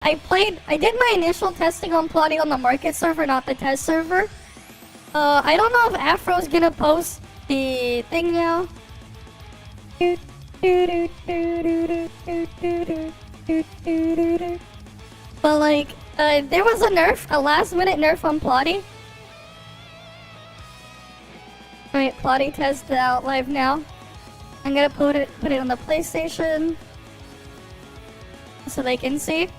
I did my initial testing on Plotti on the market server, not the test server. I don't know if Afro's gonna post the thing now. But like, there was a nerf, a last minute nerf on Plotti. Alright, Plotti tested out live now. I'm gonna put it on the PlayStation so they can see.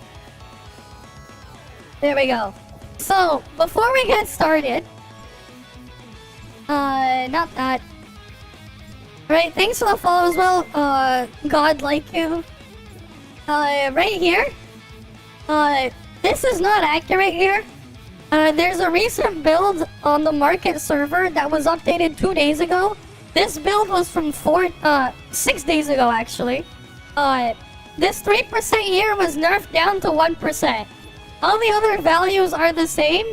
There we go. So, before we get started, not that. Right, thanks for the follow as well, God like you. Right here, this is not accurate here. There's a recent build on the market server that was updated 2 days ago. This build was from 6 days ago actually. This 3% here was nerfed down to 1%. All the other values are the same.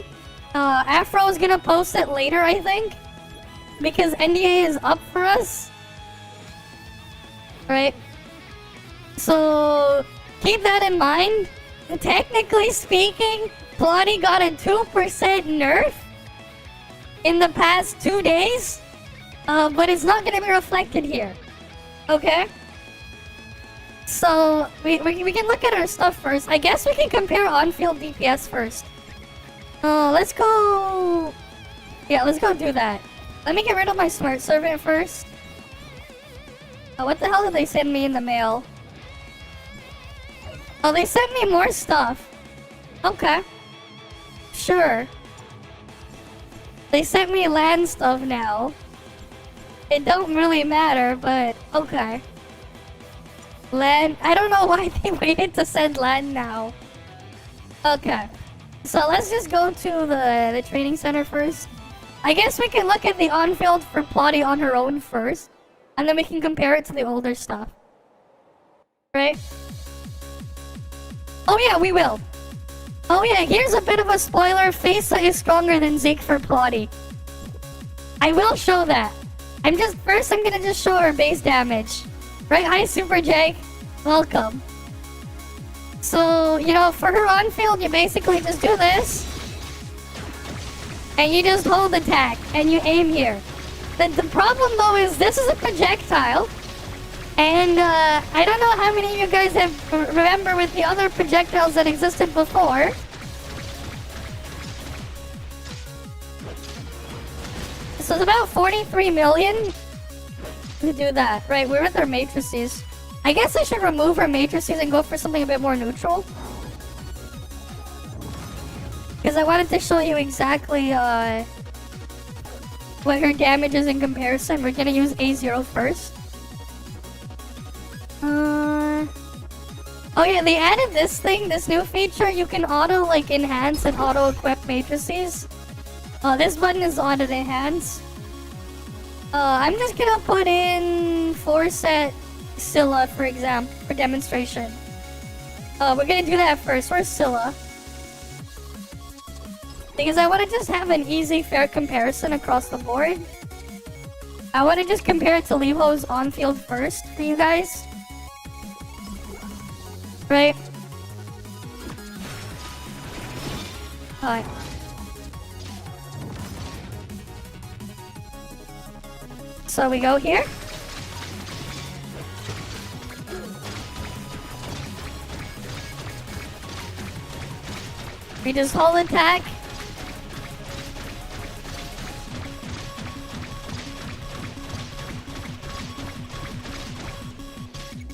Afro is gonna post it later, I think, because NDA is up for us. Right? So, keep that in mind. Technically speaking, Plotti got a 2% nerf in the past 2 days, but it's not gonna be reflected here. Okay? So, we can look at our stuff first. I guess we can compare on-field DPS first. Let's go... Yeah, let's go do that. Let me get rid of my smart servant first. What the hell did they send me in the mail? Oh, they sent me more stuff. Okay. Sure. They sent me land stuff now. It don't really matter, but okay. Land... I don't know why they waited to send land now. Okay. So let's just go to the training center first. I guess we can look at the on-field for Plotti on her own first. And then we can compare it to the older stuff. Right? Oh yeah, we will. Oh yeah, here's a bit of a spoiler. Fesa is stronger than Zeke for Plotti. I will show that. I'm gonna just show her base damage. Right, hi Super Jake. Welcome. So, you know, for her on-field, you basically just do this. And you just hold attack, and you aim here. The problem though is this is a projectile. And I don't know how many of you guys have remember with the other projectiles that existed before. So it's about 43 million to do that. Right, we're with our matrices. I guess I should remove our matrices and go for something a bit more neutral. Because I wanted to show you exactly what her damage is in comparison. We're gonna use A0 first. Oh yeah, they added this thing, this new feature. You can auto like enhance and auto equip matrices. This button is auto enhance. I'm just gonna put in 4-set Scylla for example, for demonstration. We're gonna do that first. Where's Scylla? Because I want to just have an easy, fair comparison across the board. I want to just compare it to Levo's on-field first for you guys. Right? Alright. So we go here. We just hold attack.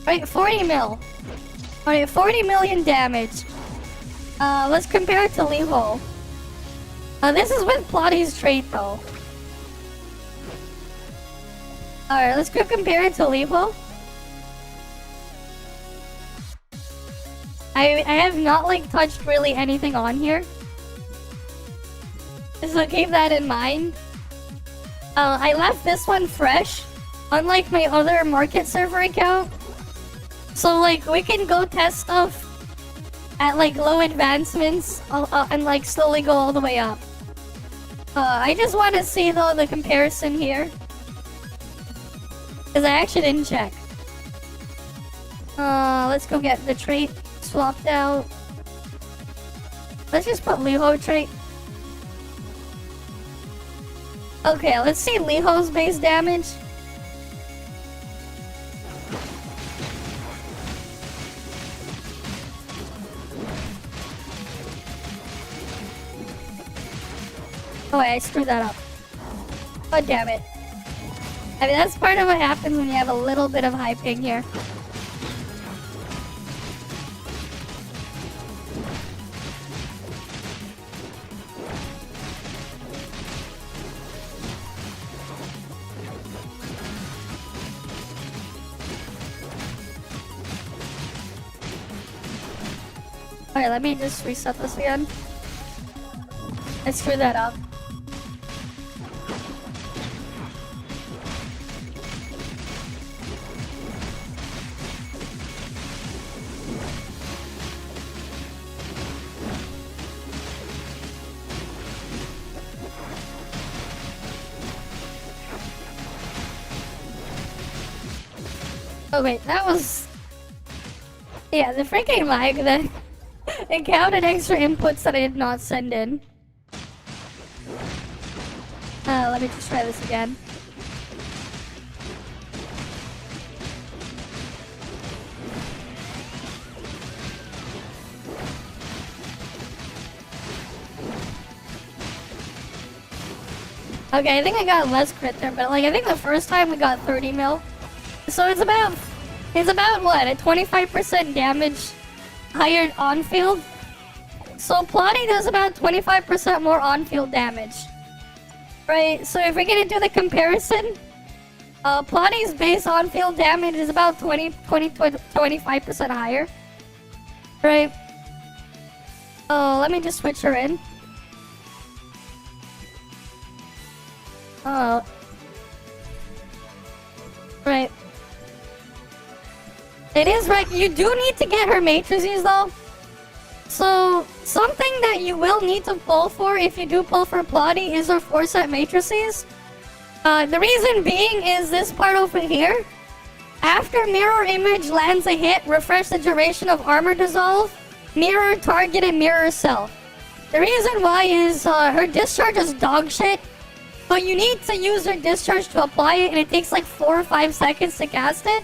Right, 40 mil. Alright, 40 million damage. Let's compare it to Levo. This is with Plotti's trait though. Alright, let's go compare it to Levo. I have not like touched really anything on here. So keep that in mind. I left this one fresh, unlike my other market server account. So like we can go test stuff at like low advancements and like slowly go all the way up. I just want to see though the comparison here. Because I actually didn't check. Let's go get the trait swapped out. Let's just put Liho trait. Okay, let's see Liho's base damage. Oh wait, I screwed that up. Oh damn it. I mean, that's part of what happens when you have a little bit of high ping here. Alright, let me just reset this again. I screwed that up. Oh wait, that was... Yeah, the freaking lag that... It counted extra inputs that I did not send in. Let me just try this again. Okay, I think I got less crit there, but like I think the first time we got 30 mil. So it's about what, a 25% damage higher on field? So Plotti does about 25% more on field damage. Right, so if we're gonna do the comparison, Plotti's base on field damage is about 25% higher. Right? Oh, let me just switch her in. Oh. Right. It is right, you do need to get her matrices though. So, something that you will need to pull for if you do pull for Plotti is her 4-set matrices. The reason being is this part over here. After mirror image lands a hit, refresh the duration of armor dissolve, mirror target and mirror self. The reason why is her discharge is dog shit, but you need to use her discharge to apply it and it takes like 4 or 5 seconds to cast it.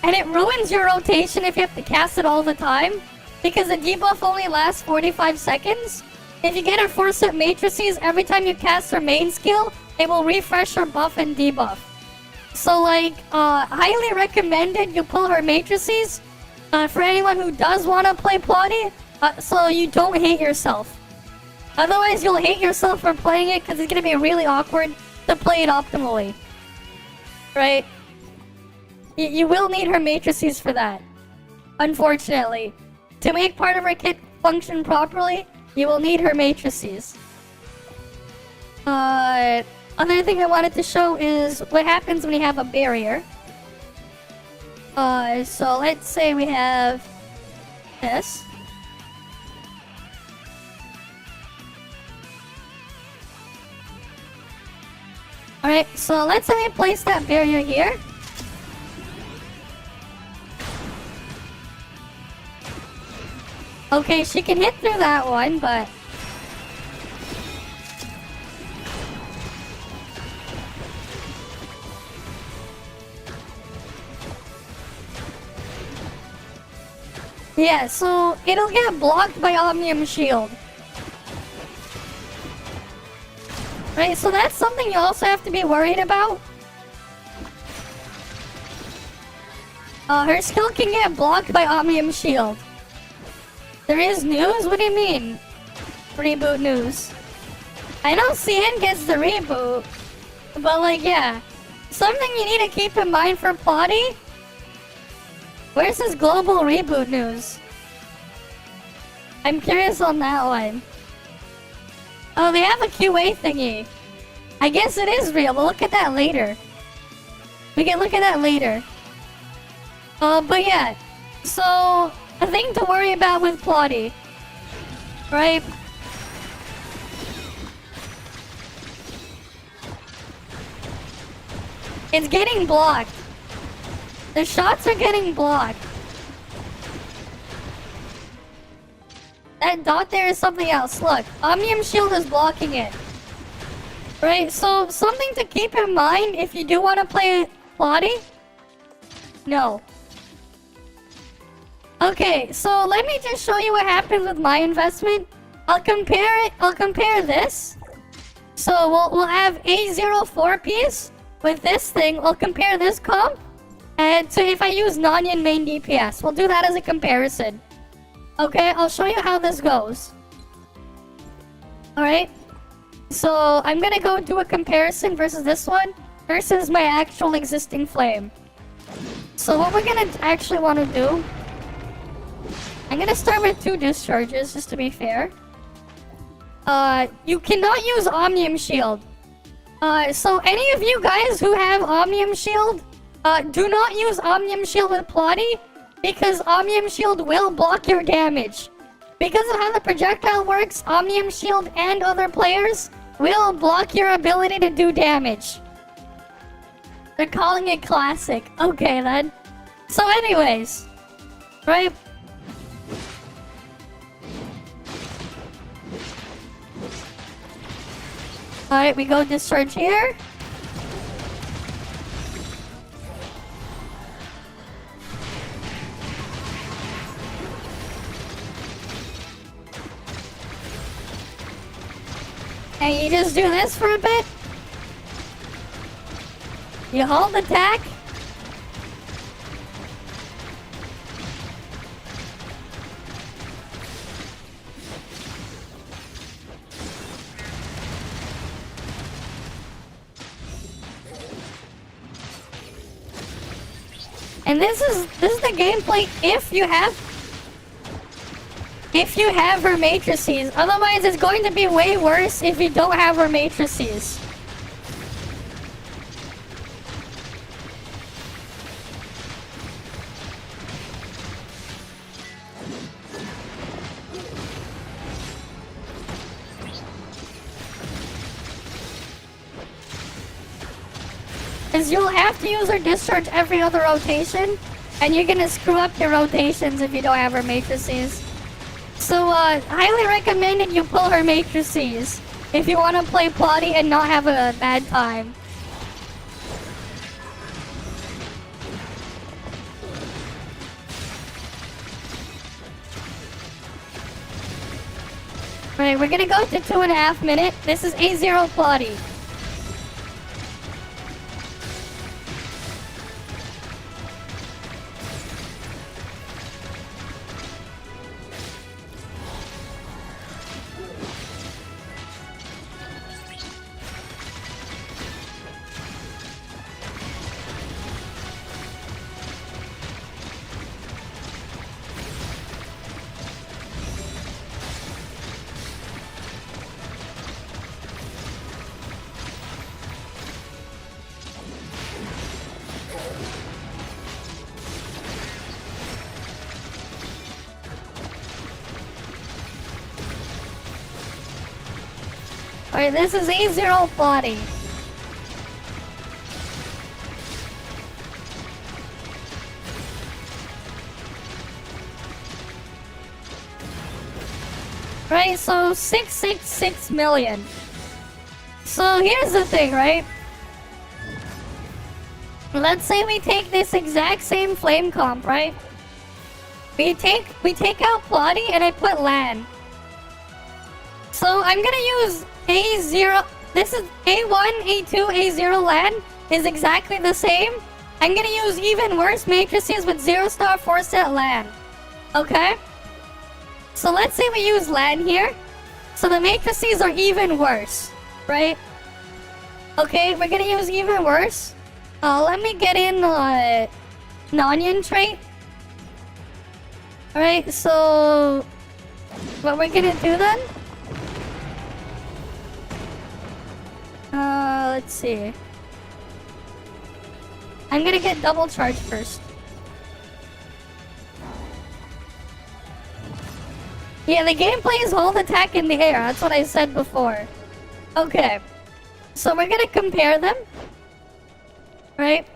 And it ruins your rotation if you have to cast it all the time, because the debuff only lasts 45 seconds. If you get her 4-set matrices, every time you cast her main skill, it will refresh her buff and debuff. So like, highly recommended you pull her matrices for anyone who does want to play Plotti, so you don't hate yourself. Otherwise, you'll hate yourself for playing it because it's going to be really awkward to play it optimally. Right? You will need her matrices for that. Unfortunately. To make part of her kit function properly, you will need her matrices. Another thing I wanted to show is what happens when you have a barrier. So let's say we have this. Alright, so let's say we place that barrier here. Okay, she can hit through that one, but... Yeah, so it'll get blocked by Omnium Shield. Right, so that's something you also have to be worried about. Her skill can get blocked by Omnium Shield. There is news? What do you mean? Reboot news. I know CN gets the reboot, but like, yeah. Something you need to keep in mind for Plotti. Where's this global reboot news? I'm curious on that one. Oh, they have a QA thingy. I guess it is real. We'll look at that later. We can look at that later. But yeah. So, a thing to worry about with Plotti. Right? It's getting blocked. The shots are getting blocked. That dot there is something else. Look, Omnium Shield is blocking it. Right, so something to keep in mind if you do want to play Plotti. No. Okay, so let me just show you what happens with my investment. I'll compare this. So we'll have A04 piece with this thing. We'll compare this comp. And so if I use Nonyan main DPS, we'll do that as a comparison. Okay, I'll show you how this goes. Alright. So I'm gonna go do a comparison versus this one versus my actual existing flame. So what we're gonna actually want to do, I'm gonna start with 2 discharges just to be fair. You cannot use Omnium Shield. So any of you guys who have Omnium Shield, do not use Omnium Shield with Plotti because Omnium Shield will block your damage. Because of how the projectile works, Omnium Shield and other players will block your ability to do damage. They're calling it classic. Okay then. So anyways, right? Alright, we go discharge here. And you just do this for a bit. You hold attack. And this is the gameplay if you have her matrices. Otherwise, it's going to be way worse if you don't have her matrices. Because you'll have to use her discharge every other rotation, and you're gonna screw up your rotations if you don't have her matrices. So, highly recommended you pull her matrices if you want to play Plotti and not have a bad time. Right, we're gonna go to 2.5 minutes. This is A0 Plotti. Alright, this is A0 Plotti. Right, so 666 million. So here's the thing, right? Let's say we take this exact same flame comp, right? We take out Plotti and I put LAN. So I'm gonna use A0. This is A1, A2, A0 LAN is exactly the same. I'm gonna use even worse matrices with 0-star 4-set LAN. Okay? So let's say we use LAN here. So the matrices are even worse, right? Okay, we're gonna use even worse. Let me get in Nonyan trait. Alright, so what we're gonna do then? Let's see. I'm gonna get double charge first. Yeah, the gameplay is hold attack in the air. That's what I said before. Okay. So we're gonna compare them. Right?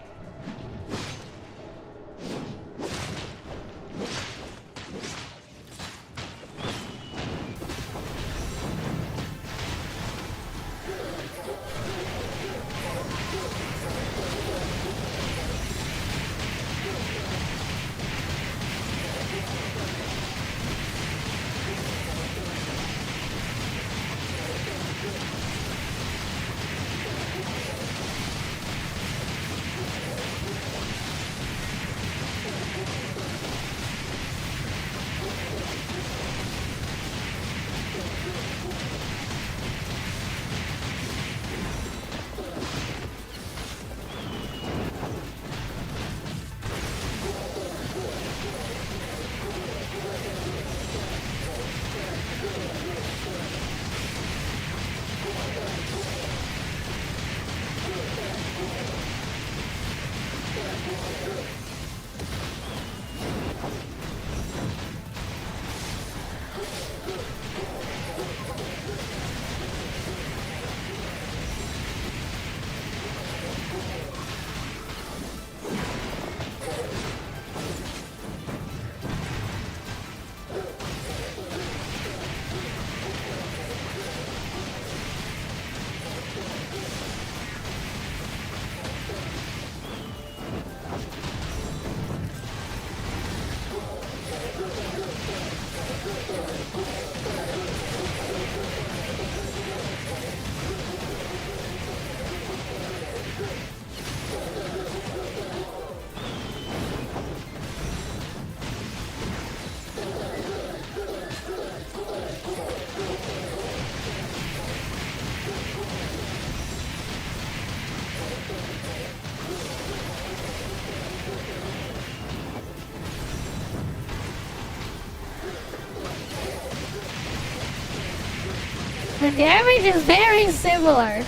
The damage is very similar.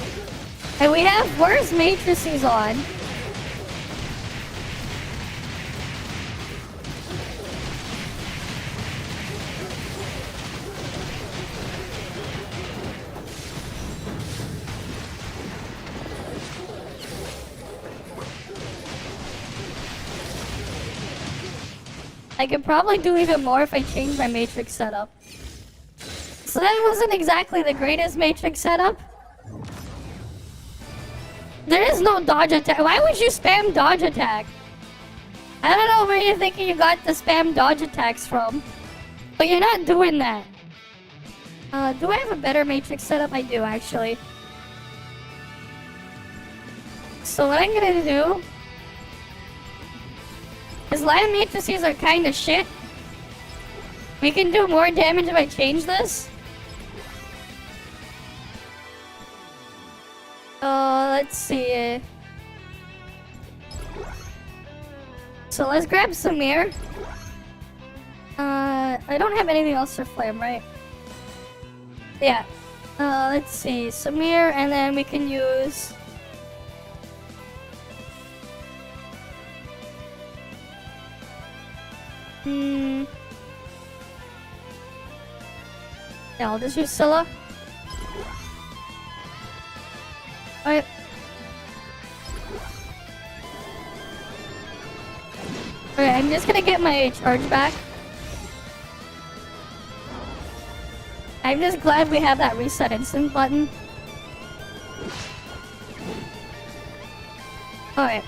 And we have worse matrices on. I could probably do even more if I change my matrix setup. So that wasn't exactly the greatest matrix setup. There is no dodge attack. Why would you spam dodge attack? I don't know where you're thinking you got the spam dodge attacks from. But you're not doing that. Do I have a better matrix setup? I do, actually. So what I'm gonna do... His land matrices are kinda shit. We can do more damage if I change this. Let's see. So let's grab Samir. I don't have anything else for flame, right? Yeah. Let's see. Samir, and then we can use... Yeah, I'll just use Scylla. Alright. Alright, I'm just gonna get my charge back. I'm just glad we have that reset instant button. Alright.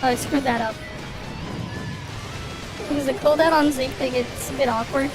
Oh, I screwed that up. Because the cooldown on Zeke thing, it's a bit awkward.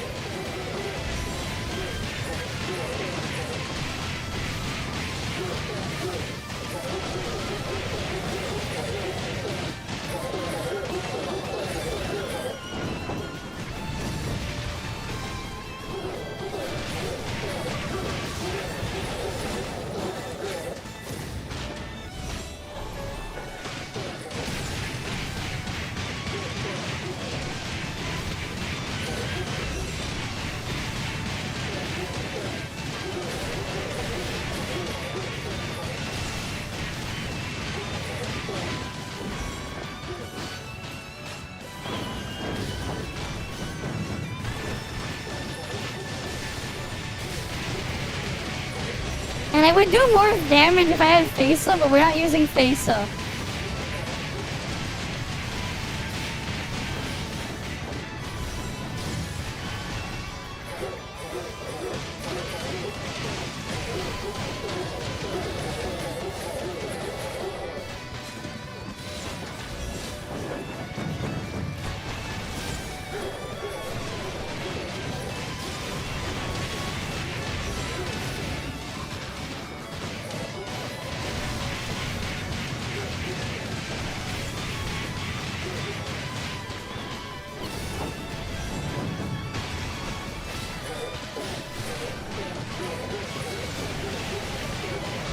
And I would do more damage if I had Fesa, but we're not using Fesa.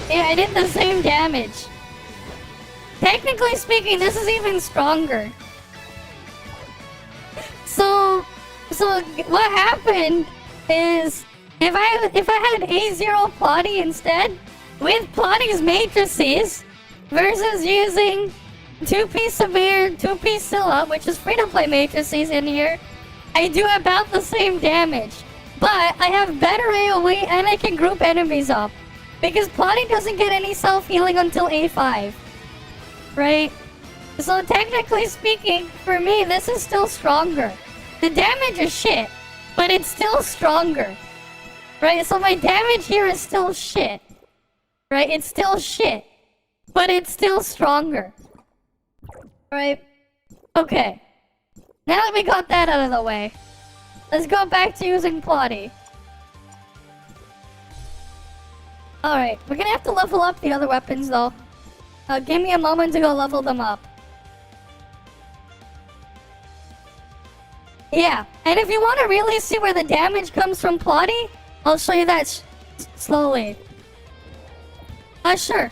Yeah, I did the same damage. Technically speaking, this is even stronger. So what happened is if I had A0 Plotti instead, with Plotti's matrices, versus using 2-piece Samir, 2-piece Scylla, which is free-to-play matrices in here, I do about the same damage. But I have better AoE and I can group enemies up. Because Plotti doesn't get any self-healing until A5. Right? So technically speaking, for me, this is still stronger. The damage is shit, but it's still stronger. Right? So my damage here is still shit. Right? It's still shit, but it's still stronger. Right? Okay. Now that we got that out of the way, let's go back to using Plotti. Alright, we're gonna have to level up the other weapons though. Give me a moment to go level them up. Yeah, and if you want to really see where the damage comes from Plotti, I'll show you that slowly. Sure.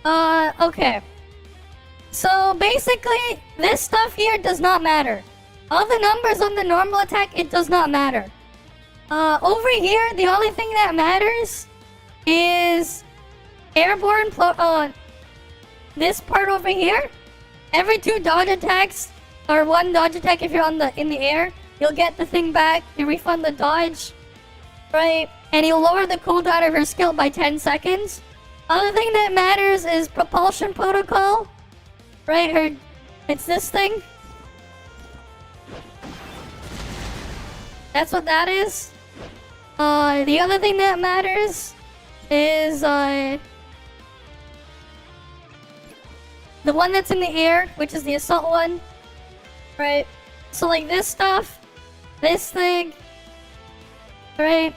Okay. So basically, this stuff here does not matter. All the numbers on the normal attack, it does not matter. Over here, the only thing that matters is airborne this part over here. Every 2 dodge attacks, or 1 dodge attack if you're in the air, you'll get the thing back, you refund the dodge, right? And you'll lower the cooldown of her skill by 10 seconds. Other thing that matters is propulsion protocol, right? It's this thing. That's what that is. The other thing that matters is the one that's in the air, which is the assault one, right? So like this stuff, this thing, right?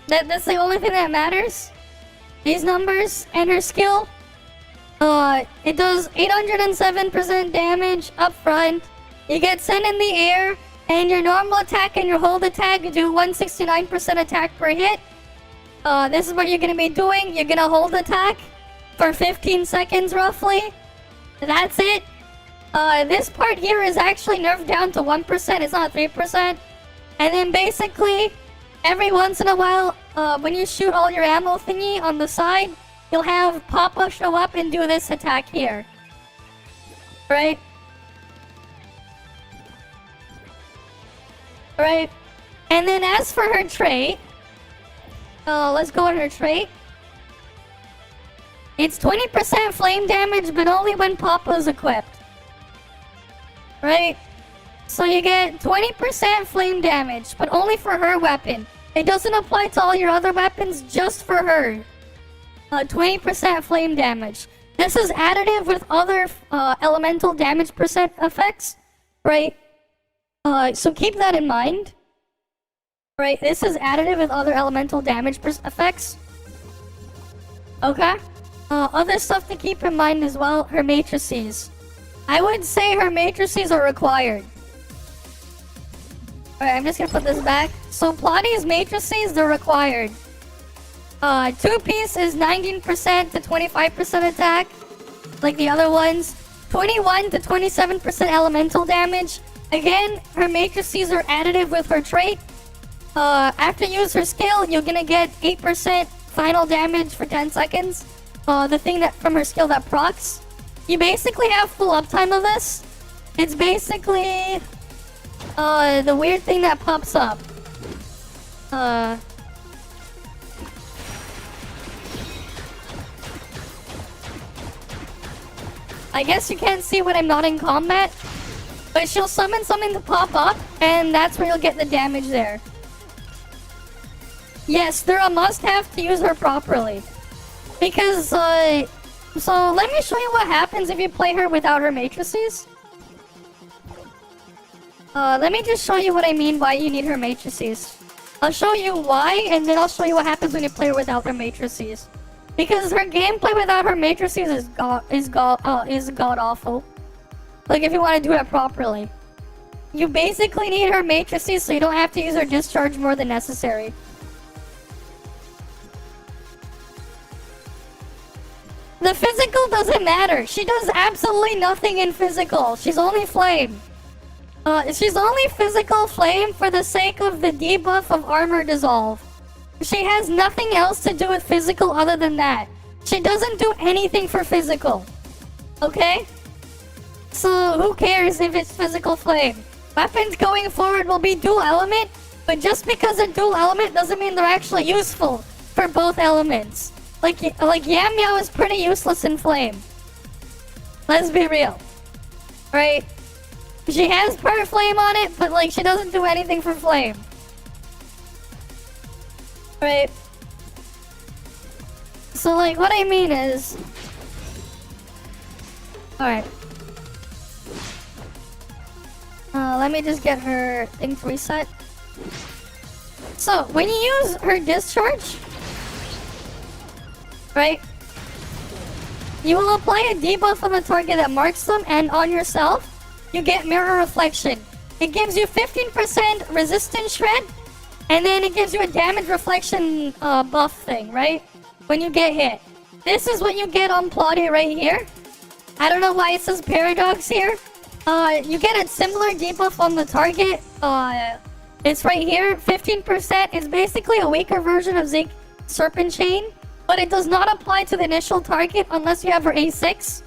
That's the only thing that matters. These numbers and her skill. It does 807% damage up front. You get sent in the air, and your normal attack and your hold attack do 169% attack per hit. This is what you're gonna be doing. You're gonna hold attack for 15 seconds roughly. That's it. This part here is actually nerfed down to 1%. It's not 3%. And then basically, every once in a while, when you shoot all your ammo thingy on the side, you'll have Papa show up and do this attack here. Right? Right? And then as for her trait, let's go on her trait. It's 20% flame damage, but only when Papa's equipped. Right? So you get 20% flame damage, but only for her weapon. It doesn't apply to all your other weapons, just for her. 20% flame damage. This is additive with other elemental damage percent effects, right? So keep that in mind. Right, this is additive with other elemental damage effects. Okay. Other stuff to keep in mind as well, her matrices. I would say her matrices are required. Alright, I'm just gonna put this back. So Plotti's matrices, they're required. 2-piece is 19% to 25% attack, like the other ones. 21 to 27% elemental damage. Again, her matrices are additive with her trait. After you use her skill, you're gonna get 8% final damage for 10 seconds. The thing that from her skill that procs. You basically have full uptime of this. It's basically the weird thing that pops up. I guess you can't see when I'm not in combat, but she'll summon something to pop up, and that's where you'll get the damage there. Yes, they're a must-have to use her properly. Because, so let me show you what happens if you play her without her matrices. Let me just show you what I mean why you need her matrices. I'll show you why, and then I'll show you what happens when you play her without her matrices. Because her gameplay without her matrices is god awful. Like if you want to do it properly. You basically need her matrices so you don't have to use her discharge more than necessary. The physical doesn't matter. She does absolutely nothing in physical. She's only flame. She's only physical flame for the sake of the debuff of armor dissolve. She has nothing else to do with physical other than that. She doesn't do anything for physical. Okay? So who cares if it's physical flame? Weapons going forward will be dual element, but just because they're dual element doesn't mean they're actually useful for both elements. Like Yamo is pretty useless in flame. Let's be real. Right? She has part flame on it, but like she doesn't do anything for flame. Right? So like what I mean is... Alright. Let me just get her thing to reset. So, when you use her discharge, right, you will apply a debuff on the target that marks them, and on yourself, you get mirror reflection. It gives you 15% resistance shred, and then it gives you a damage reflection buff thing, right? When you get hit. This is what you get on Plotti right here. I don't know why it says Paradox here. You get a similar debuff on the target. It's right here. 15% is basically a weaker version of Zeke Serpent Chain, but it does not apply to the initial target unless you have her A6.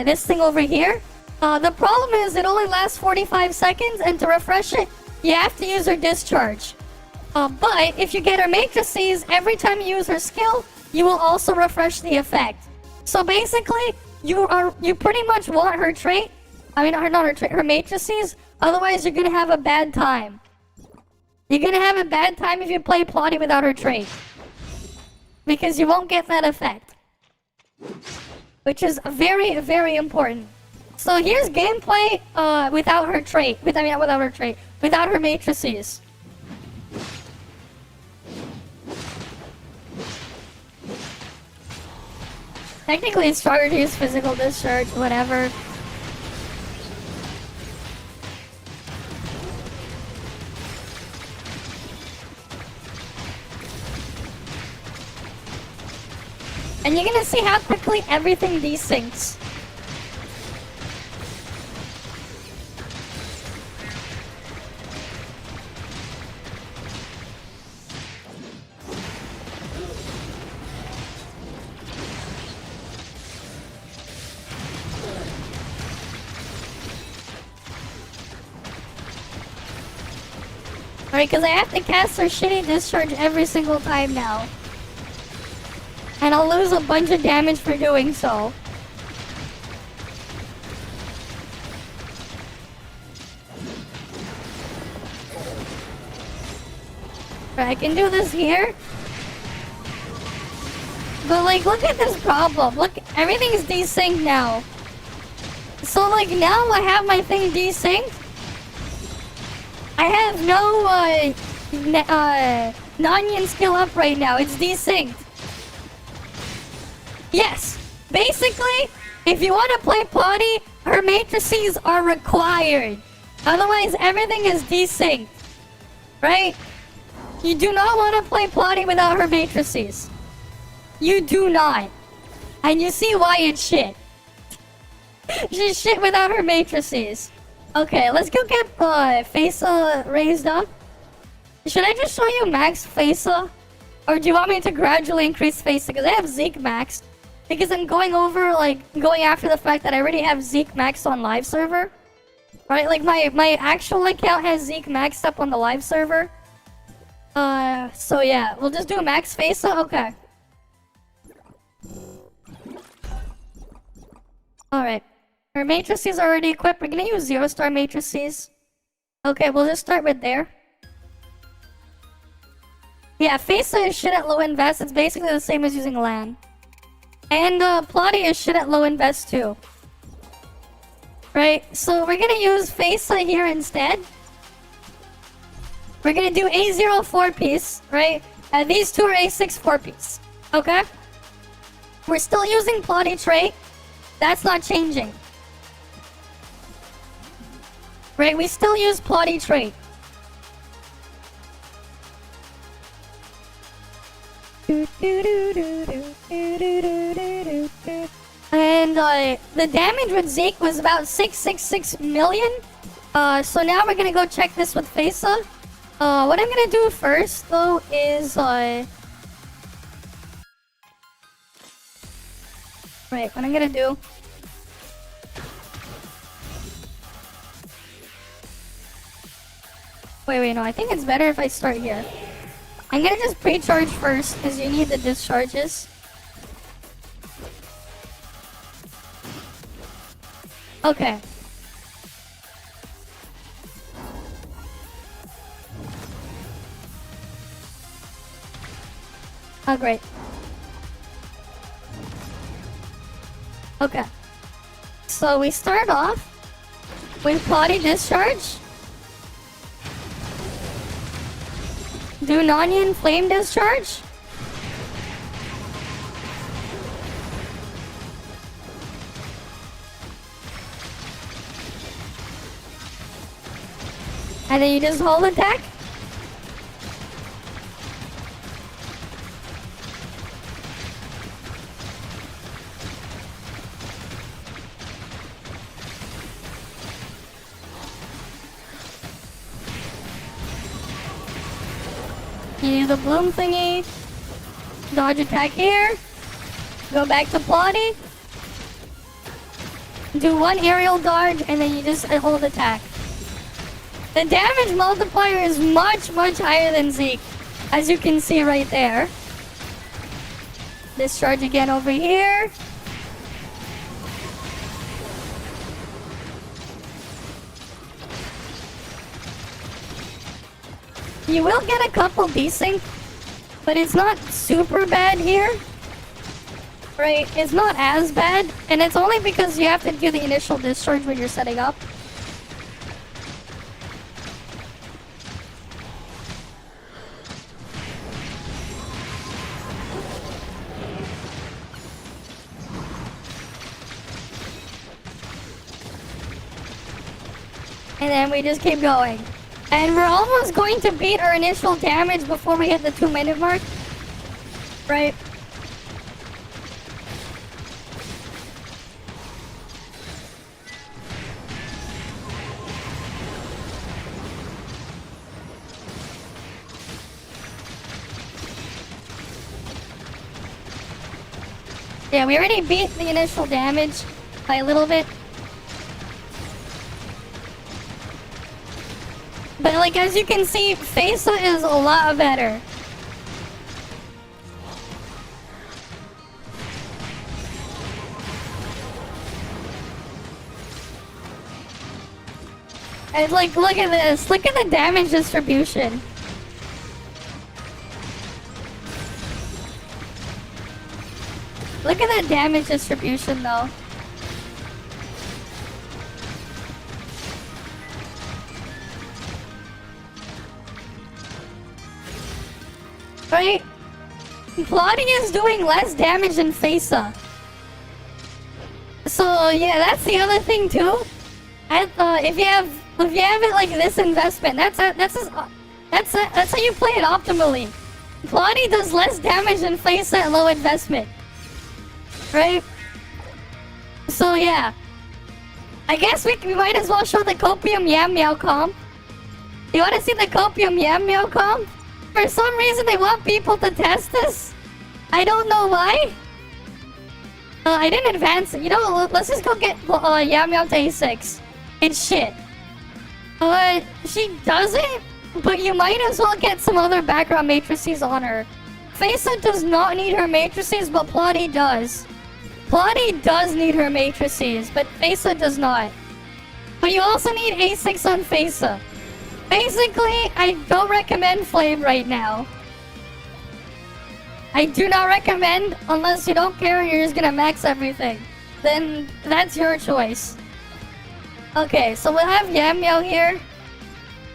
This thing over here. The problem is it only lasts 45 seconds, and to refresh it, you have to use her discharge. But if you get her matrices, every time you use her skill, you will also refresh the effect. So basically, you pretty much want her trait. I mean, not her trait, her matrices. Otherwise, you're gonna have a bad time. You're gonna have a bad time if you play Plotti without her trait. Because you won't get that effect. Which is very, very important. So here's gameplay without her trait. Without her trait. Without her matrices. Technically, it's stronger to use physical discharge, whatever. And you're gonna see how quickly everything desyncs. Alright, because I have to cast her shitty discharge every single time now. And I'll lose a bunch of damage for doing so. Right, I can do this here. But like, look at this problem. Look, everything's desynced now. So like, now I have my thing desynced. I have no Nonyan skill up right now. It's desynced. Yes, basically, if you want to play Plotti, her matrices are required. Otherwise, everything is desynced. Right? You do not want to play Plotti without her matrices. You do not. And you see why it's shit. She's shit without her matrices. Okay, let's go get Fesa raised up. Should I just show you max Fesa? Or do you want me to gradually increase Fesa? Because I have Zeke maxed. Because I'm going after the fact that I already have Zeke maxed on live server. Right, like my actual account has Zeke maxed up on the live server. So yeah, we'll just do a max Fesa? Okay. Alright. Our matrices are already equipped. We're gonna use 0-star matrices. Okay, we'll just start with there. Yeah, Fesa is shit at low invest. It's basically the same as using LAN. And Plotti is shit at low invest too. Right, so we're gonna use Fesa here instead. We're gonna do A0 4-piece, right? And these two are A6 4-piece. Okay? We're still using Plotti trait. That's not changing. Right, we still use Plotti trait. And the damage with Zeke was about 666 million. So now we're gonna go check this with Fesa. What I'm gonna do first though is right, what I'm gonna do. Wait, no, I think it's better if I start here. I'm gonna just pre-charge first, because you need the discharges. Okay. Oh, great. Okay. So we start off with Plotti discharge. Do Nonian flame discharge. And then you just hold attack. You do the bloom thingy. Dodge attack here. Go back to Plotti. Do one aerial dodge and then you just hold attack. The damage multiplier is much higher than Zeke, as you can see right there. Discharge again over here. You will get a couple desync, but it's not super bad here. Right, it's not as bad, and it's only because you have to do the initial discharge when you're setting up. And then we just keep going. And we're almost going to beat our initial damage before we hit the 2-minute mark. Right? Yeah, we already beat the initial damage by a little bit. But like, as you can see, Fesa is a lot better. And like, look at this. Look at the damage distribution. Look at that damage distribution though. Right? Plotti is doing less damage than Fesa. So yeah, that's the other thing too. If you have it like this investment, that's how you play it optimally. Plotti does less damage than Fesa at low investment. Right? So yeah. I guess we might as well show the Copium Yam Meow comp. You wanna see the Copium Yam Meow comp? For some reason they want people to test this. I don't know why. I didn't advance it. You know, let's just go get Yam Meow to A6. It's shit. She doesn't, but you might as well get some other background matrices on her. Fesa does not need her matrices, but Plotti does. Plotti does need her matrices, but Fesa does not. But you also need A6 on Fesa. Basically, I don't recommend Flame right now. I do not recommend, unless you don't care, you're just gonna max everything. Then that's your choice. Okay, so we'll have Yam Meow here.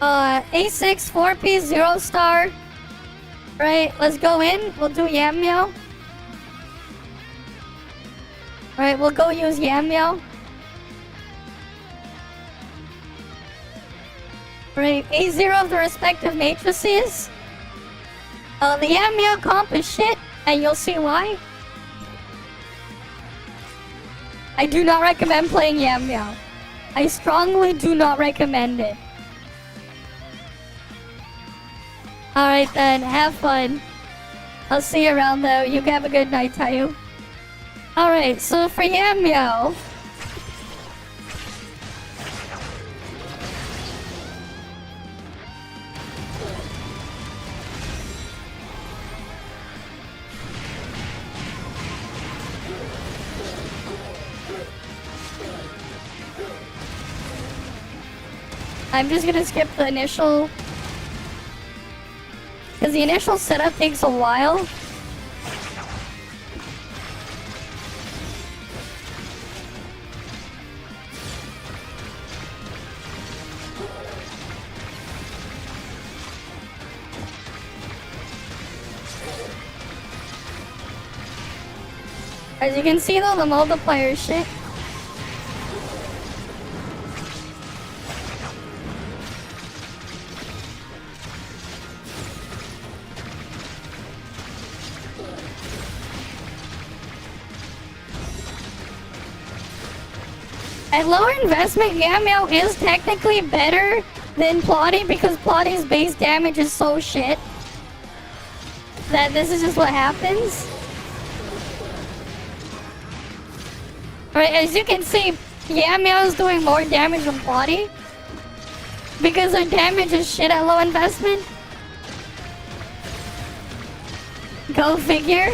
A6, 4P, 0 star. Right, let's go in. We'll do Yam Meow. Right, we'll go use Yam Meow. Right, A0 of the respective matrices. The Yam Meow comp is shit, and you'll see why. I do not recommend playing Yam Meow. I strongly do not recommend it. Alright then, have fun. I'll see you around though. You have a good night, Tayu. Alright, so for Yam Meow... I'm just gonna skip the initial... Because the initial setup takes a while. As you can see though, the multiplier is shit. At lower investment, Yamo is technically better than Plotti because Plotti's base damage is so shit that this is just what happens. Alright, as you can see, Yamo is doing more damage than Plotti because her damage is shit at low investment. Go figure.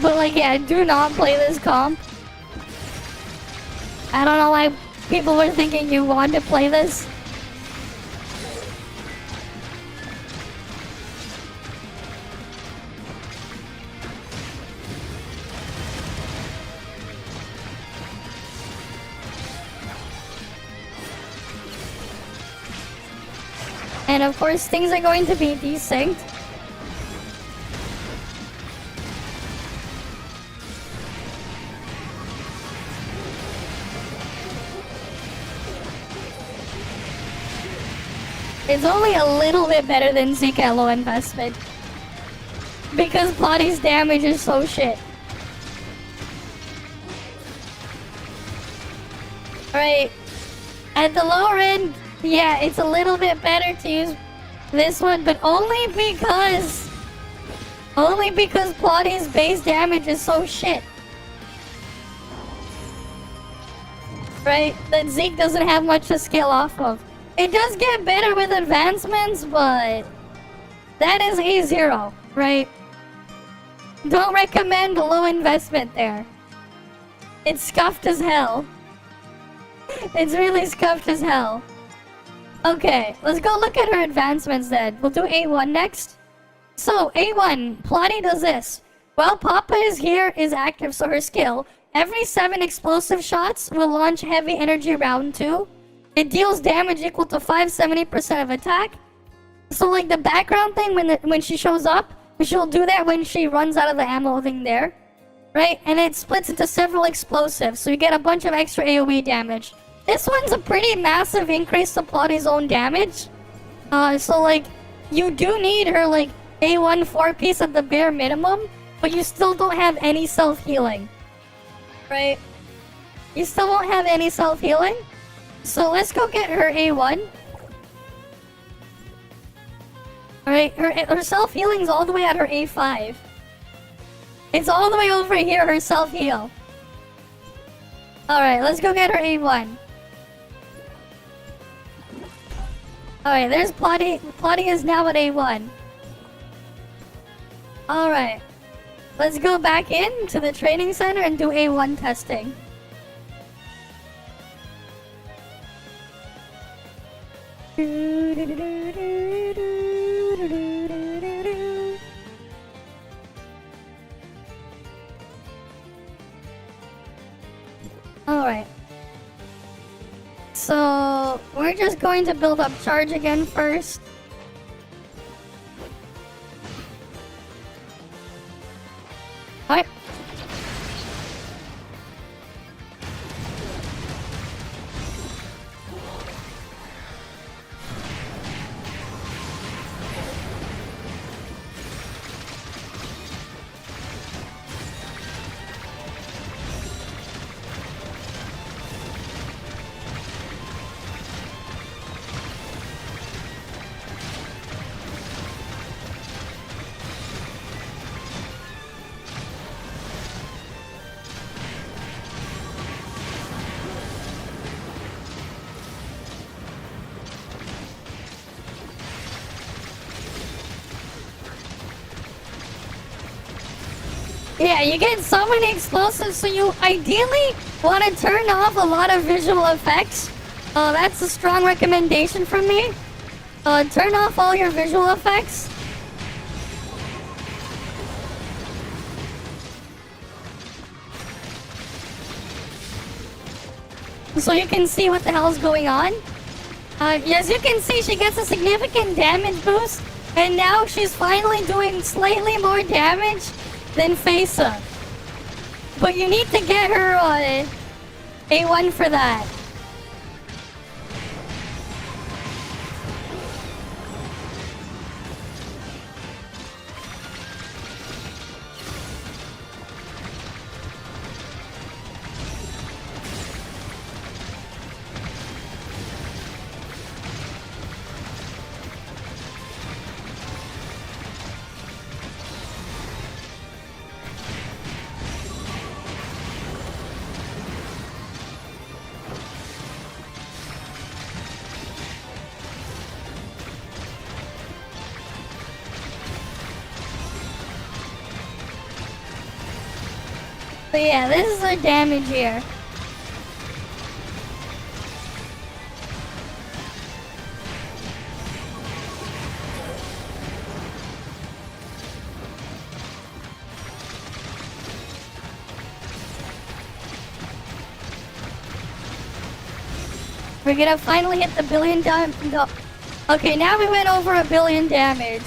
But like, yeah, do not play this comp. I don't know why people were thinking you want to play this. And of course, things are going to be desynced. It's only a little bit better than Zeke at low investment. Because Plotti's damage is so shit. Alright. At the lower end, yeah, it's a little bit better to use this one, but only because Plotti's base damage is so shit. Right? That Zeke doesn't have much to scale off of. It does get better with advancements, but that is A0, right? Don't recommend low investment there. It's scuffed as hell. It's really scuffed as hell. Okay, let's go look at her advancements then. We'll do A1 next. So, A1, Plotti does this. While Papa is here, is active, so her skill. Every 7 explosive shots will launch heavy energy round 2. It deals damage equal to 570% of attack. So like the background thing when she shows up, she'll do that when she runs out of the ammo thing there. Right? And it splits into several explosives, so you get a bunch of extra AoE damage. This one's a pretty massive increase to Plotti's own damage. So like, you do need her like A1 4-piece at the bare minimum, but you still don't have any self-healing. Right? You still won't have any self-healing. So let's go get her A1. Alright, her self-healing's all the way at her A5. It's all the way over here, her self-heal. Alright, let's go get her A1. Alright, there's Plotti. Plotti is now at A1. Alright. Let's go back in to the training center and do A1 testing. Alright. So, we're just going to build up charge again first. Alright. Yeah, you get so many explosives, so you ideally want to turn off a lot of visual effects. That's a strong recommendation from me. Turn off all your visual effects. So you can see what the hell's going on. As you can see, she gets a significant damage boost, and now she's finally doing slightly more damage than Fesa. But you need to get her A1 for that. But yeah, this is her damage here. We're gonna finally hit the billion damage. Okay, now we went over 1 billion damage.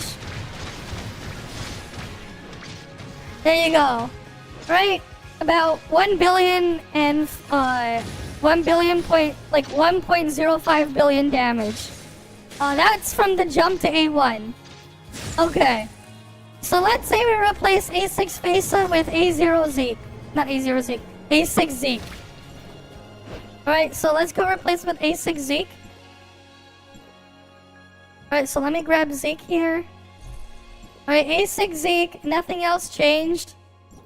There you go. Right? About 1 billion and 1 billion point, like 1.05 billion damage. That's from the jump to A1. Okay. So let's say we replace A6 Fesa with A0 Zeke. Not A0 Zeke. A6 Zeke. Alright, so let's go replace with A6 Zeke. Alright, so let me grab Zeke here. Alright, A6 Zeke, nothing else changed.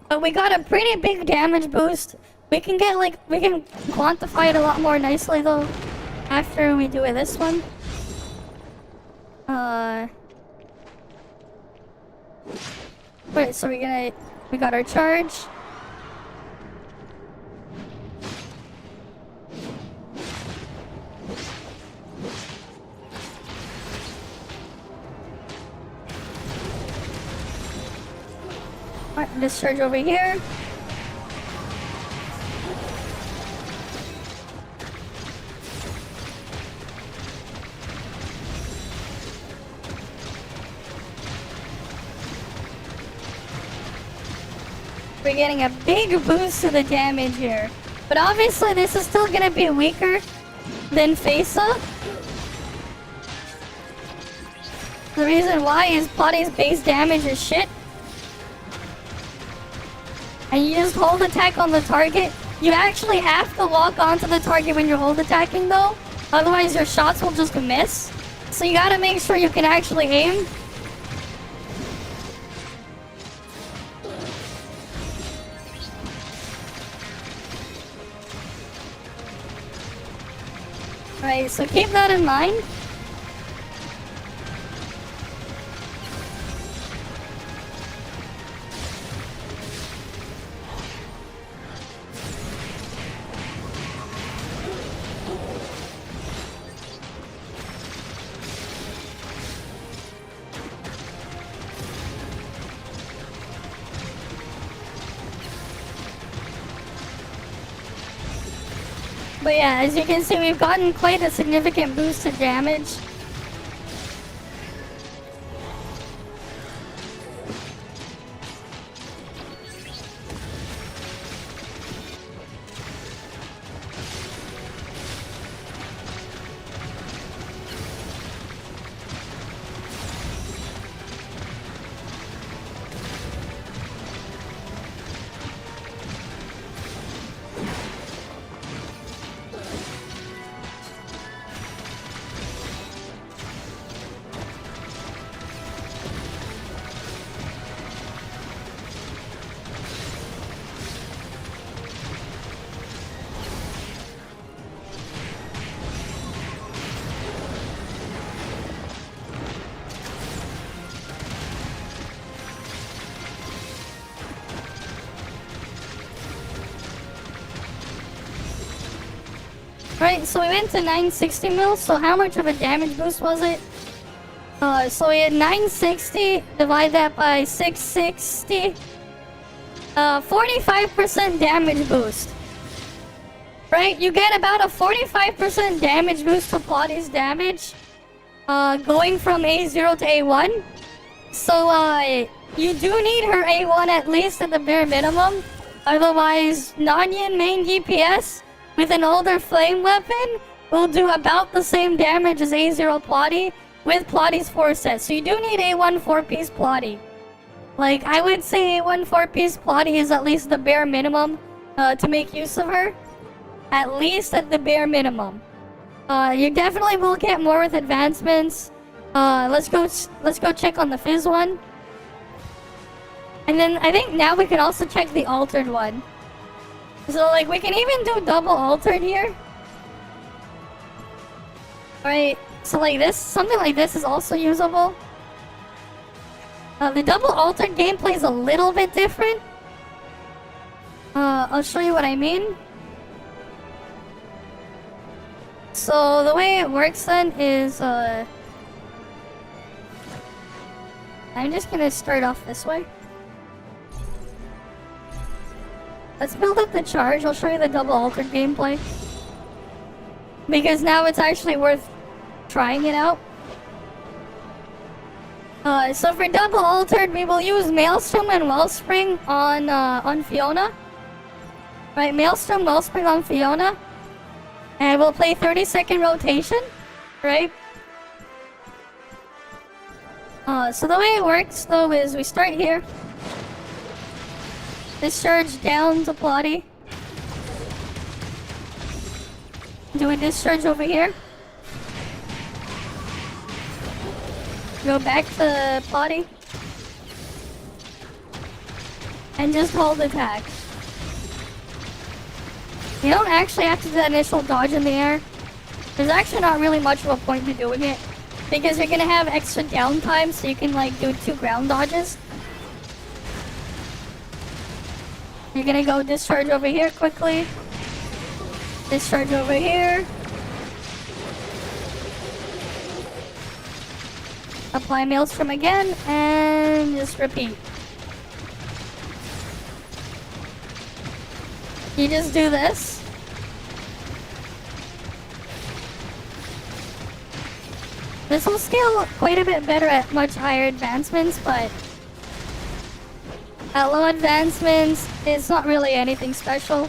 But we got a pretty big damage boost. We can get we can quantify it a lot more nicely though after we do it this one. Wait, so we got our charge. Alright, discharge over here. We're getting a big boost to the damage here. But obviously this is still gonna be weaker than Fesa. The reason why is Plotti's base damage is shit. And you just hold attack on the target. You actually have to lock onto the target when you're hold attacking though. Otherwise your shots will just miss. So you gotta make sure you can actually aim. Right, so keep that in mind. But yeah, as you can see, we've gotten quite a significant boost to damage. Right, so we went to 960 mil, so how much of a damage boost was it? So we had 960, divide that by 660. 45% damage boost. Right, you get about a 45% damage boost to Plotti's damage. Going from A0 to A1. So, you do need her A1 at least at the bare minimum. Otherwise, Nanyan main DPS with an older flame weapon will do about the same damage as A0 Plotti with Plotti's 4 sets. So you do need A1 4-piece Plotti. Like, I would say A1 4-piece Plotti is at least the bare minimum to make use of her. At least at the bare minimum. You definitely will get more with advancements. Let's go check on the Fizz one. And then I think now we can also check the altered one. So like we can even do double altered here. Alright, so like this, something like this is also usable. The double altered gameplay is a little bit different. I'll show you what I mean. So the way it works then is I'm just gonna start off this way. Let's build up the charge. I'll show you the double altered gameplay. Because now it's actually worth trying it out. So for double altered, we will use Maelstrom and Wellspring on Fiona. Right, Maelstrom, Wellspring on Fiona. And we'll play 30-second rotation, right? So the way it works though is we start here. Discharge down to Plotti. Do a discharge over here. Go back to Plotti. And just hold attack. You don't actually have to do that initial dodge in the air. There's actually not really much of a point to doing it. Because you're gonna have extra downtime, so you can like do 2 ground dodges. You're gonna go discharge over here quickly. Discharge over here. Apply Maelstrom again, and just repeat. You just do this. This will scale quite a bit better at much higher advancements, but at low advancements, it's not really anything special.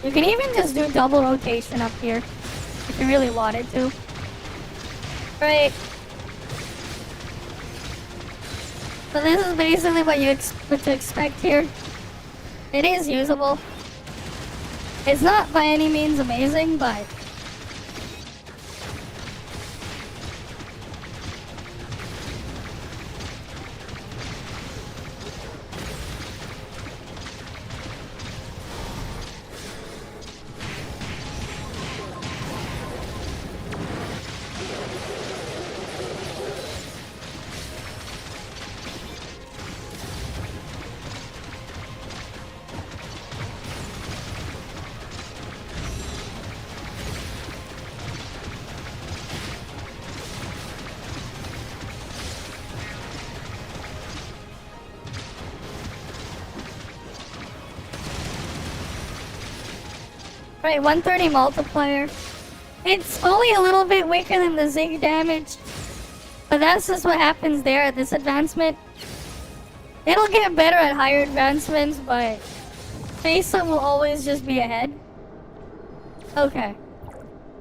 You can even just do double rotation up here, if you really wanted to. Right. So this is basically what to expect here. It is usable. It's not by any means amazing, but right, 130 multiplier. It's only a little bit weaker than the Zeke damage, but that's just what happens there at this advancement. It'll get better at higher advancements, but Fesa will always just be ahead. Okay.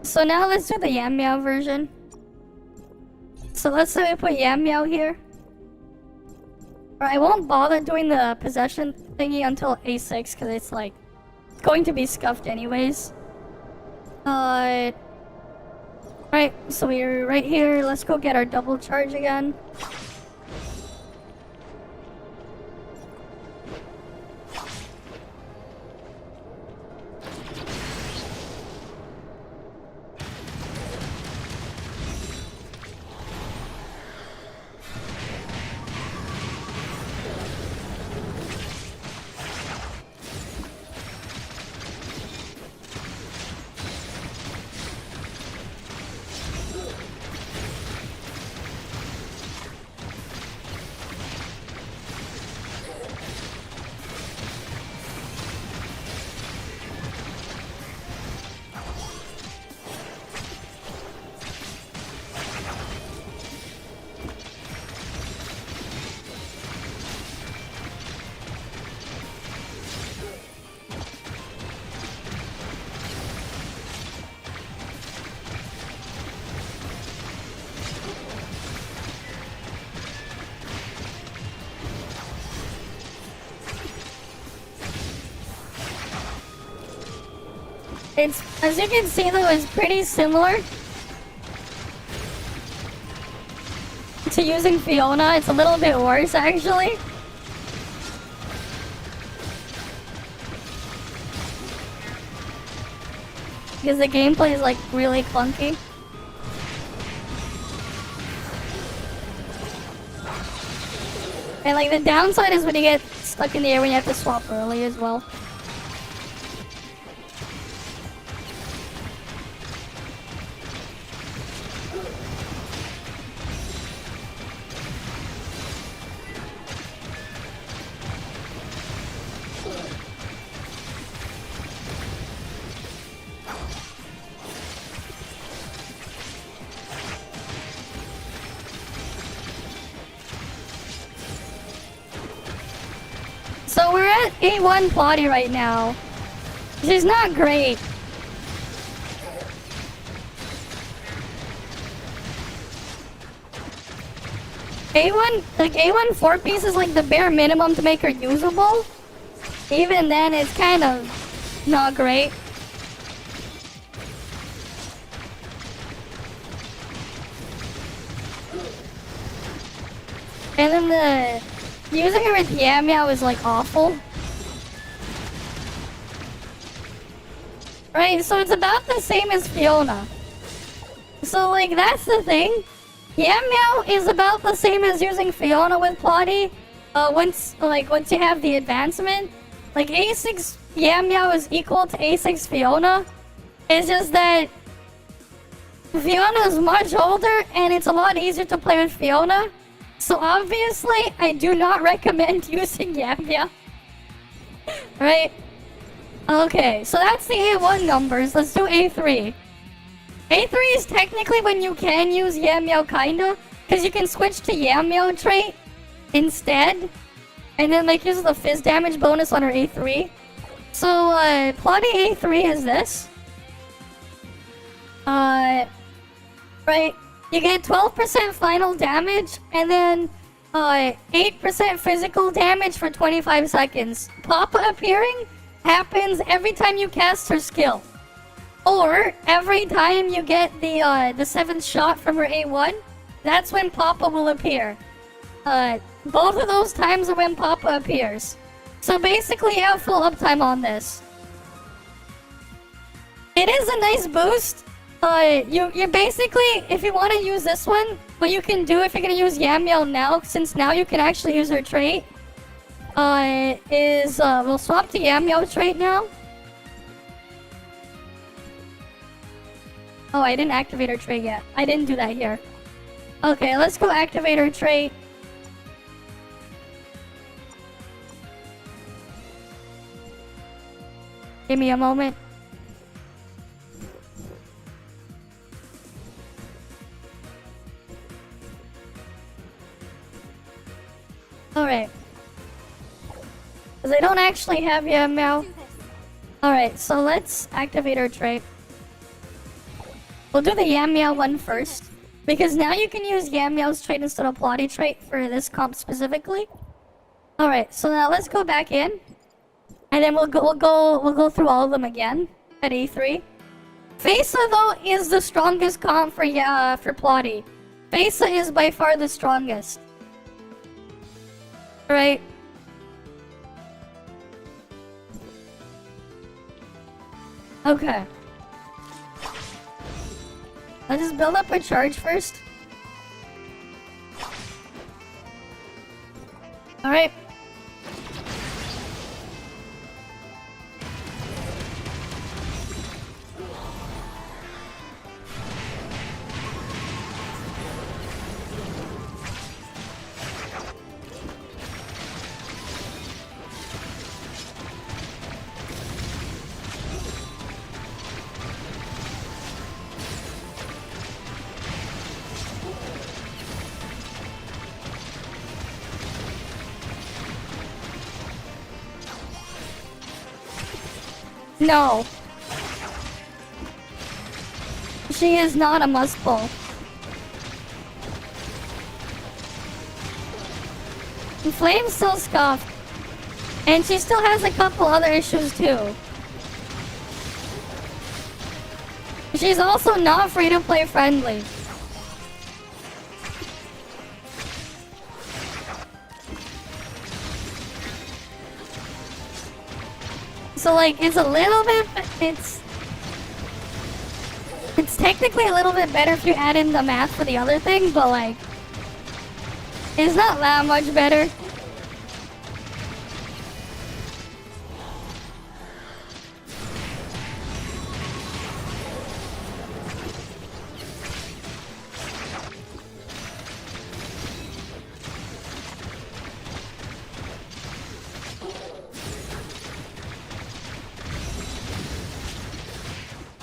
So now let's do the Yamo version. So let's say we put Yamo here. Or I won't bother doing the possession thingy until A6 because it's like going to be scuffed anyways. Right, so we're right here. Let's go get our double charge again. It's, as you can see though, it's pretty similar to using Fiona. It's a little bit worse actually. Because the gameplay is like really clunky. And like the downside is when you get stuck in the air when you have to swap early as well. So we're at A1 Plotti right now, which is not great. A1, like A1 4-piece is like the bare minimum to make her usable. Even then, it's kind of not great. And then using her with Yamo is like awful. Right, so it's about the same as Fiona. So like that's the thing. Yamo is about the same as using Fiona with Plotti. Once you have the advancement. Like A6 Yamo is equal to A6 Fiona. It's just that Fiona is much older and it's a lot easier to play with Fiona. So obviously, I do not recommend using Yamo. Right? Okay, so that's the A1 numbers. Let's do A3. A3 is technically when you can use Yamo, kinda. Because you can switch to Yamo trait instead. And then like use the fizz damage bonus on her A3. So, Plotti A3 is this. Right. You get 12% final damage, and then 8% physical damage for 25 seconds. Papa appearing happens every time you cast her skill. Or, every time you get the 7th shot from her A1, that's when Papa will appear. Both of those times are when Papa appears. So basically, you have full uptime on this. It is a nice boost. You basically, if you want to use this one, what you can do if you're gonna use Yamo now, since now you can actually use her trait, we'll swap to Yamo trait now. Oh, I didn't activate her trait yet. I didn't do that here. Okay, let's go activate her trait. Give me a moment. Alright. Because I don't actually have Yamo. Alright, so let's activate our trait. We'll do the Yamo one first. Because now you can use Yamo's trait instead of Plotti trait for this comp specifically. Alright, so now let's go back in. And then we'll go through all of them again at A3. Fesa though is the strongest comp for Plotti. Fesa is by far the strongest. Right? Okay. Let's just build up a charge first. Alright. No. She is not a must-pull. Flame's still scuffed. And she still has a couple other issues too. She's also not free-to-play friendly. So like, it's a little bit, it's technically a little bit better if you add in the math for the other thing, but like, it's not that much better.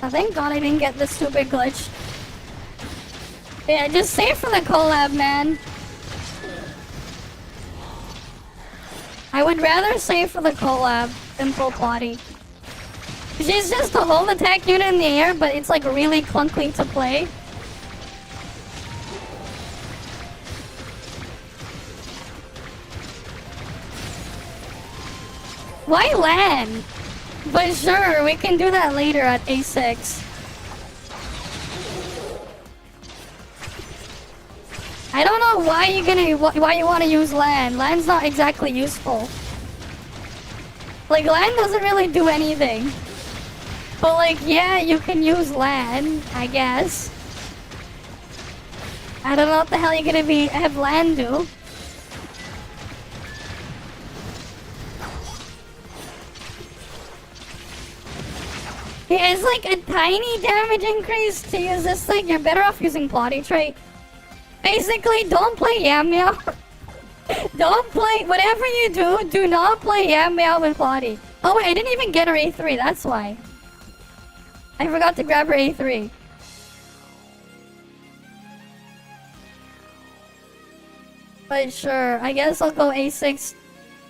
Oh, thank God I didn't get this stupid glitch. Yeah, just save for the collab, man. I would rather save for the collab than pull Plotti. She's just a hold attack unit in the air, but it's like really clunky to play. Why land? But sure, we can do that later at A6. I don't know why you want to use land. Land's not exactly useful. Like, land doesn't really do anything. But like, yeah, you can use land, I guess. I don't know what the hell you're gonna have land do. Yeah, it's like a tiny damage increase to use this thing. You're better off using Plotti trait. Basically, don't play Yamo. Don't play, whatever you do not play Yamo with Plotti. Oh wait, I didn't even get her A3, that's why. I forgot to grab her A3. But sure, I guess I'll go A6.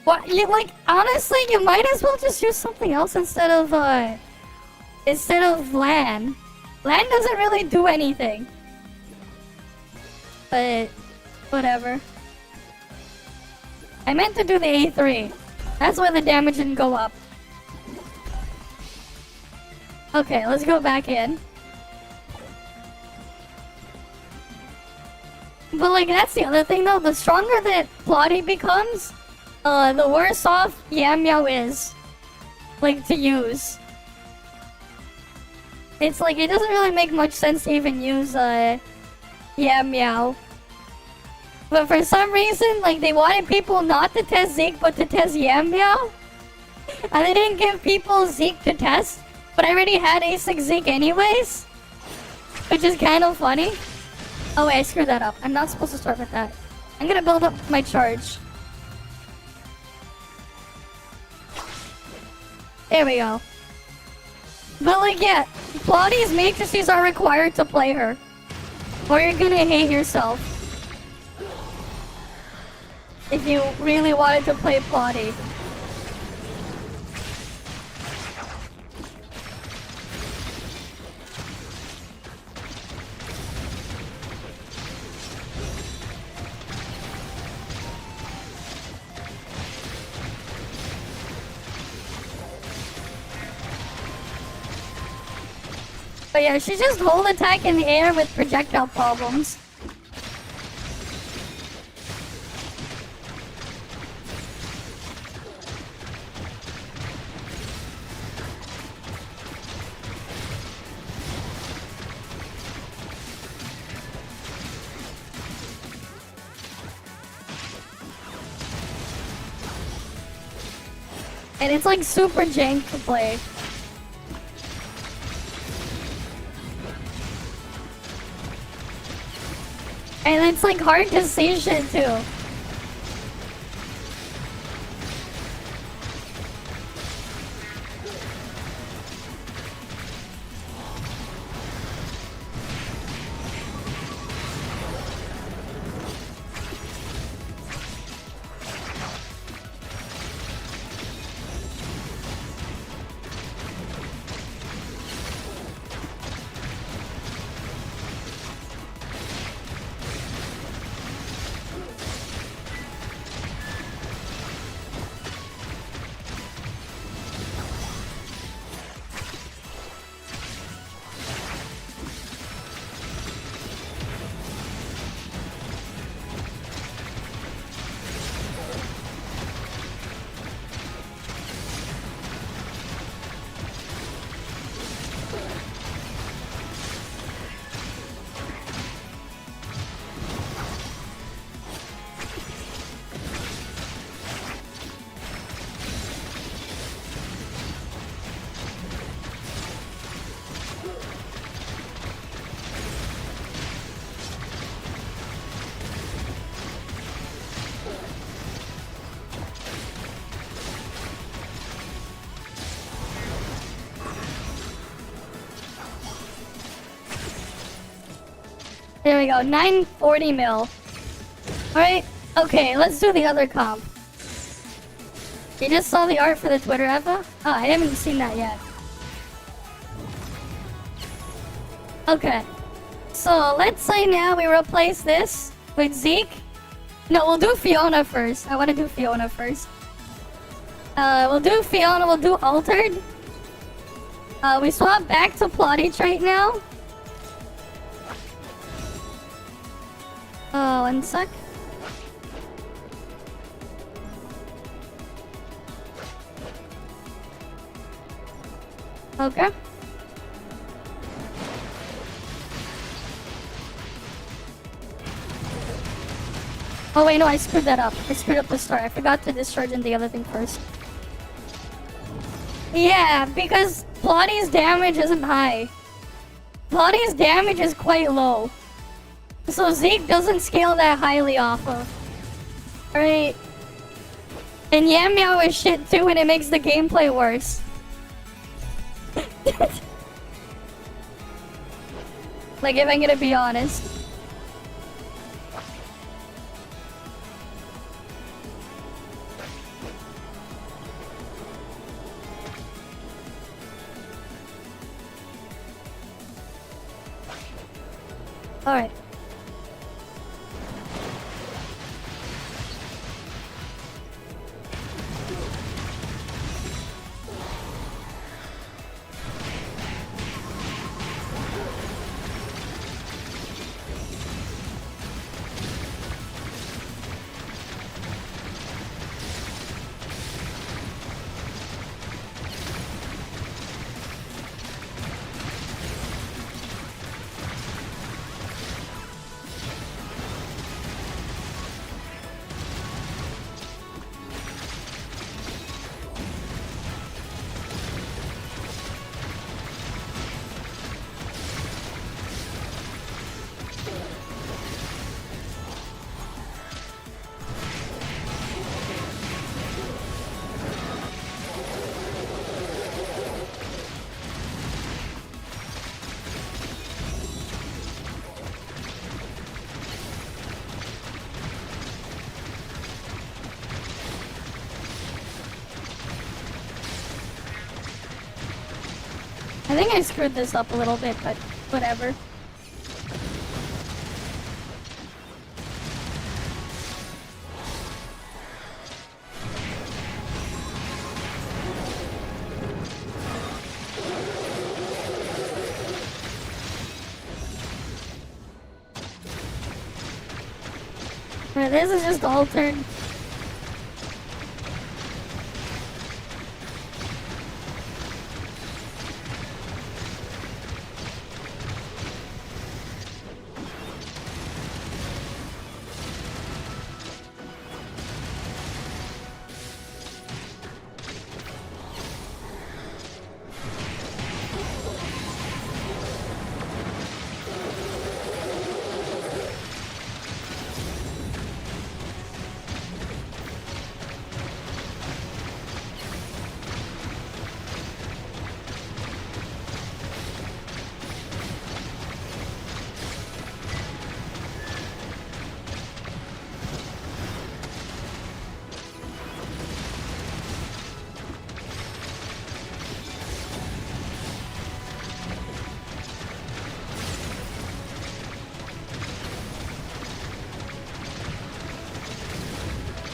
What, you like, honestly, you might as well just use something else instead of land. Land doesn't really do anything. But, whatever. I meant to do the A3. That's why the damage didn't go up. Okay, let's go back in. But like, that's the other thing though. The stronger that Plotti becomes, the worse off Yamo is. Like, to use. It's like, it doesn't really make much sense to even use, Yamo. But for some reason, like, they wanted people not to test Zeke, but to test Yamo. And they didn't give people Zeke to test. But I already had A6 Zeke anyways. Which is kind of funny. Oh wait, I screwed that up. I'm not supposed to start with that. I'm gonna build up my charge. There we go. But like, yeah, Plotti's matrices are required to play her. Or you're gonna hate yourself. If you really wanted to play Plotti. But yeah, she just hold attack in the air with projectile problems. And it's like super jank to play. And it's like hard to see shit too. There we go, 940 mil. Alright, okay, let's do the other comp. You just saw the art for the Twitter Eva? Oh, I haven't seen that yet. Okay. So, let's say now we replace this with Zeke. No, we'll do Fiona first. I want to do Fiona first. We'll do Fiona, we'll do Altered. We swap back to Plotti right now. Oh, one sec. Okay. Oh wait, no, I screwed that up. I screwed up the start. I forgot to discharge in the other thing first. Yeah, because Plotti's damage isn't high. Plotti's damage is quite low. So Zeke doesn't scale that highly off of. Right? And Yamo is shit too, and it makes the gameplay worse. Like, if I'm gonna be honest. Alright. I think I screwed this up a little bit, but whatever. Alright, this is just altered.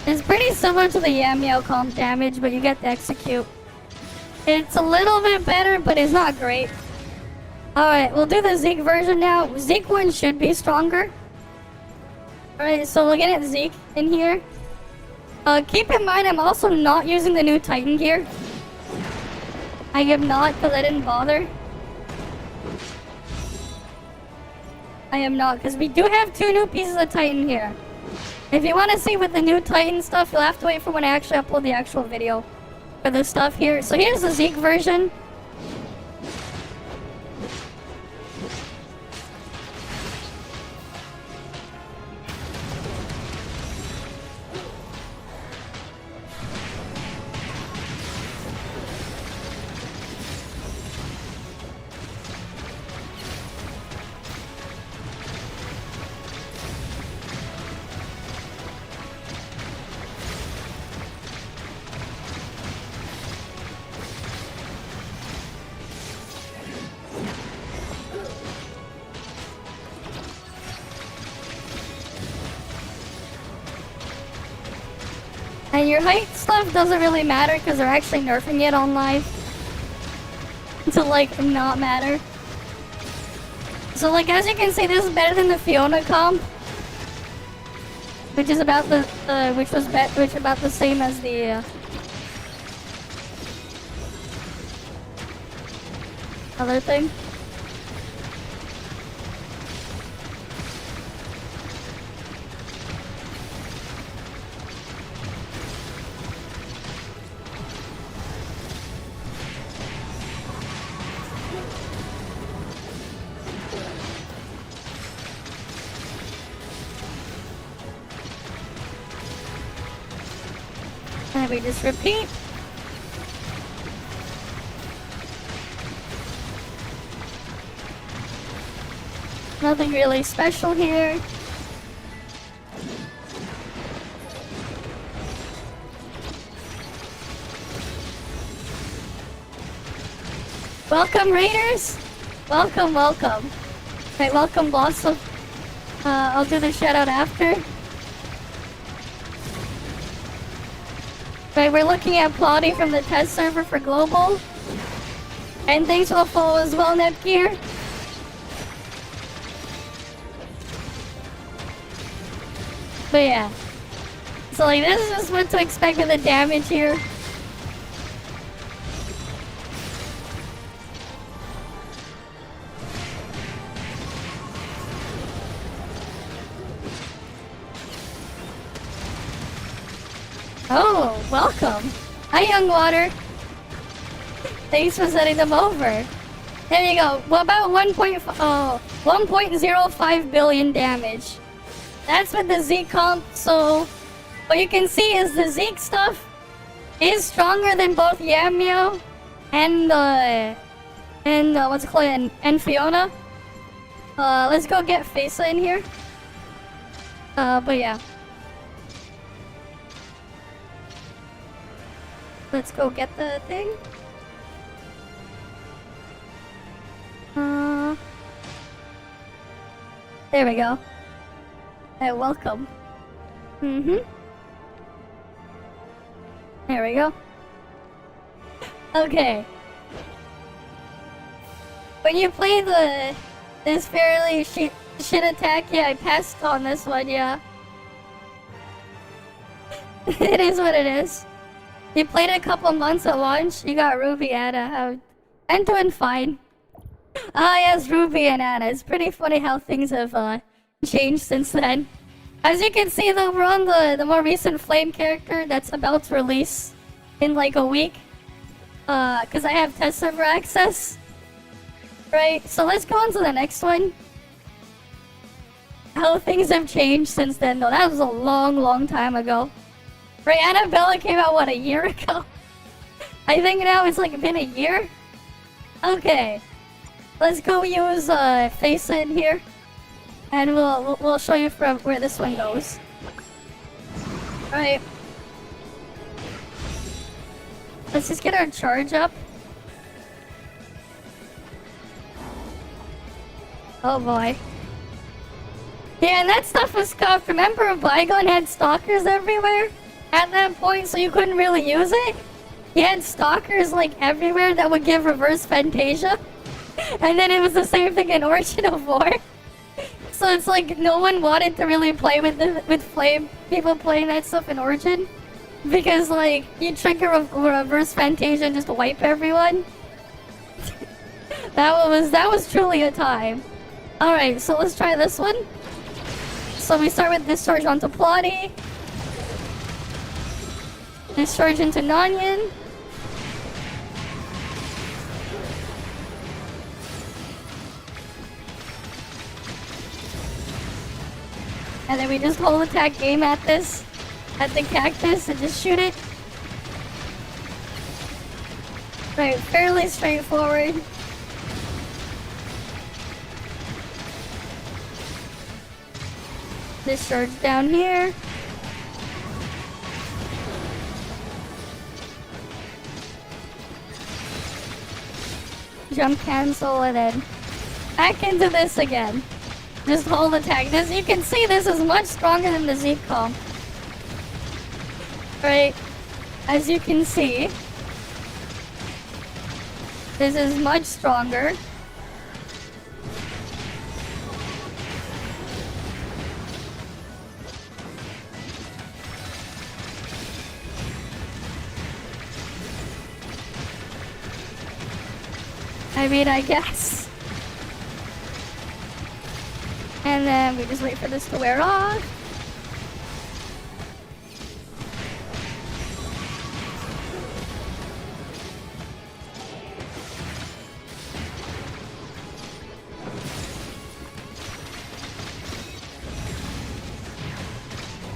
It's pretty similar to the Yamo comp damage, but you get to execute. It's a little bit better, but it's not great. Alright, we'll do the Zeke version now. Zeke one should be stronger. Alright, so looking at Zeke in here. Keep in mind, I'm also not using the new Titan gear. I am not, because I didn't bother. I am not, because we do have 2 new pieces of Titan here. If you want to see with the new Titan stuff, you'll have to wait for when I actually upload the actual video for the stuff here. So here's the Zeke version. And your height stuff doesn't really matter because they're actually nerfing it on live. To like not matter. So like as you can see, this is better than the Fiona comp. Which is about the which about the same as the other thing. And we just repeat. Nothing really special here. Welcome, Raiders! Welcome, welcome. Right, welcome, Blossom. I'll do the shout out after. Right, we're looking at Plotti from the test server for global. And thanks for the follow as well, Netgear. But yeah. So like this is just what to expect with the damage here. Oh, welcome. Hi, Young Water. Thanks for sending them over. There you go. Well, about 1.05 billion damage. That's with the Zeke comp, so what you can see is the Zeke stuff is stronger than both Yamo and what's it called, and Fiona. Let's go get Fesa in here. But yeah. Let's go get the thing. There we go. Hey, welcome. There we go. Okay. When you play this fairly shit attack, yeah, I passed on this one, yeah. It is what it is. You played a couple months at launch, you got Ruby Anna. I'm doing fine. Ah yes, Ruby and Anna. It's pretty funny how things have changed since then. As you can see though, we're on the more recent Flame character that's about to release in like a week. Cause I have test server access. Right, so let's go on to the next one. How things have changed since then though. That was a long time ago. Right, Annabella came out, what, a year ago? I think now it's like been a year? Okay. Let's go use Fesa in here. And we'll show you from where this one goes. Right. Let's just get our charge up. Oh boy. Yeah, and that stuff was scuffed. Remember Bygone had stalkers everywhere? At that point, so you couldn't really use it? You had stalkers like everywhere that would give reverse Fantasia. And then it was the same thing in Origin of War. So it's like no one wanted to really play with Flame. People playing that stuff in Origin. Because like, you trigger a reverse Fantasia and just wipe everyone. that was truly a time. Alright, so let's try this one. So we start with discharge onto Plotti. Discharge into Nonyan. And then we just hold attack game at this, at the cactus, and just shoot it. Right, fairly straightforward. Discharge down here. Jump cancel and then back into this again. Just hold attack. This, you can see this is much stronger than the Zeke comp. Right? As you can see, this is much stronger. I mean, I guess. And then we just wait for this to wear off.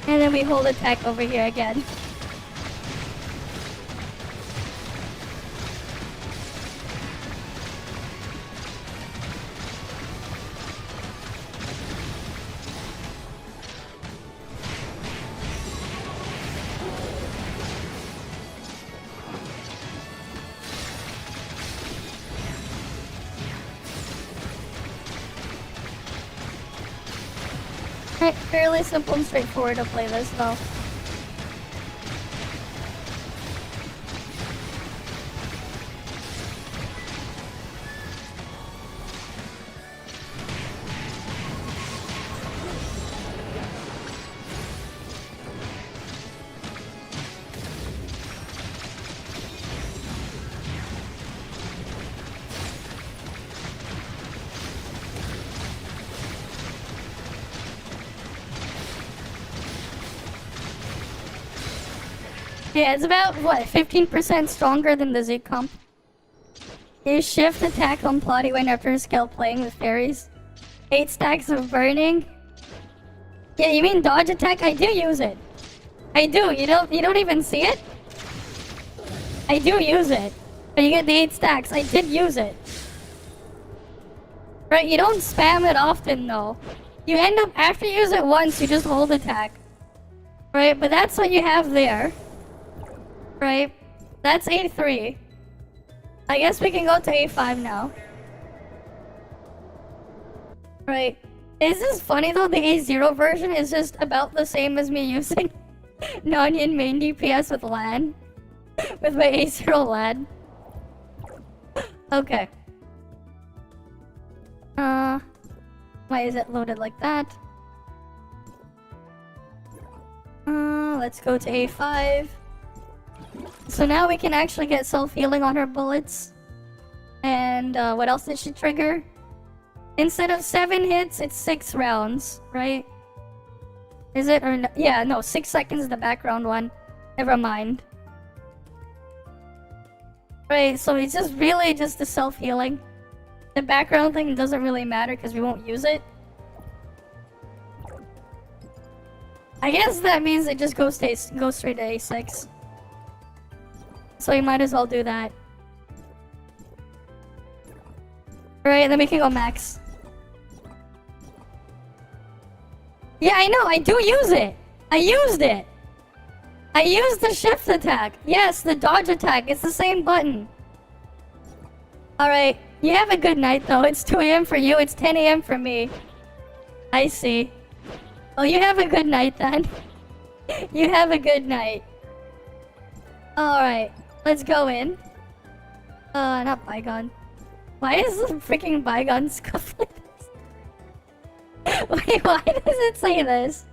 And then we hold attack over here again. Fairly simple and straightforward to play this though. Yeah, it's about, what, 15% stronger than the Zeke comp. You shift attack on Plotti when after skill playing with fairies. 8 stacks of burning. Yeah, you mean dodge attack? I do use it. I do, you don't even see it? I do use it. But you get the 8 stacks, I did use it. Right, you don't spam it often though. You end up, after you use it once, you just hold attack. Right, but that's what you have there. Right, that's A3. I guess we can go to A5 now. Right. Is this funny though? The A0 version is just about the same as me using Nonyan main DPS with LAN. With my A0 LAN. Okay. Why is it loaded like that? Let's go to A5. So now we can actually get self-healing on her bullets. And what else did she trigger? Instead of 7 hits, it's 6 rounds, right? Is it? Or no? Yeah, no, 6 seconds is the background one. Never mind. Right, so it's just really just the self-healing. The background thing doesn't really matter because we won't use it. I guess that means it just goes straight to A6. So you might as well do that. Right, then we can go max. Yeah, I know, I do use it! I used it! I used the shift attack! Yes, the dodge attack, it's the same button. Alright, you have a good night though. It's 2 AM for you, it's 10 AM for me. I see. Oh, you have a good night then. You have a good night. Alright, let's go in. Not Bygone. Why is the freaking Bygone scuffed like this? Wait, why does it say this?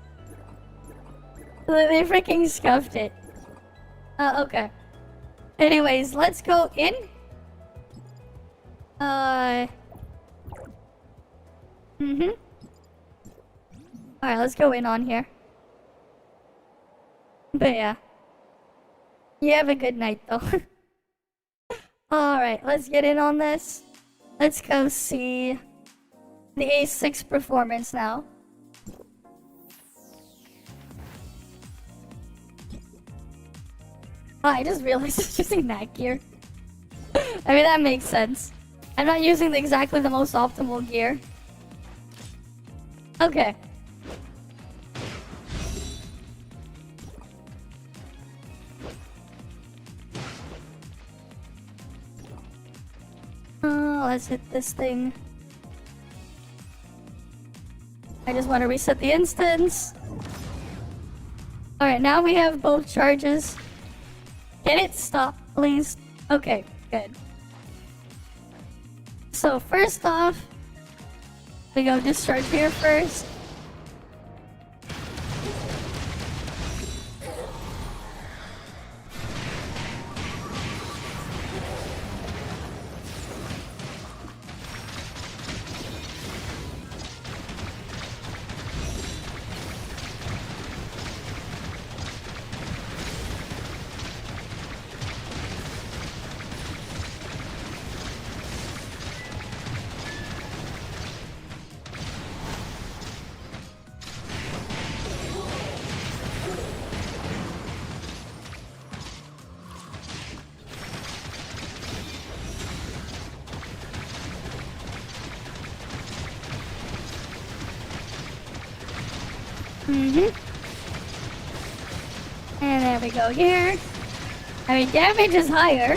They freaking scuffed it. Okay. Anyways, let's go in. Alright, let's go in on here. But yeah. You have a good night though. Alright, let's get in on this. Let's go see the A6 performance now. Oh, I just realized I'm using that gear. I mean, that makes sense. I'm not using exactly the most optimal gear. Okay. Let's hit this thing. I just want to reset the instance. Alright, now we have both charges. Get it? Stop, please. Okay, good. So first off, we go discharge here first. And there we go here. I mean, damage is higher.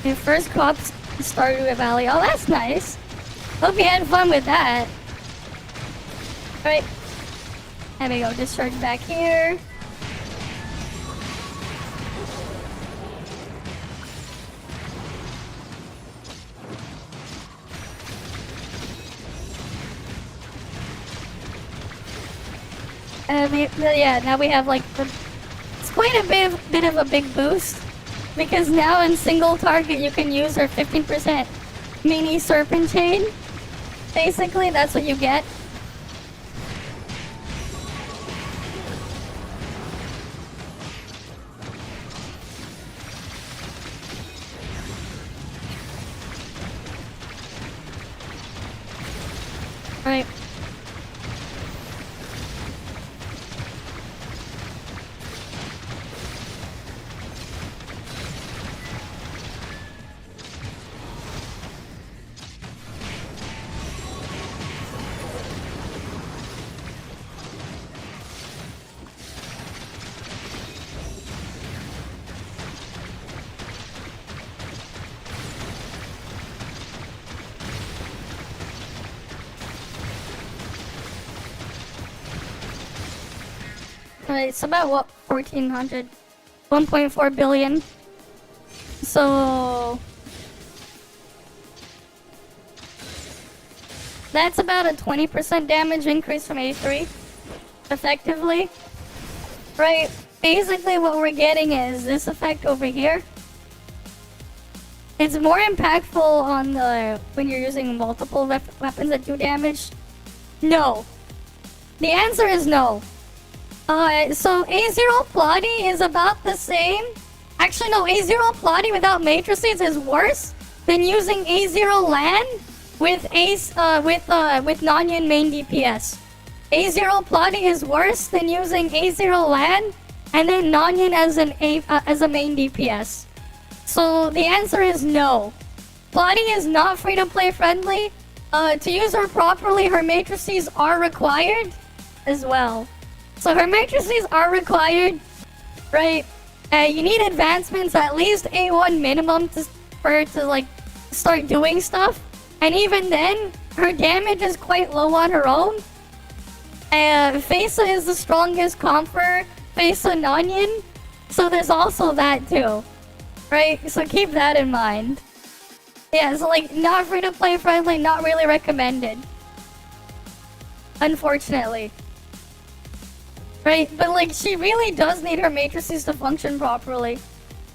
The first cops started with Valley. Oh, that's nice. Hope you had fun with that. Right. There we go. Discharge back here. Yeah, now we have like it's quite a bit of a big boost because now in single target you can use our 15% mini serpent chain. Basically, that's what you get. Right. It's about what, 1400? 1.4 billion. So that's about a 20% damage increase from A3, effectively. Right, basically what we're getting is this effect over here. It's more impactful on the when you're using multiple weapons that do damage. No. The answer is no. So A0 Plotti is about the same. Actually, no, A0 Plotti without matrices is worse than using A0 LAN with with non-yin main DPS. A0 Plotti is worse than using A0 LAN and then non-yin as a main DPS. So the answer is no. Plotti is not free-to-play friendly. To use her properly, her matrices are required as well. So her matrices are required, right? You need advancements, at least A1 minimum for her to like start doing stuff. And even then, her damage is quite low on her own. Fesa is the strongest comp for Fesa non-yin. So there's also that too. Right? So keep that in mind. Yeah, so like not free to play friendly, not really recommended. Unfortunately. Right? But like she really does need her matrices to function properly.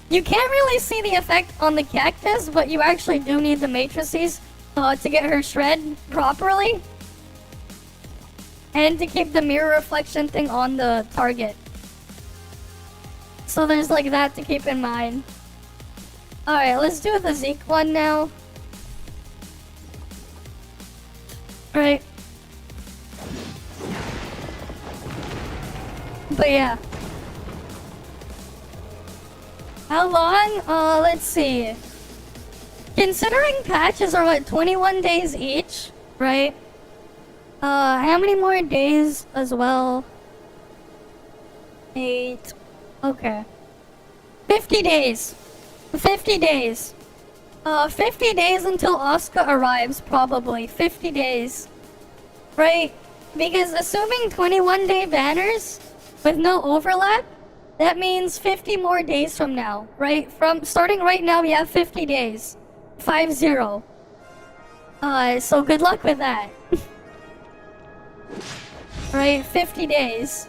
You can't really see the effect on the cactus, but you actually do need the matrices to get her shred properly. And to keep the mirror reflection thing on the target. So there's like that to keep in mind. Alright, let's do the Zeke one now. Right. But yeah. How long? Let's see. Considering patches are what, 21 days each, right? How many more days as well? 8. Okay. 50 days. 50 days. 50 days until Asuka arrives, probably. 50 days. Right? Because assuming 21-day banners with no overlap, that means 50 more days from now, right? From starting right now, we have 50 days. 5-0. So good luck with that. Right, 50 days.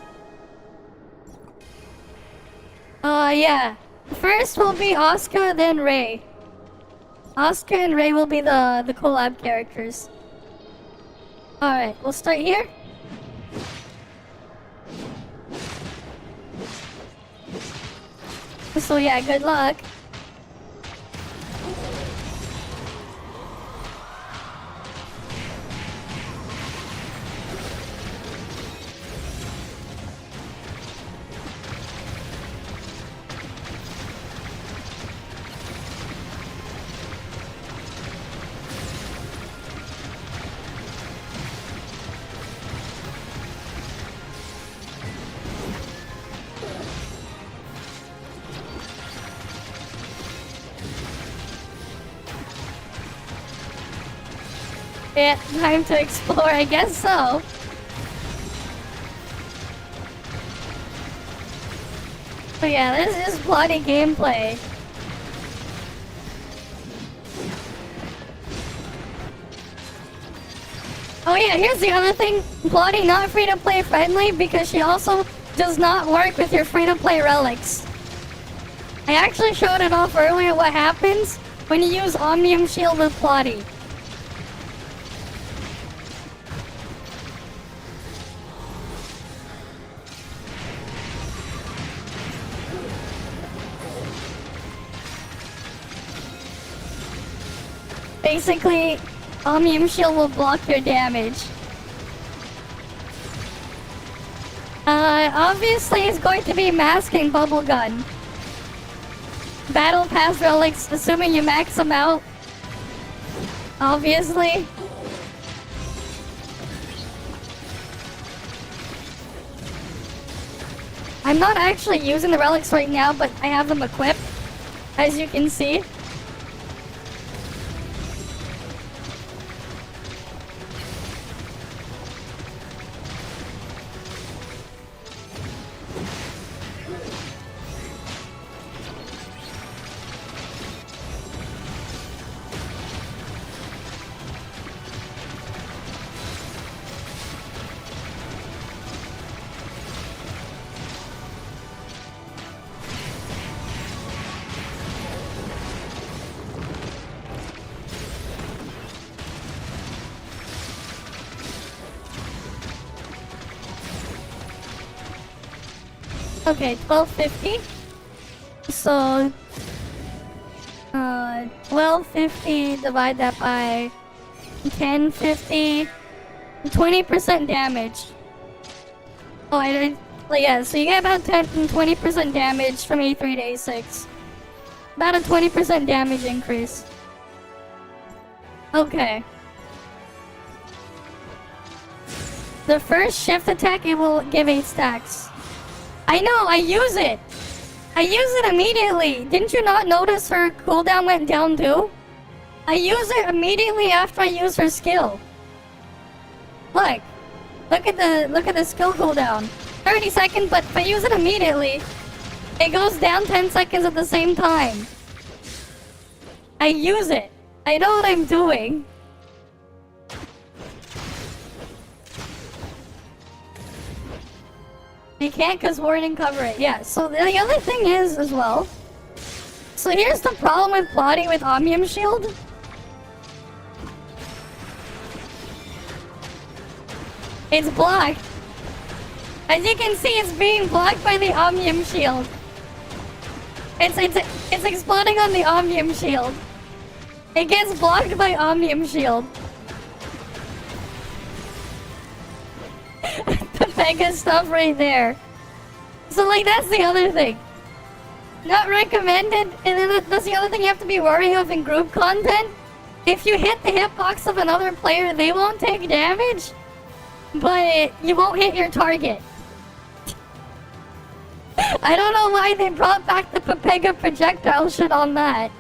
Yeah. First will be Asuka, then Rei. Asuka and Rei will be the collab characters. Alright, we'll start here. So yeah, good luck. Yeah, time to explore, I guess so. But yeah, this is Plotti gameplay. Oh yeah, here's the other thing. Plotti not free-to-play friendly because she also does not work with your free-to-play relics. I actually showed it off earlier what happens when you use Omnium Shield with Plotti. Basically, Omnium Shield will block your damage. Obviously it's going to be Mask and Bubble Gun. Battle Pass relics, assuming you max them out. Obviously. I'm not actually using the relics right now, but I have them equipped, as you can see. Okay, 1250. So 1250, divide that by 1050, 20% damage. Oh, I didn't. Like, yeah, so you get about 10 and 20% damage from A3 to A6. About a 20% damage increase. Okay. The first shift attack, it will give 8 stacks. I know, I use it! I use it immediately! Didn't you not notice her cooldown went down too? I use it immediately after I use her skill. Look. Look at the skill cooldown. 30 seconds, but if I use it immediately, it goes down 10 seconds at the same time. I use it. I know what I'm doing. You can't because War didn't cover it. Yeah, so the other thing is as well. So here's the problem with Plotti with Omnium Shield. It's blocked. As you can see, it's being blocked by the Omnium Shield. It's exploding on the Omnium Shield. It gets blocked by Omnium Shield. The mega stuff right there. So like that's the other thing. Not recommended, and then that's the other thing you have to be wary of in group content. If you hit the hitbox of another player, they won't take damage, but you won't hit your target. I don't know why they brought back the Pepega projectile shit on that,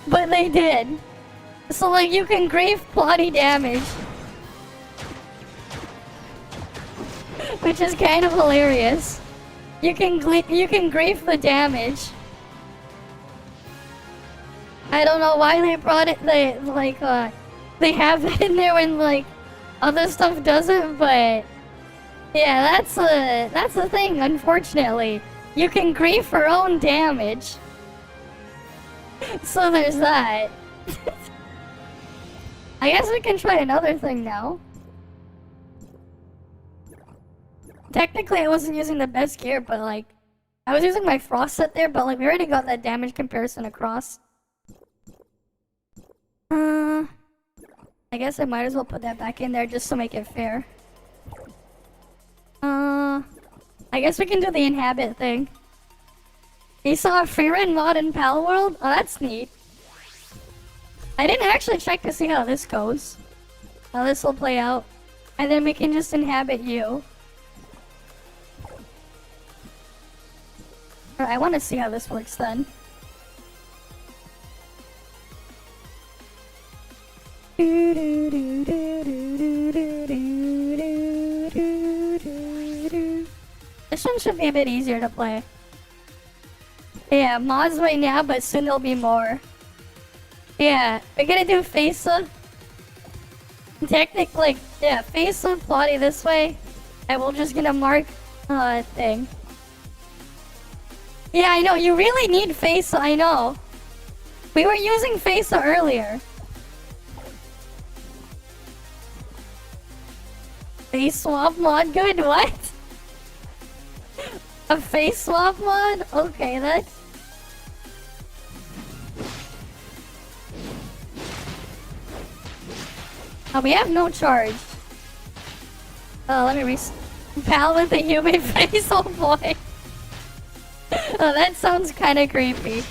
but they did. So like you can grief Plotti damage, which is kind of hilarious. You can grief the damage. I don't know why they brought it. They have it in there when like other stuff doesn't, but yeah, that's the thing. Unfortunately, you can grief her own damage. So there's that. I guess we can try another thing now. Technically, I wasn't using the best gear, but like, I was using my frost set there, but like, we already got that damage comparison across. I guess I might as well put that back in there just to make it fair. I guess we can do the inhabit thing. You saw a free run mod in Pal World? Oh, that's neat. I didn't actually check to see how this goes. How this will play out. And then we can just inhabit you. I want to see how this works then. This one should be a bit easier to play. Yeah, mods right now, but soon there'll be more. Yeah, we're gonna do Fesa. Technically, yeah, Fesa, Plotti this way. And we're just gonna mark thing. Yeah, I know, you really need Fesa, I know. We were using Fesa earlier. Face swap mod good? What? A face swap mod? Okay, that's... Oh, we have no charge. Oh, let me pal with a human face, oh boy. Oh, that sounds kinda creepy.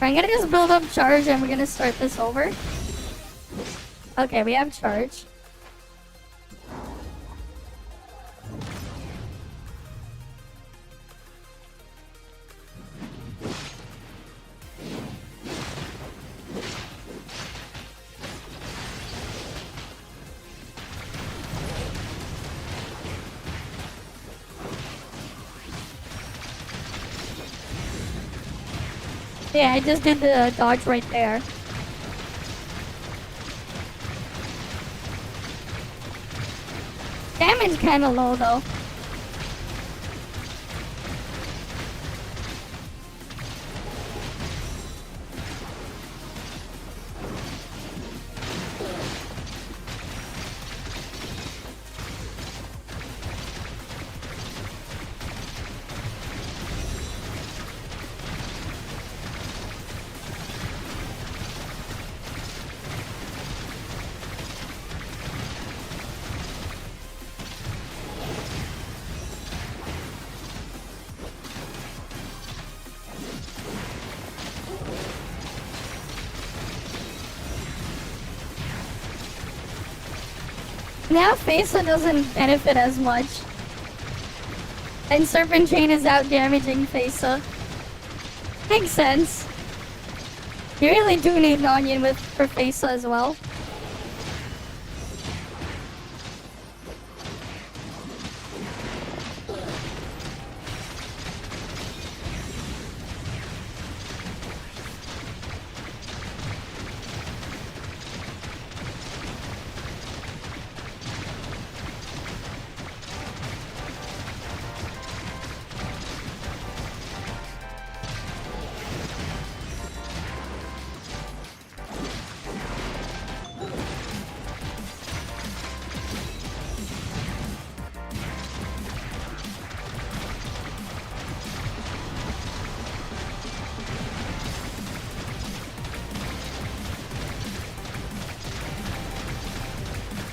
I'm gonna just build up charge and we're gonna start this over. Okay, we have charge. Yeah, I just did the dodge right there. Damage kinda low though. Now Fesa doesn't benefit as much. And Serpent Chain is out damaging Fesa. Makes sense. You really do need an onion for Fesa as well.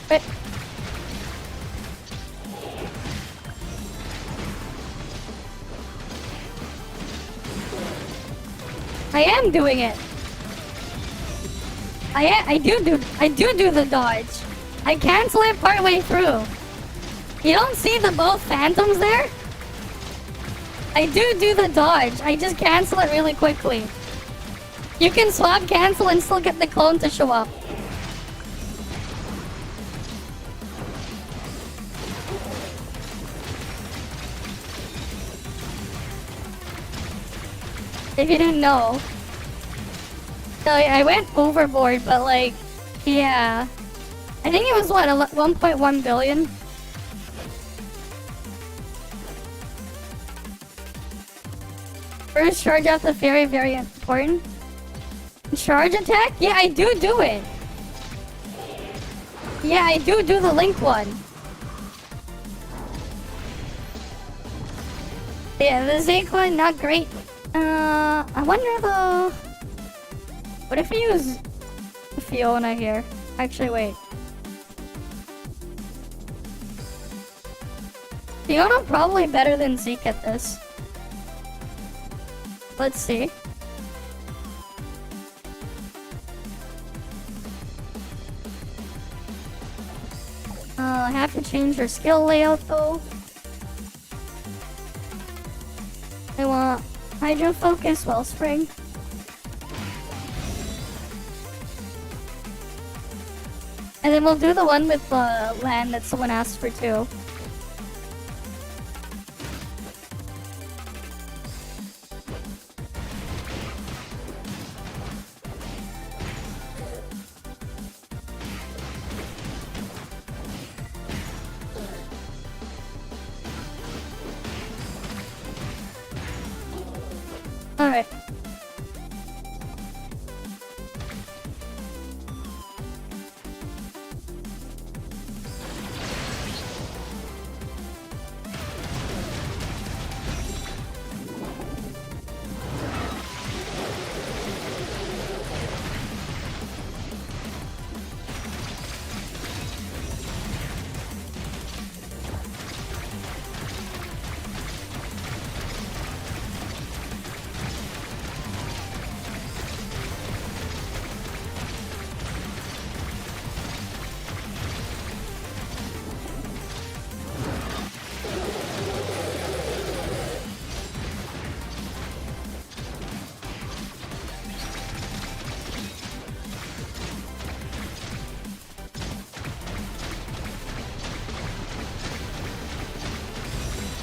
But I am doing it. I do the dodge. I cancel it partway through. You don't see the both phantoms there? I do the dodge. I just cancel it really quickly. You can swap cancel and still get the clone to show up. If you didn't know. So I went overboard, but like, yeah. I think it was what, 1.1 billion? First charge off the fairy, very important. Charge attack? Yeah, I do it. Yeah, I do the link one. Yeah, the Zeke one, not great. I wonder though... What if I use Fiona here? Actually, wait. Fiona probably better than Zeke at this. Let's see. I have to change her skill layout though. I want Hydro Focus, Wellspring. And then we'll do the one with land that someone asked for too. Alright.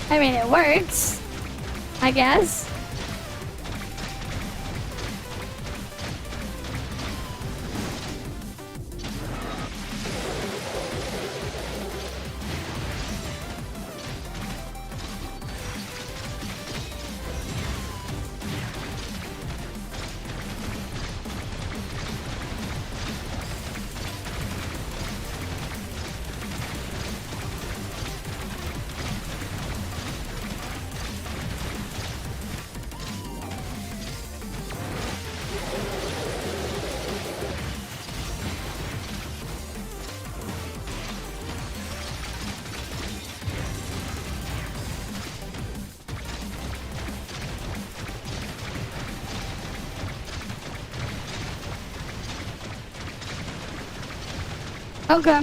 I mean, it works, I guess. Okay.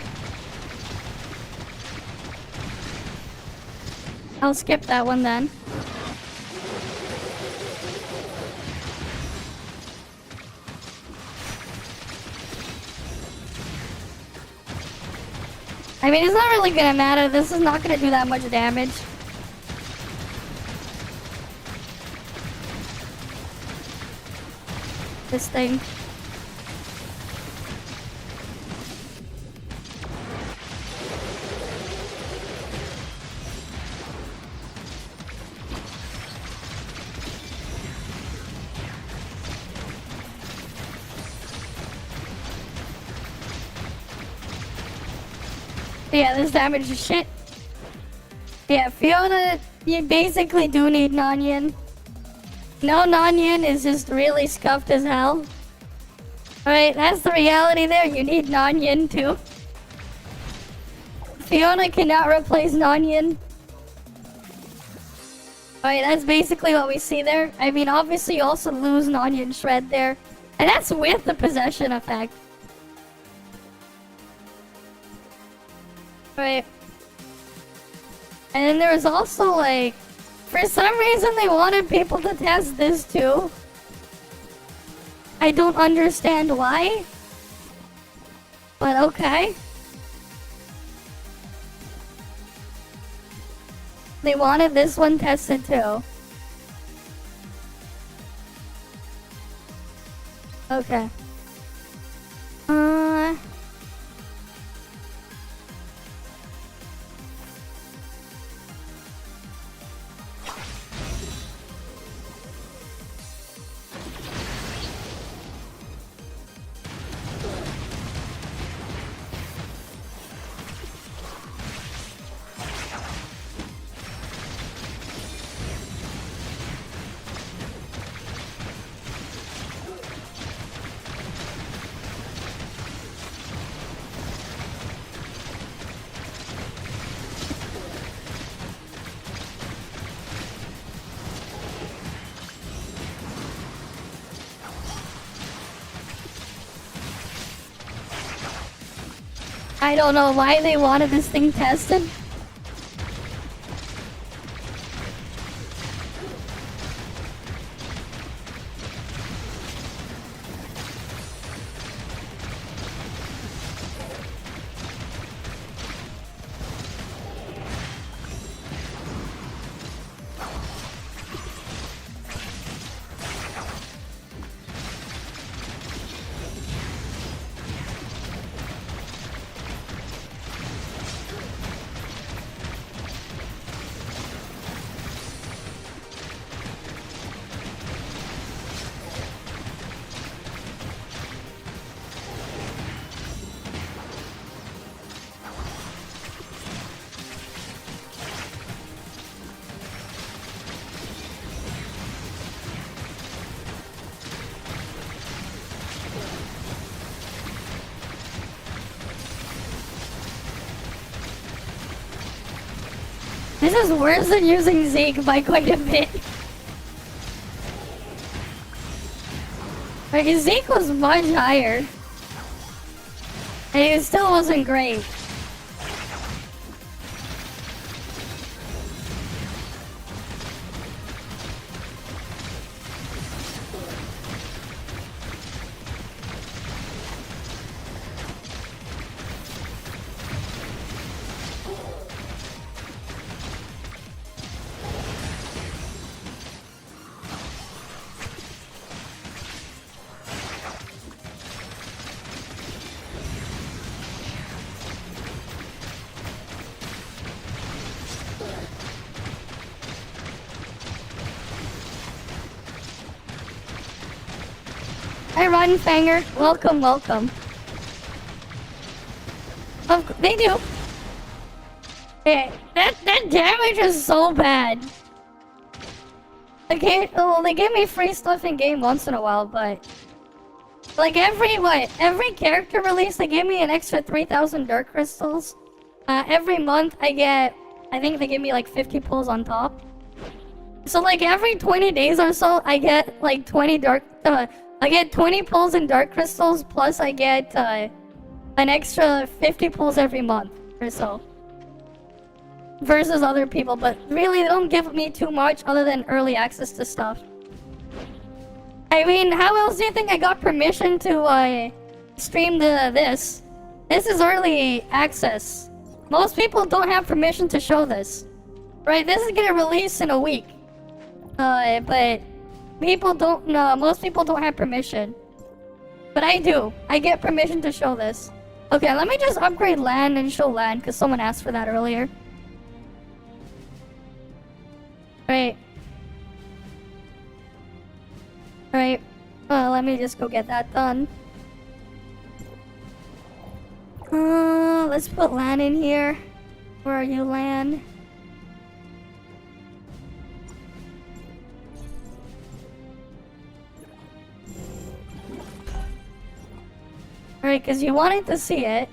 I'll skip that one then. I mean, it's not really gonna matter. This is not gonna do that much damage. This thing. Yeah, this damage is shit. Yeah, Fiona, you basically do need non-yin. No non-yin is just really scuffed as hell. Alright, that's the reality there. You need non-yin too. Fiona cannot replace non-yin. Alright, that's basically what we see there. I mean, obviously you also lose non-yin shred there. And that's with the possession effect. Right. And then there was also like, for some reason they wanted people to test this too. I don't understand why. But okay. They wanted this one tested too. Okay. I don't know why they wanted this thing tested. This is worse than using Zeke by quite a bit. Like, Zeke was much higher. And it still wasn't great. Hi, Run Fanger. Welcome, welcome. Oh, they do. Yeah, that damage is so bad. Okay, well, they give me free stuff in game once in a while, but like every character release, they give me an extra 3,000 dark crystals. Every month I think they give me like 50 pulls on top. So like every 20 days or so, I get like 20 I get 20 pulls in dark crystals, plus I get an extra 50 pulls every month or so. versus other people, but really they don't give me too much other than early access to stuff. I mean, how else do you think I got permission to stream this? This is early access. Most people don't have permission to show this. Right, this is gonna release in a week. But people don't, most people don't have permission. But I do. I get permission to show this. Okay, let me just upgrade land and show land, because someone asked for that earlier. Right. Alright. Let me just go get that done. Let's put land in here. Where are you, land? Alright, because you wanted to see it.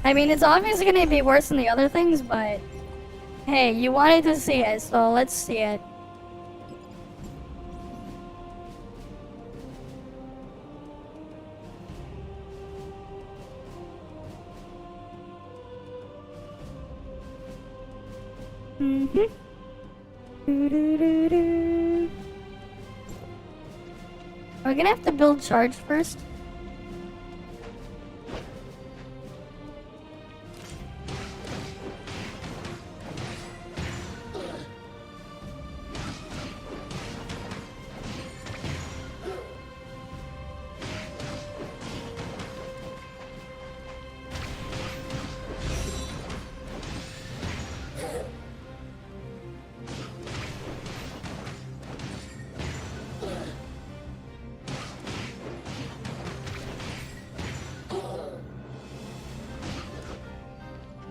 I mean, it's obviously going to be worse than the other things, but... Hey, you wanted to see it, so let's see it. We're gonna have to build charge first.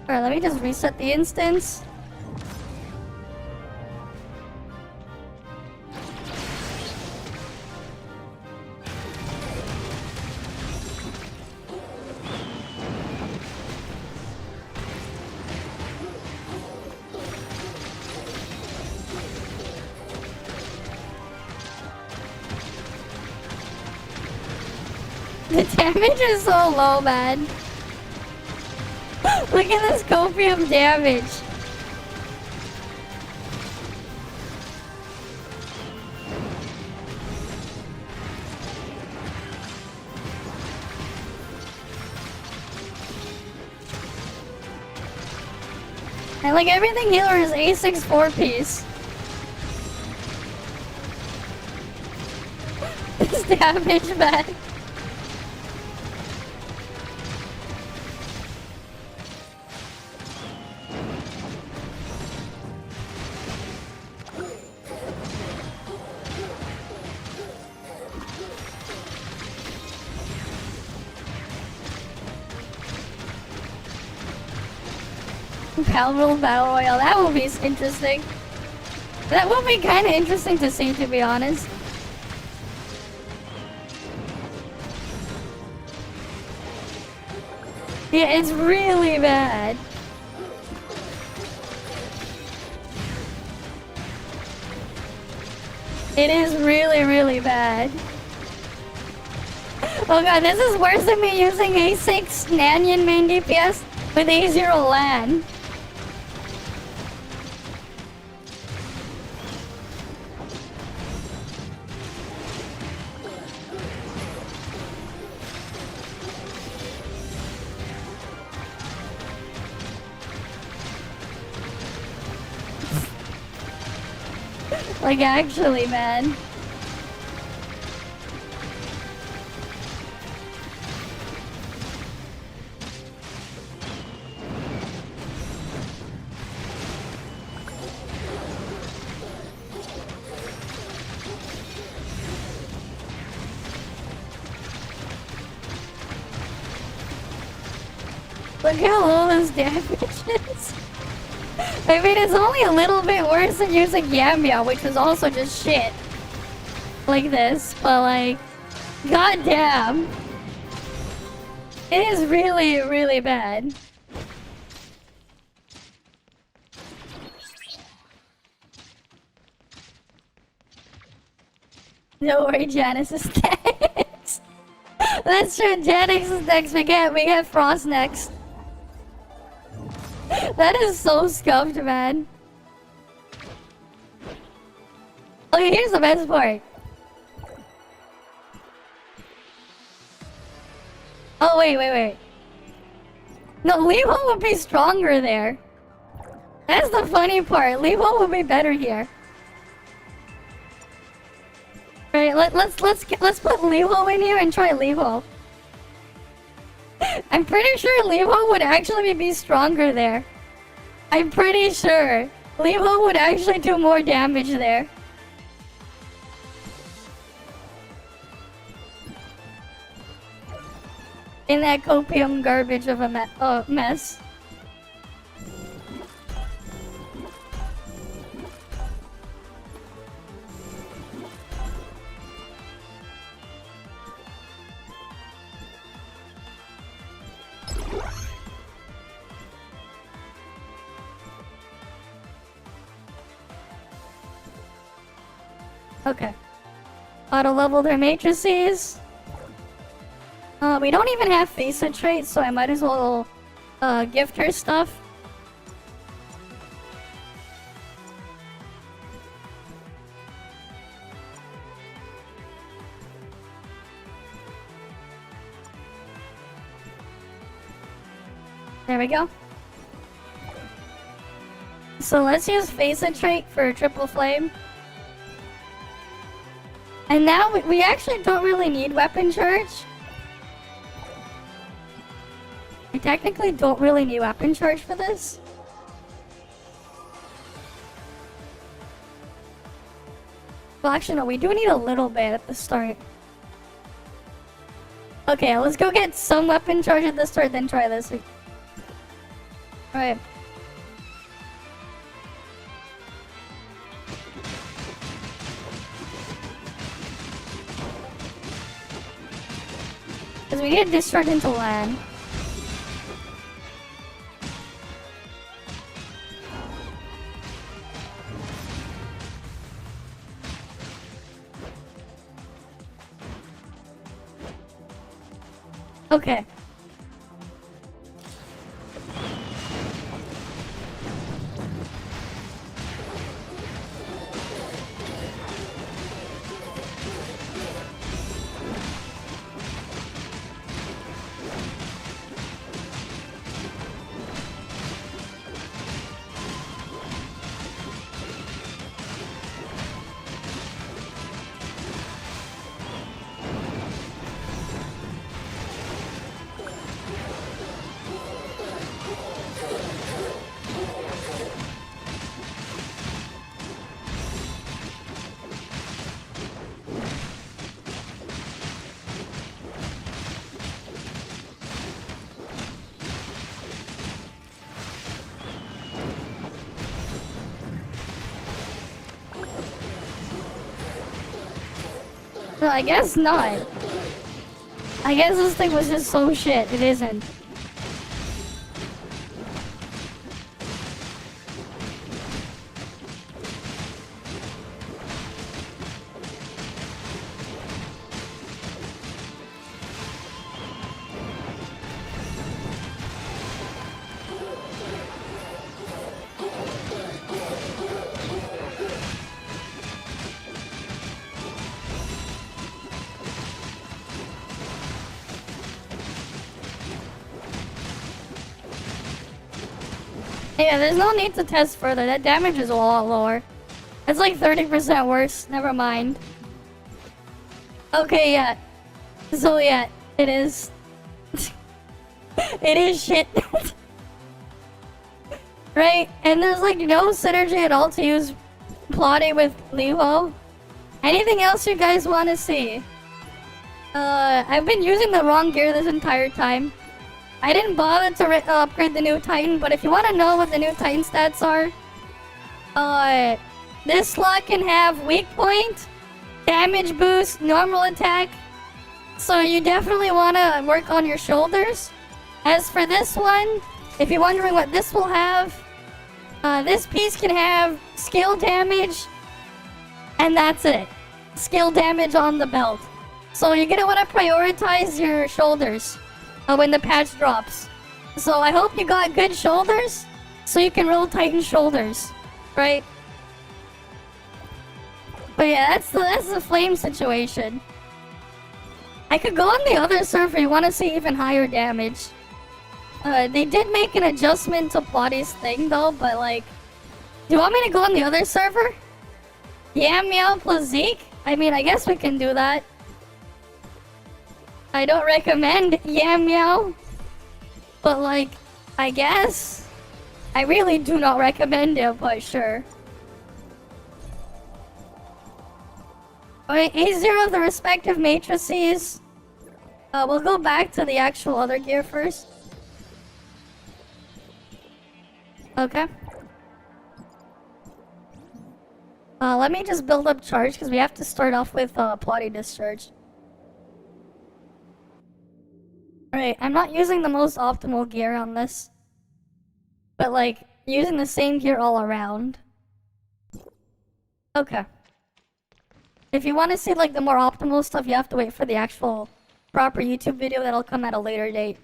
Alright, let me just reset the instance. The damage is so low, man. Look at this copium damage. And like everything here is A6 4-piece. This damage, man. Palworld Battle Royale, that will be interesting. That will be kind of interesting to see, to be honest. Yeah, it's really bad. It is really, really bad. Oh god, this is worse than me using A6 Nanyan main DPS with A0 LAN. Like, actually, man. Look how low this damage is. I mean, it's only a little bit worse than using Yamo, which was also just shit. Like this, but like, goddamn. It is really, really bad. No worry, Janice is next. That's true, Janice is next. We get Frost next. That is so scuffed, man. Okay, here's the best part. Oh, wait. No, Levo would be stronger there. That's the funny part. Levo would be better here. Right, let's put Levo in here and try Levo. I'm pretty sure Levo would actually be stronger there. I'm pretty sure Levo would actually do more damage there. In that copium garbage of a mess. Okay. Auto level their matrices. We don't even have Fesa traits, so I might as well gift her stuff. There we go. So let's use Fesa trait for triple flame. And now we actually don't really need weapon charge. We technically don't really need weapon charge for this. Well, actually, no, we do need a little bit at the start. Okay, let's go get some weapon charge at the start, then try this. Alright. Because we need to discharge into land. Okay. No, I guess not. I guess this thing was just so shit. It isn't. Yeah, there's no need to test further. That damage is a lot lower. It's like 30% worse. Never mind. Okay, yeah. So yeah, it is. It is shit. Right? And there's like no synergy at all to use Plotti with Levo. Anything else you guys want to see? I've been using the wrong gear this entire time. I didn't bother to upgrade the new Titan, but if you want to know what the new Titan stats are, this slot can have weak point, damage boost, normal attack, so you definitely want to work on your shoulders. As for this one, if you're wondering what this will have, this piece can have skill damage, and that's it. Skill damage on the belt. So you're gonna want to prioritize your shoulders when the patch drops. So I hope you got good shoulders. so you can roll Titan shoulders, right? But yeah, that's the flame situation. I could go on the other server if you want to see even higher damage. They did make an adjustment to Plotti's thing though, but like, do you want me to go on the other server? Yamo plus Zeke? I mean, I guess we can do that. I don't recommend Yamo, but like, I guess. I really do not recommend it, but sure. Alright, A0 of the respective matrices. We'll go back to the actual other gear first. Okay. Let me just build up charge, because we have to start off with Plotti discharge. Alright, I'm not using the most optimal gear on this. But like, using the same gear all around. Okay. If you want to see like the more optimal stuff, you have to wait for the actual proper YouTube video that'll come at a later date.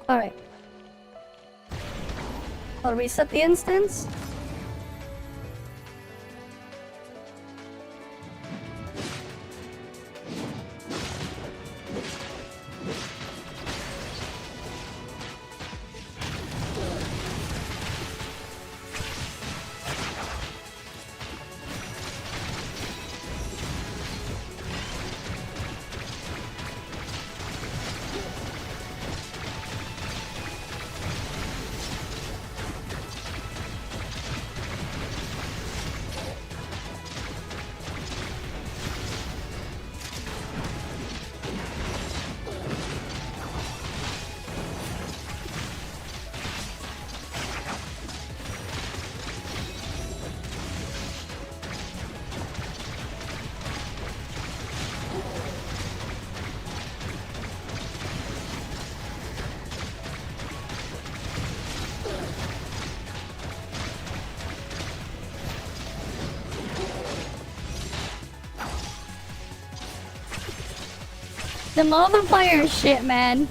Alright. I'll reset the instance. The multiplier is shit, man.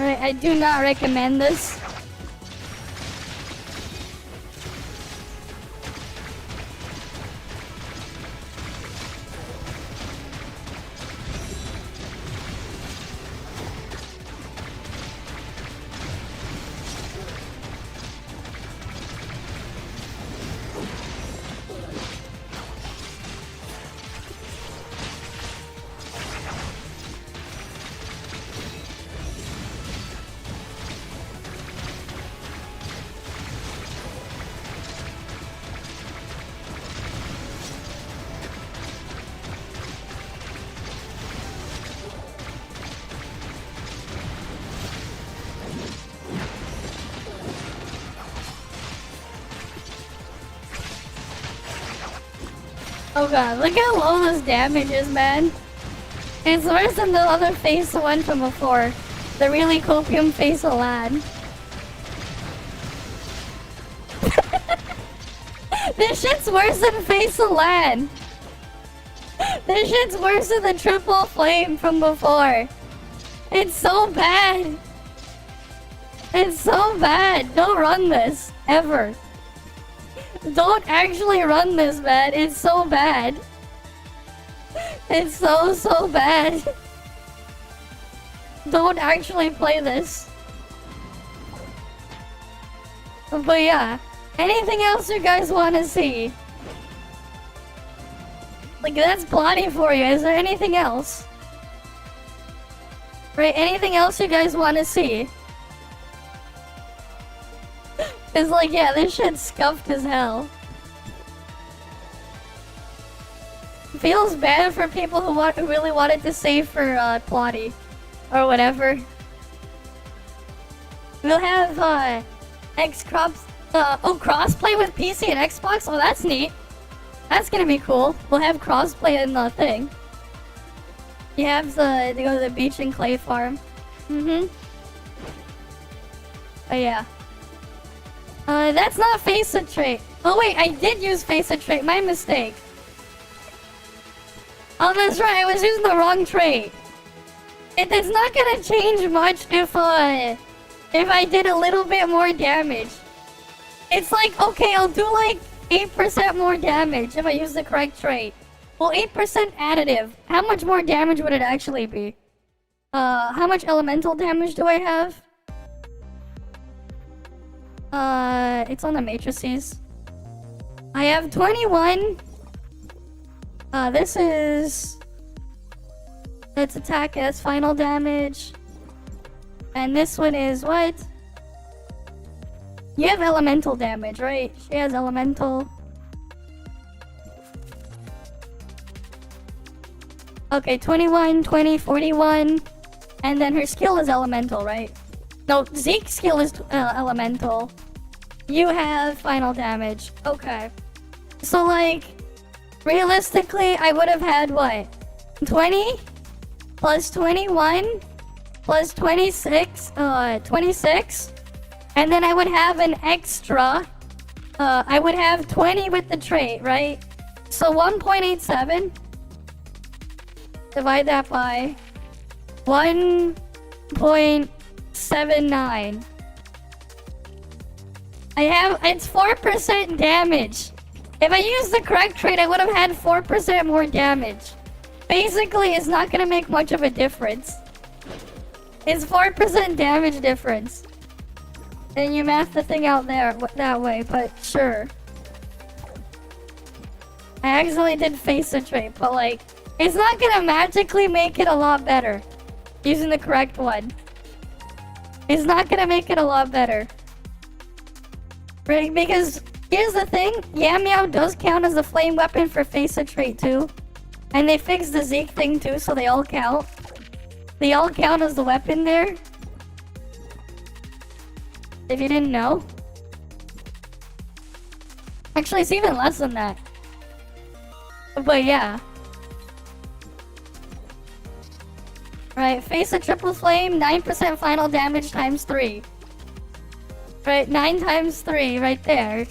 Alright, I do not recommend this. Oh god, look how low this damage is, man. It's worse than the other Fesa one from before. The really copium Fesa lad. This shit's worse than Fesa lad. This shit's worse than the triple flame from before. It's so bad. It's so bad. Don't run this. Ever. Don't actually run this, man. It's so bad. It's so bad. Don't actually play this. But yeah. Anything else you guys want to see? Like, that's Plotti for you. Is there anything else? Right, anything else you guys want to see? It's like, yeah, this shit's scuffed as hell. feels bad for people who really wanted to save for Plotti or whatever. We'll have crossplay with PC and Xbox. Oh, that's neat. That's gonna be cool. We'll have crossplay in the thing. You have to go to the beach and clay farm. But yeah. That's not Fesa trait. Oh wait, I did use Fesa trait. My mistake. Oh, that's right. I was using the wrong trait. It's not gonna change much if I did a little bit more damage. It's like, okay, I'll do like 8% more damage if I use the correct trait. Well, 8% additive. How much more damage would it actually be? How much elemental damage do I have? It's on the matrices. I have 21. This is... Let's attack as final damage. And this one is what? You have elemental damage, right? She has elemental. Okay, 21, 20, 41. And then her skill is elemental, right? No, Zeke's skill is elemental. You have final damage. Okay. So, like, realistically, I would have had what? 20? Plus 21? Plus 26? 26? And then I would have an extra. I would have 20 with the trait, right? So 1.87. Divide that by 1.79. It's 4% damage. If I used the correct trait, I would have had 4% more damage. Basically, it's not gonna make much of a difference. It's 4% damage difference. And you math the thing out there that way, but sure. I accidentally did face a trait, but like, it's not gonna magically make it a lot better. Using the correct one. It's not gonna make it a lot better. Right? Because here's the thing, Yamo does count as a flame weapon for Fesa trait too. And they fixed the Zeke thing too, so they all count. They all count as the weapon there. If you didn't know. Actually, it's even less than that. But yeah. Right, Fesa triple flame, 9% final damage times 3. Right, 9 times 3 right there.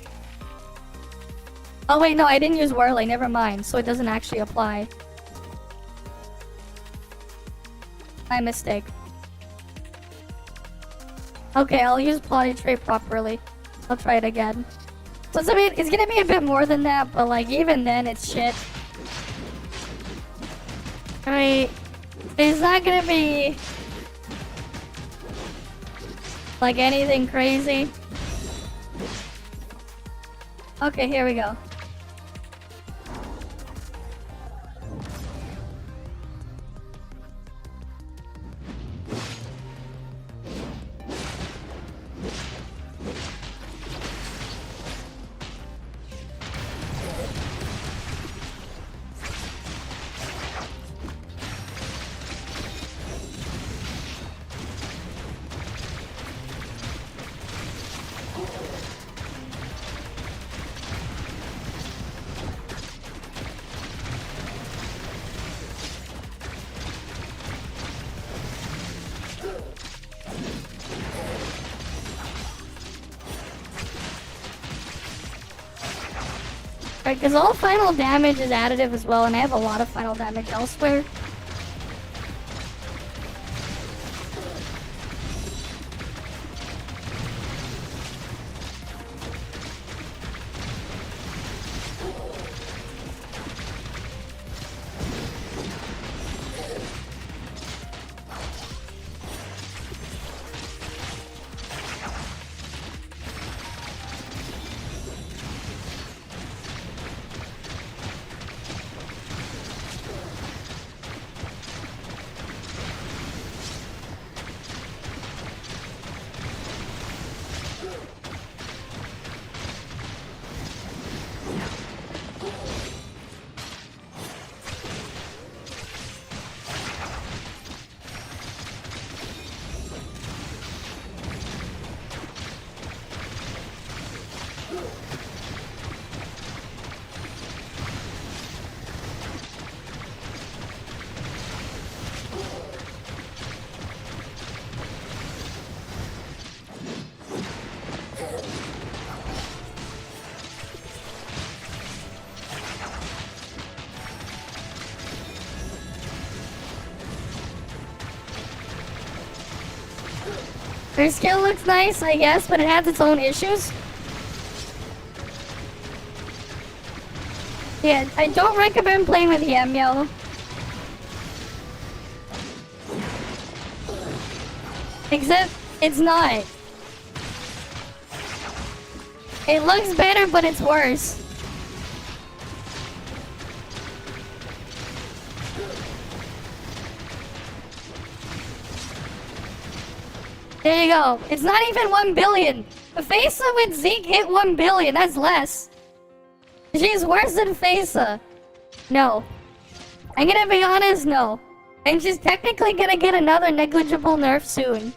Oh wait, no, I didn't use whirling, never mind, so it doesn't actually apply. My mistake. Okay, I'll use Plotti trait properly. I'll try it again. So I mean, it's gonna be a bit more than that, but like even then it's shit. Alright. It's not gonna be like anything crazy. Okay, here we go. Right, because all final damage is additive as well, and I have a lot of final damage elsewhere. Her skill looks nice, I guess, but it has its own issues. Yeah, I don't recommend playing with Yamo. Except, it's not. It looks better, but it's worse. There you go. It's not even 1 billion. Fesa with Zeke hit 1 billion. That's less. She's worse than Fesa. No. I'm gonna be honest, no. And she's technically gonna get another negligible nerf soon.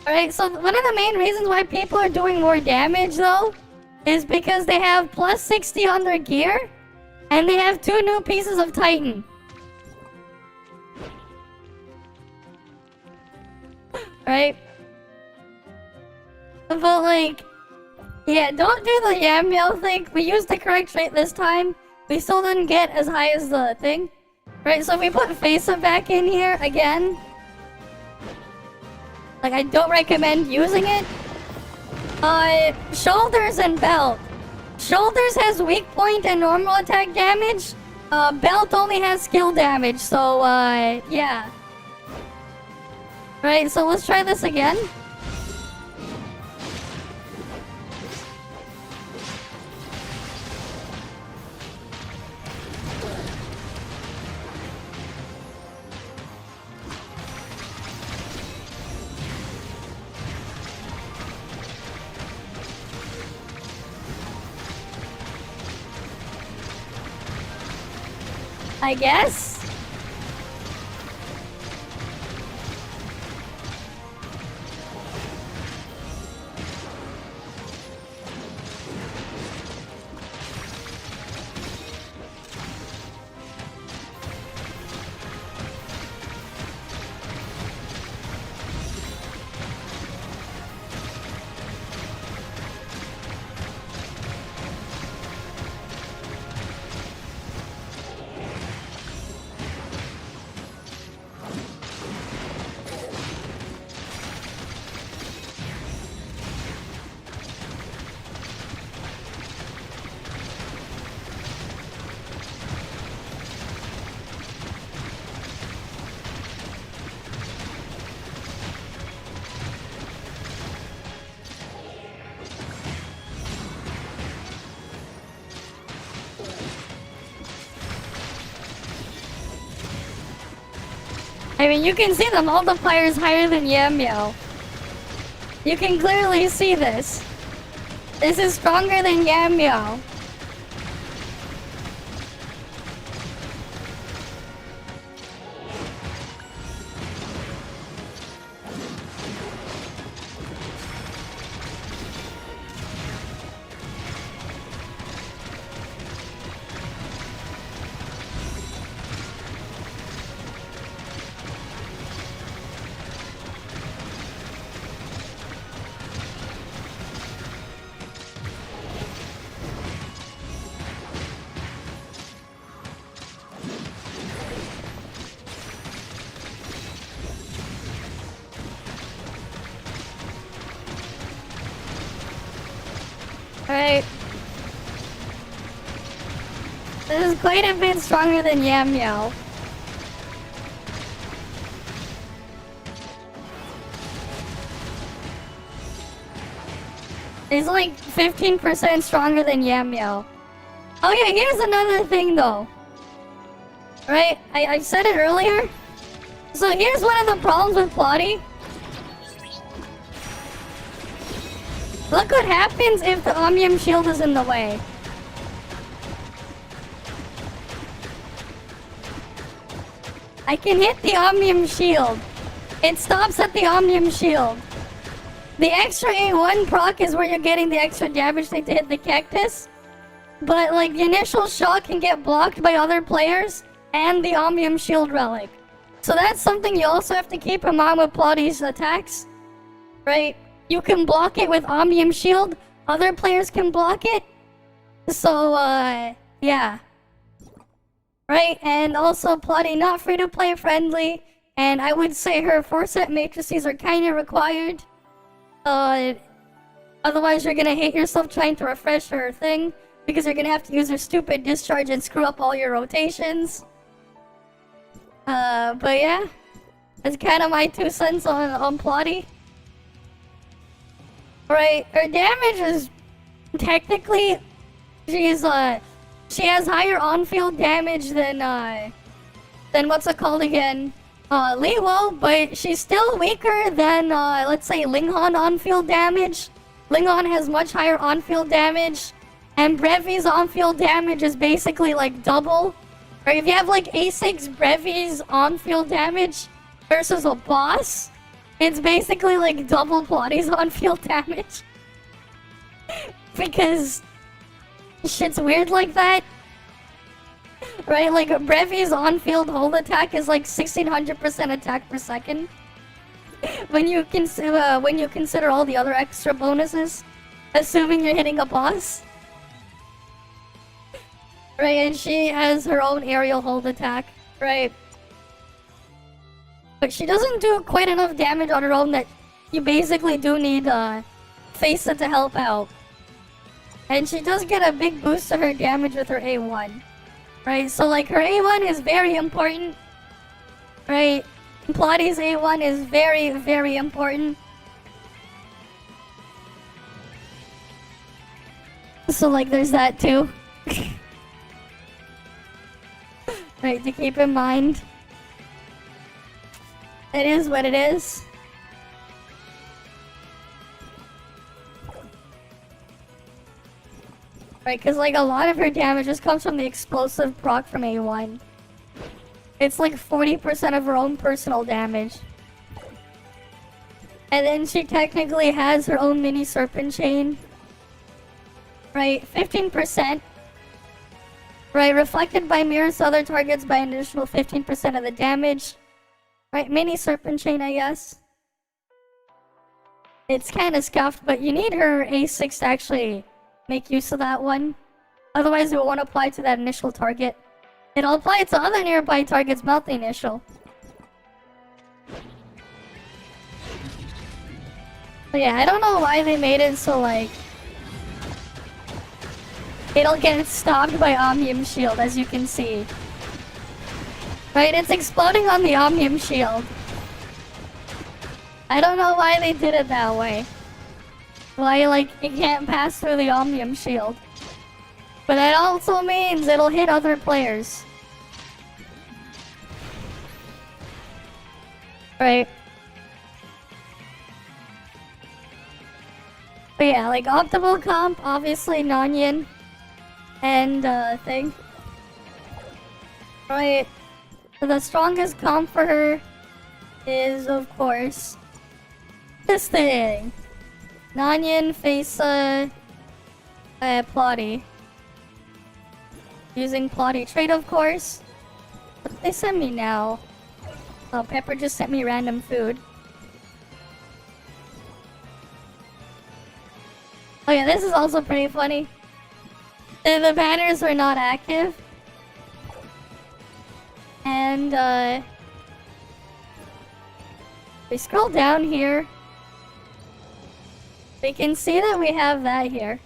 Alright, so one of the main reasons why people are doing more damage, though, is because they have plus 60 on their gear, and they have 2 new pieces of Titan. Right? But like, yeah, don't do the Yamo thing. We used the correct trait this time. We still didn't get as high as the thing. Right, so if we put Fesa back in here again, like, I don't recommend using it. Shoulders and belt. Shoulders has weak point and normal attack damage. Belt only has skill damage, so, yeah. Right, so let's try this again. I guess. I mean, you can see the multiplier is higher than Yamo. You can clearly see this. This is stronger than Yamo. Alright. This is quite a bit stronger than Yamo. It's like 15% stronger than Yamo. Oh yeah, here's another thing though. Right? I said it earlier. So here's one of the problems with Plotti. Look what happens if the Omnium Shield is in the way. I can hit the Omnium Shield. It stops at the Omnium Shield. The extra A1 proc is where you're getting the extra damage thing to hit the cactus. But like the initial shot can get blocked by other players and the Omnium Shield relic. So that's something you also have to keep in mind with Plotti's attacks. Right? You can block it with Omnium Shield. Other players can block it. So, yeah. Right? And also, Plotti not free to play friendly. And I would say her 4-set matrices are kind of required. Otherwise you're gonna hate yourself trying to refresh her thing, because you're gonna have to use her stupid discharge and screw up all your rotations. But yeah, that's kind of my 2 cents on Plotti. Right, her damage is technically, she has higher on-field damage than what's it called again? Liwo, but she's still weaker than, let's say, Linghan on-field damage. Linghan has much higher on-field damage, and Brevi's on-field damage is basically like double. Or if you have like A6 Brevi's on-field damage versus a boss, it's basically like double Plotti's on-field damage. Because shit's weird like that. Right, like Brevi's on-field hold attack is like 1600% attack per second. When you consider all the other extra bonuses, assuming you're hitting a boss. Right, and she has her own aerial hold attack, right? But she doesn't do quite enough damage on her own that you basically do need Fesa to help out. And she does get a big boost to her damage with her A1. Right, so like her A1 is very important. Right, Plotti's A1 is very, very important. So like there's that too. Right, to keep in mind. It is what it is. Right, because like a lot of her damage just comes from the explosive proc from A1. It's like 40% of her own personal damage. And then she technically has her own mini serpent chain. Right, 15%. Right, reflected by mirrors to other targets by an additional 15% of the damage. Right, mini serpent chain, I guess. It's kind of scuffed, but you need her A6 to actually make use of that one. Otherwise it won't apply to that initial target. It'll apply to other nearby targets, but not the initial. But yeah, I don't know why they made it so like it'll get stopped by Omnium Shield, as you can see. Right, it's exploding on the Omnium Shield. I don't know why they did it that way. Why, like, it can't pass through the Omnium Shield. But that also means it'll hit other players. Right. But yeah, like, optimal comp, obviously Nanyan. And, thing. Right. The strongest comp for her is, of course, this thing. Nanyan, Fesa, Plotti. Using Plotti trait, of course. What did they send me now? Oh, Pepper just sent me random food. Oh yeah, this is also pretty funny. The banners were not active. And, we scroll down here. We can see that we have that here.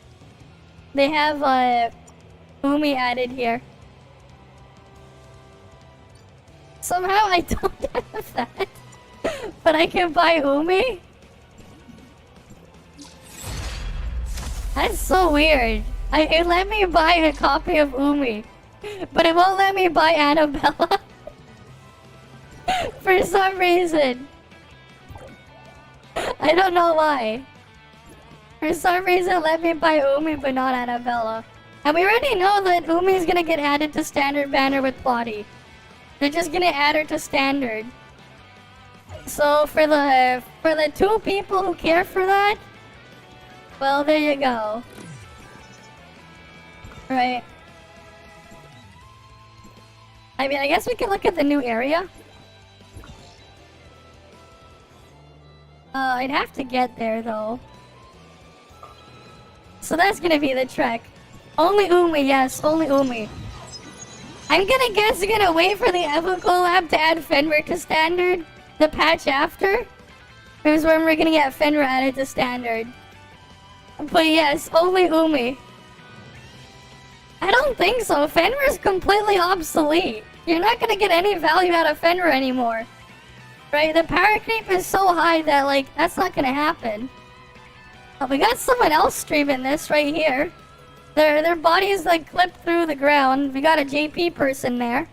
They have, Umi added here. Somehow I don't have that. But I can buy Umi? That's so weird. It let me buy a copy of Umi. But it won't let me buy Annabella. For some reason. I don't know why. For some reason, let me buy Umi but not Annabella. And we already know that Umi is gonna get added to standard banner with Plotti. They're just gonna add her to standard. So for the 2 people who care for that, well, there you go. Right. I mean, I guess we can look at the new area. I'd have to get there, though. So that's gonna be the trek. Only Umi, yes, only Umi. I'm gonna guess you're gonna wait for the Evo Collab to add Fenrir to standard. The patch after is when we're gonna get Fenrir added to standard. But yes, only Umi. I don't think so. Fenrir's completely obsolete. You're not gonna get any value out of Fenrir anymore. Right? The power creep is so high that, like, that's not gonna happen. Oh, we got someone else streaming this right here. Their bodies, like, clipped through the ground. We got a JP person there.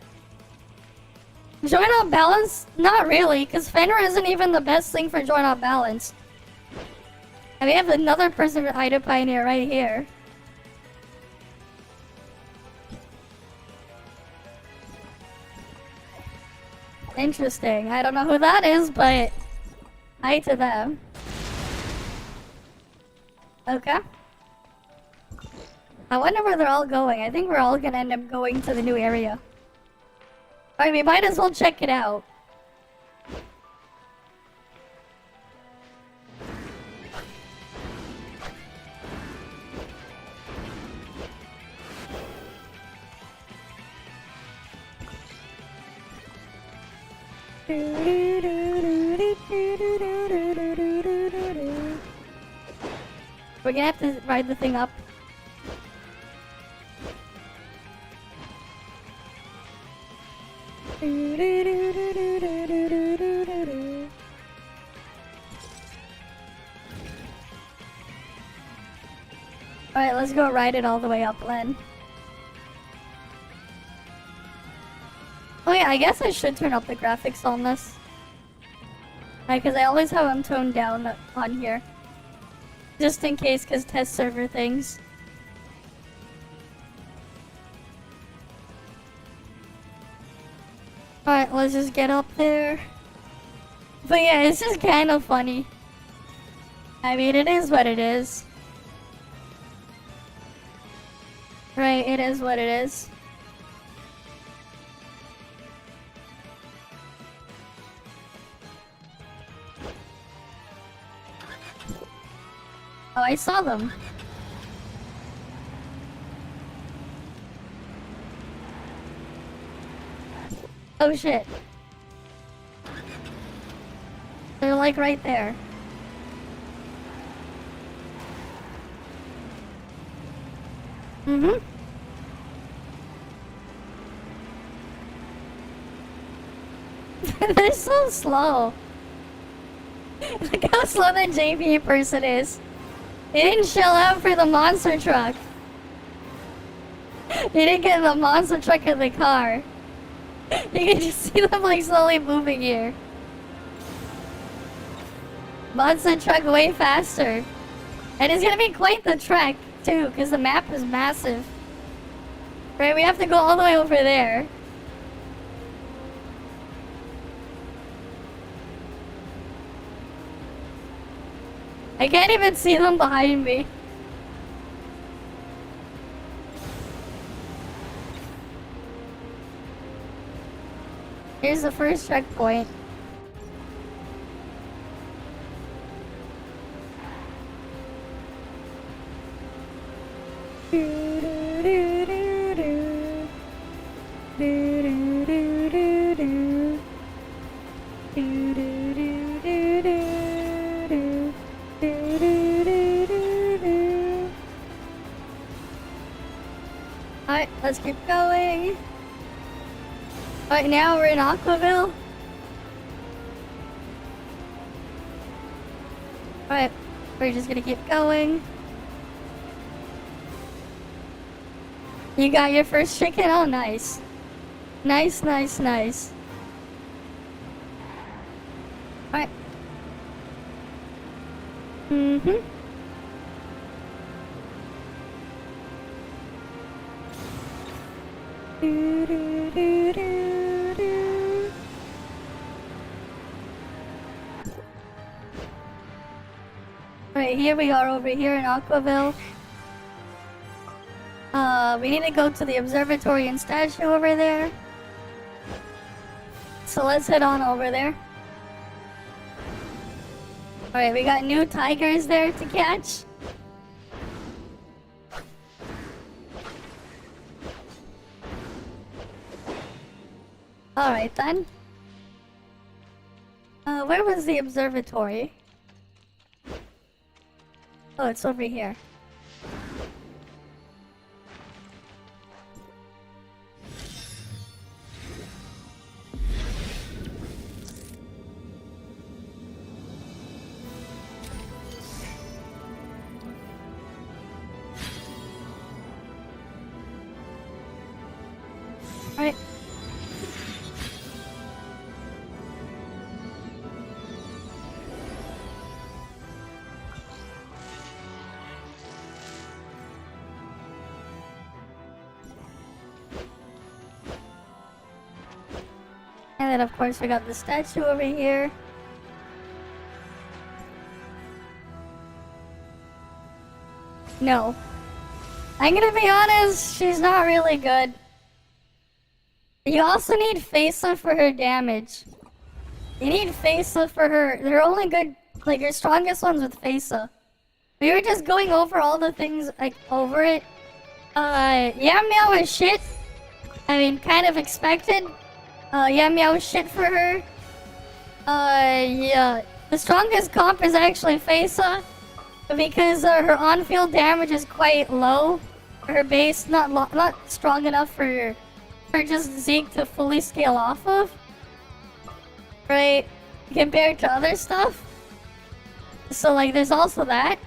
Join on balance? Not really, because Fenrir isn't even the best thing for join on balance. And we have another person with Ida Pioneer right here. Interesting. I don't know who that is, but hi to them. Okay. I wonder where they're all going. I think we're all gonna end up going to the new area. Alright, we might as well check it out. We're gonna have to ride the thing up. Alright, let's go ride it all the way up, Len. Oh yeah, I guess I should turn up the graphics on this. Right, because I always have them toned down on here. Just in case, because test server things. Alright, let's just get up there. But yeah, it's just kind of funny. I mean, it is what it is. Right, it is what it is. Oh, I saw them. Oh shit. They're like right there. Mm-hmm. They're so slow. Look how slow that JP person is. He didn't shell out for the monster truck. He didn't get the monster truck in the car. You can just see them like slowly moving here. Monster truck way faster. And it's gonna be quite the trek too, because the map is massive. Right, we have to go all the way over there. I can't even see them behind me. Here's the first checkpoint. Alright, let's keep going. Alright, now we're in Aquaville. Alright, we're just gonna keep going. You got your first chicken? Oh, nice. Nice, nice, nice. Alright. Mm-hmm. Right, here we are over here in Aquaville. We need to go to the observatory and statue over there. So let's head on over there. Alright, we got new tigers there to catch. Alright then. Where was the observatory? Oh, it's over here. Right. And then of course we got the statue over here. No. I'm gonna be honest, she's not really good. You also need Fesa for her damage. You need Fesa for her. They're only good, like, your strongest ones with Fesa. We were just going over all the things, like, over it. Yamo is shit. I mean, kind of expected. Yamo is shit for her. Yeah. The strongest comp is actually Fesa. Because her on-field damage is quite low. Her base not strong enough for just Zeke to fully scale off of. Right? Compared to other stuff. So like there's also that.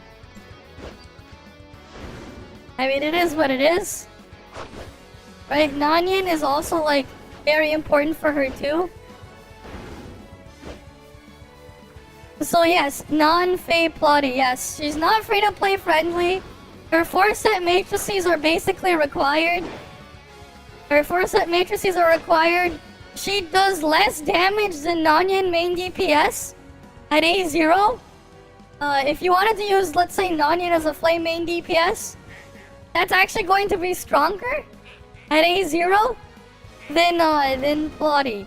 I mean it is what it is. Right? Nanyan is also like very important for her too. So yes, non-Fae Plotti, yes. She's not free to play friendly. Her 4-set matrices are basically required. Her 4-set matrices are required. She does less damage than Nanyan main DPS at A0. If you wanted to use, let's say, Nanyan as a flame main DPS, that's actually going to be stronger at A0 than Plotti.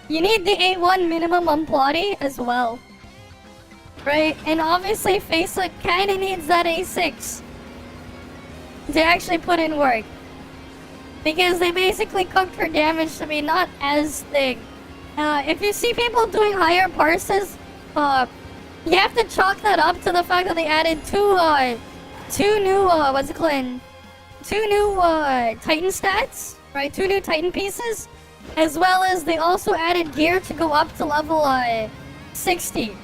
You need the A1 minimum on Plotti as well. Right? And obviously Fesa kinda needs that A6 to actually put in work. Because they basically cooked her damage to be not as thick. If you see people doing higher parses, you have to chalk that up to the fact that they added two new Titan stats, right? 2 new Titan pieces, as well as they also added gear to go up to level 60.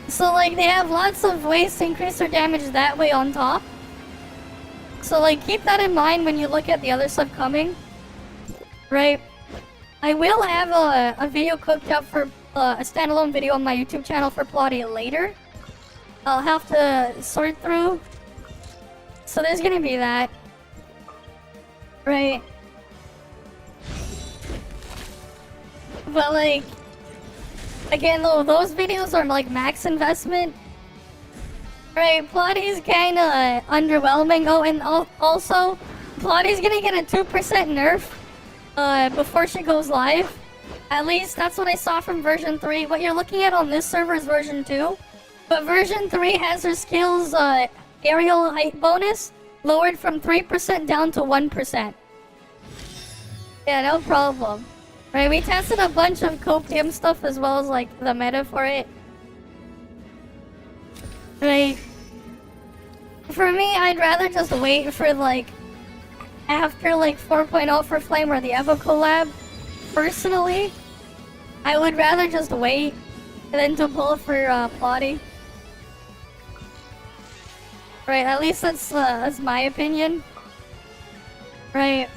So like they have lots of ways to increase their damage that way on top. So like keep that in mind when you look at the other stuff coming. Right? I will have a video cooked up for a standalone video on my YouTube channel for Plotti later. I'll have to sort through. So there's gonna be that. Right? But like, again though, those videos are like max investment. Right, Plotti's kinda underwhelming. Oh, and also, Plotti's gonna get a 2% nerf before she goes live. At least that's what I saw from version 3. What you're looking at on this server is version 2. But version 3 has her skills aerial height bonus lowered from 3% down to 1%. Yeah, no problem. Right, we tested a bunch of copium stuff as well as like the meta for it. Like, for me, I'd rather just wait for like after like 4.0 for Flame or the Evo collab. Personally, I would rather just wait than to pull for Plotti. Right, at least that's my opinion. Right.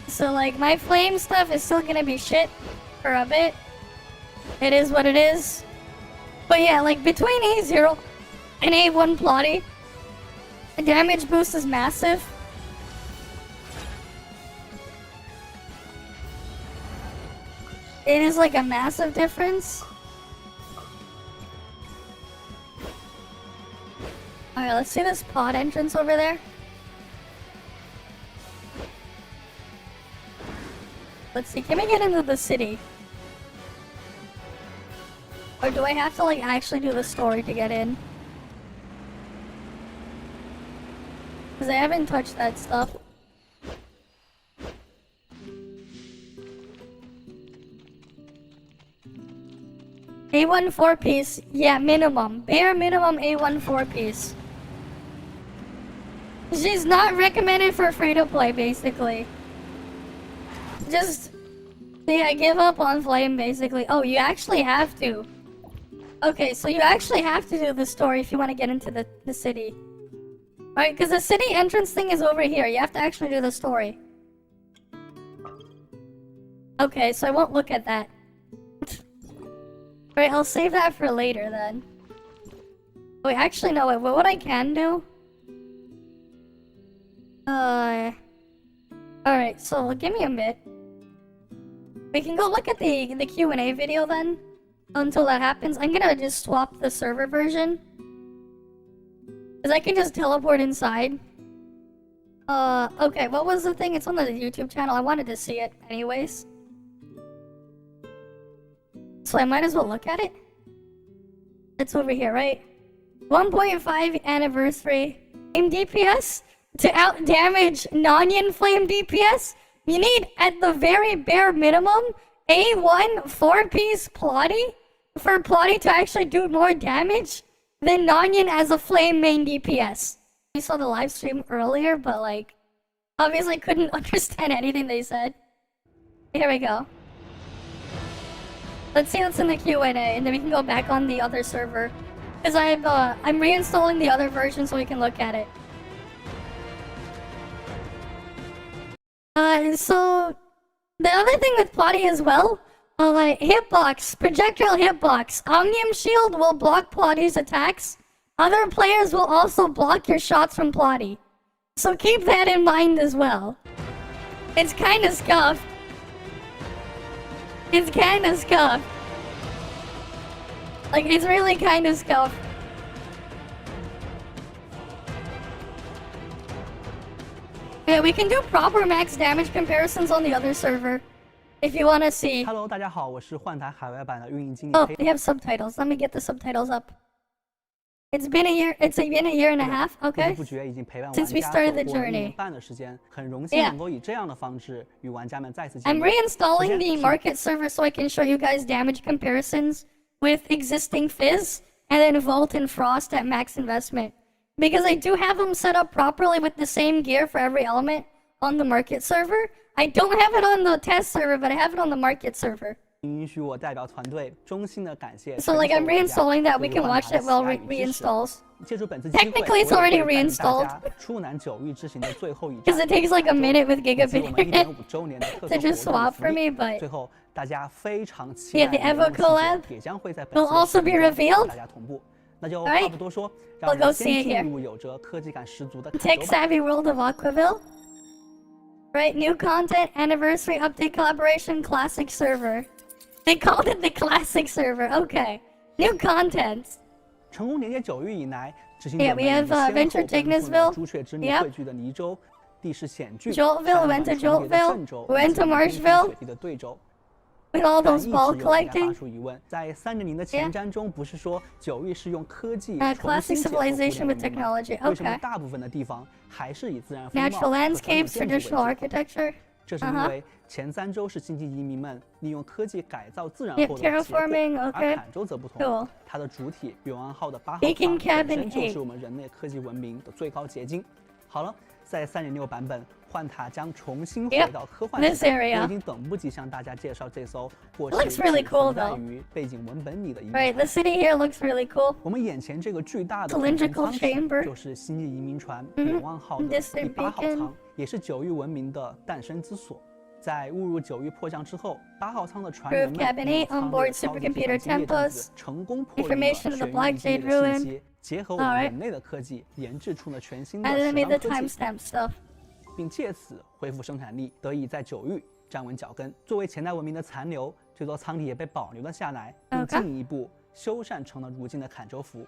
So like my flame stuff is still gonna be shit for a bit. It is what it is. But yeah, like between A0 and A1 Plotti, the damage boost is massive. It is like a massive difference. Alright, let's see this pod entrance over there. Let's see, can we get into the city? Or do I have to like actually do the story to get in? Because I haven't touched that stuff. A1 4-piece. Yeah, minimum. Bare minimum A1 4-piece. She's not recommended for free-to-play, basically. Just... yeah, give up on flame, basically. Oh, you actually have to. Okay, so you actually have to do the story if you want to get into the city. Alright, because the city entrance thing is over here. You have to actually do the story. Okay, so I won't look at that. Alright, I'll save that for later then. Wait, actually no, wait, what I can do? Alright, so give me a bit. We can go look at the Q&A video then. Until that happens. I'm gonna just swap the server version. Because I can just teleport inside. Okay, what was the thing? It's on the YouTube channel. I wanted to see it anyways. So I might as well look at it. It's over here, right? 1.5 anniversary. Flame DPS? To out-damage non-yin flame DPS? You need, at the very bare minimum, A1 4-piece Plotti? For Plotti to actually do more damage than non-yin as a flame main DPS. We saw the live stream earlier, but like, obviously couldn't understand anything they said. Here we go. Let's see what's in the Q&A, and then we can go back on the other server. Because I'm reinstalling the other version so we can look at it. So the other thing with Plotti as well, hitbox, projectile hitbox. Omnium Shield will block Plotti's attacks. Other players will also block your shots from Plotti. So keep that in mind as well. It's kinda scuffed. It's kinda scuffed. Like, it's really kinda scuffed. Yeah, we can do proper max damage comparisons on the other server. If you wanna see. Hello， 大家好，我是换台海外版的运营经理。 Oh, they have subtitles. Let me get the subtitles up. It's been a year. It's been a year and a half. Okay. Since we started the journey. 半的时间，很荣幸能够以这样的方式与玩家们再次见 I'm 面。 reinstalling the market server so I can show you guys damage comparisons with existing Fizz and then Volt and Frost at max investment. Because I do have them set up properly with the same gear for every element on the market server. I don't have it on the test server, but I have it on the market server. 允许我代表团队衷心的感谢。 So like I'm reinstalling that. We can watch it while it reinstalls. 借助本次机会， Technically, it's already reinstalled. 出南九域之行的最后一 Because 站。 it takes like a minute with 以及我 Gigabit 们1.5周年的特 to 殊 just 活动 swap 福 for 利 me, but 最后，大家非常期 yeah, 待 the Evo 的 collab 也将会在本 will 次 also 的 be 活动中 revealed. 与大家同步。那就 Alright. 话不多说， We'll 让我 go 们 see 先 it here. 进入有着科技感十足的坎 Tech 州吧。 Savvy World of Aquaville. Right, new content, anniversary update collaboration, classic server. They called it the classic server. Okay, new content. 成功连接九域以来，执行 Yeah, 者们 we have 已先后 Venture 奔赴了 Tignesville. 朱雀之女 Yep. 汇聚的泥州、地势险峻、 Joltville, went to 山峦重叠的 Joltville, 郑州 went 以及 to 冰天 Marshville 雪地的对州。 with all 但 those 一直 ball 有玩家发 collecting. 出疑问，在3.0的前瞻中，不是说九域是用科技 Classic 重新解构互联 civilization with 网吗？ technology. 为什么 Okay. 大部分的地方还是以自然风貌 Natural 和传统 landscapes, 建筑为 traditional 主？ architecture. 这是因为前3周是星际移民们利用科技改造自然 Yep, 后的结构， terraforming, 而 okay. 坎州则不同 Cool. 它的主体永安号的8号 Beacon 舱 Cabin 本身就 8. 是我们人类科技文明的最高结晶。好了，在3.6版本，幻塔将重新回到科幻 This 时代， area. 我已经等不及向大家介绍这艘过 It 去 looks really 只 cool, 存在 though. 于背景文本里的一 Right, 面。 the city here looks really cool. 我们眼前这个巨大的 Cylindrical 舱体 chamber. 就是星际移民船 Mhm. 永安号的 Distant 第8号 beacon. 舱，也是九域文明的诞生之所。在误入九域迫降之后，8号舱的船员 Proof 们 Cabin 利用 8舱 on 内 board 的高级 supercomputer 计算机列阵 tempos. 子，成功破译了 Information of the 悬疑 Black 一地 Jade 的信 ruin. 息，结合我们 Alright. 人类的科技，研制出了全新的 And then 时 made 尚 the 科技， timestamp stuff. 并借此恢复生产力，得以在九域站稳脚跟。作为前代文明的残留，这座舱体也被保留了下来，并 Okay. 进一步修缮成了如今的坎州服。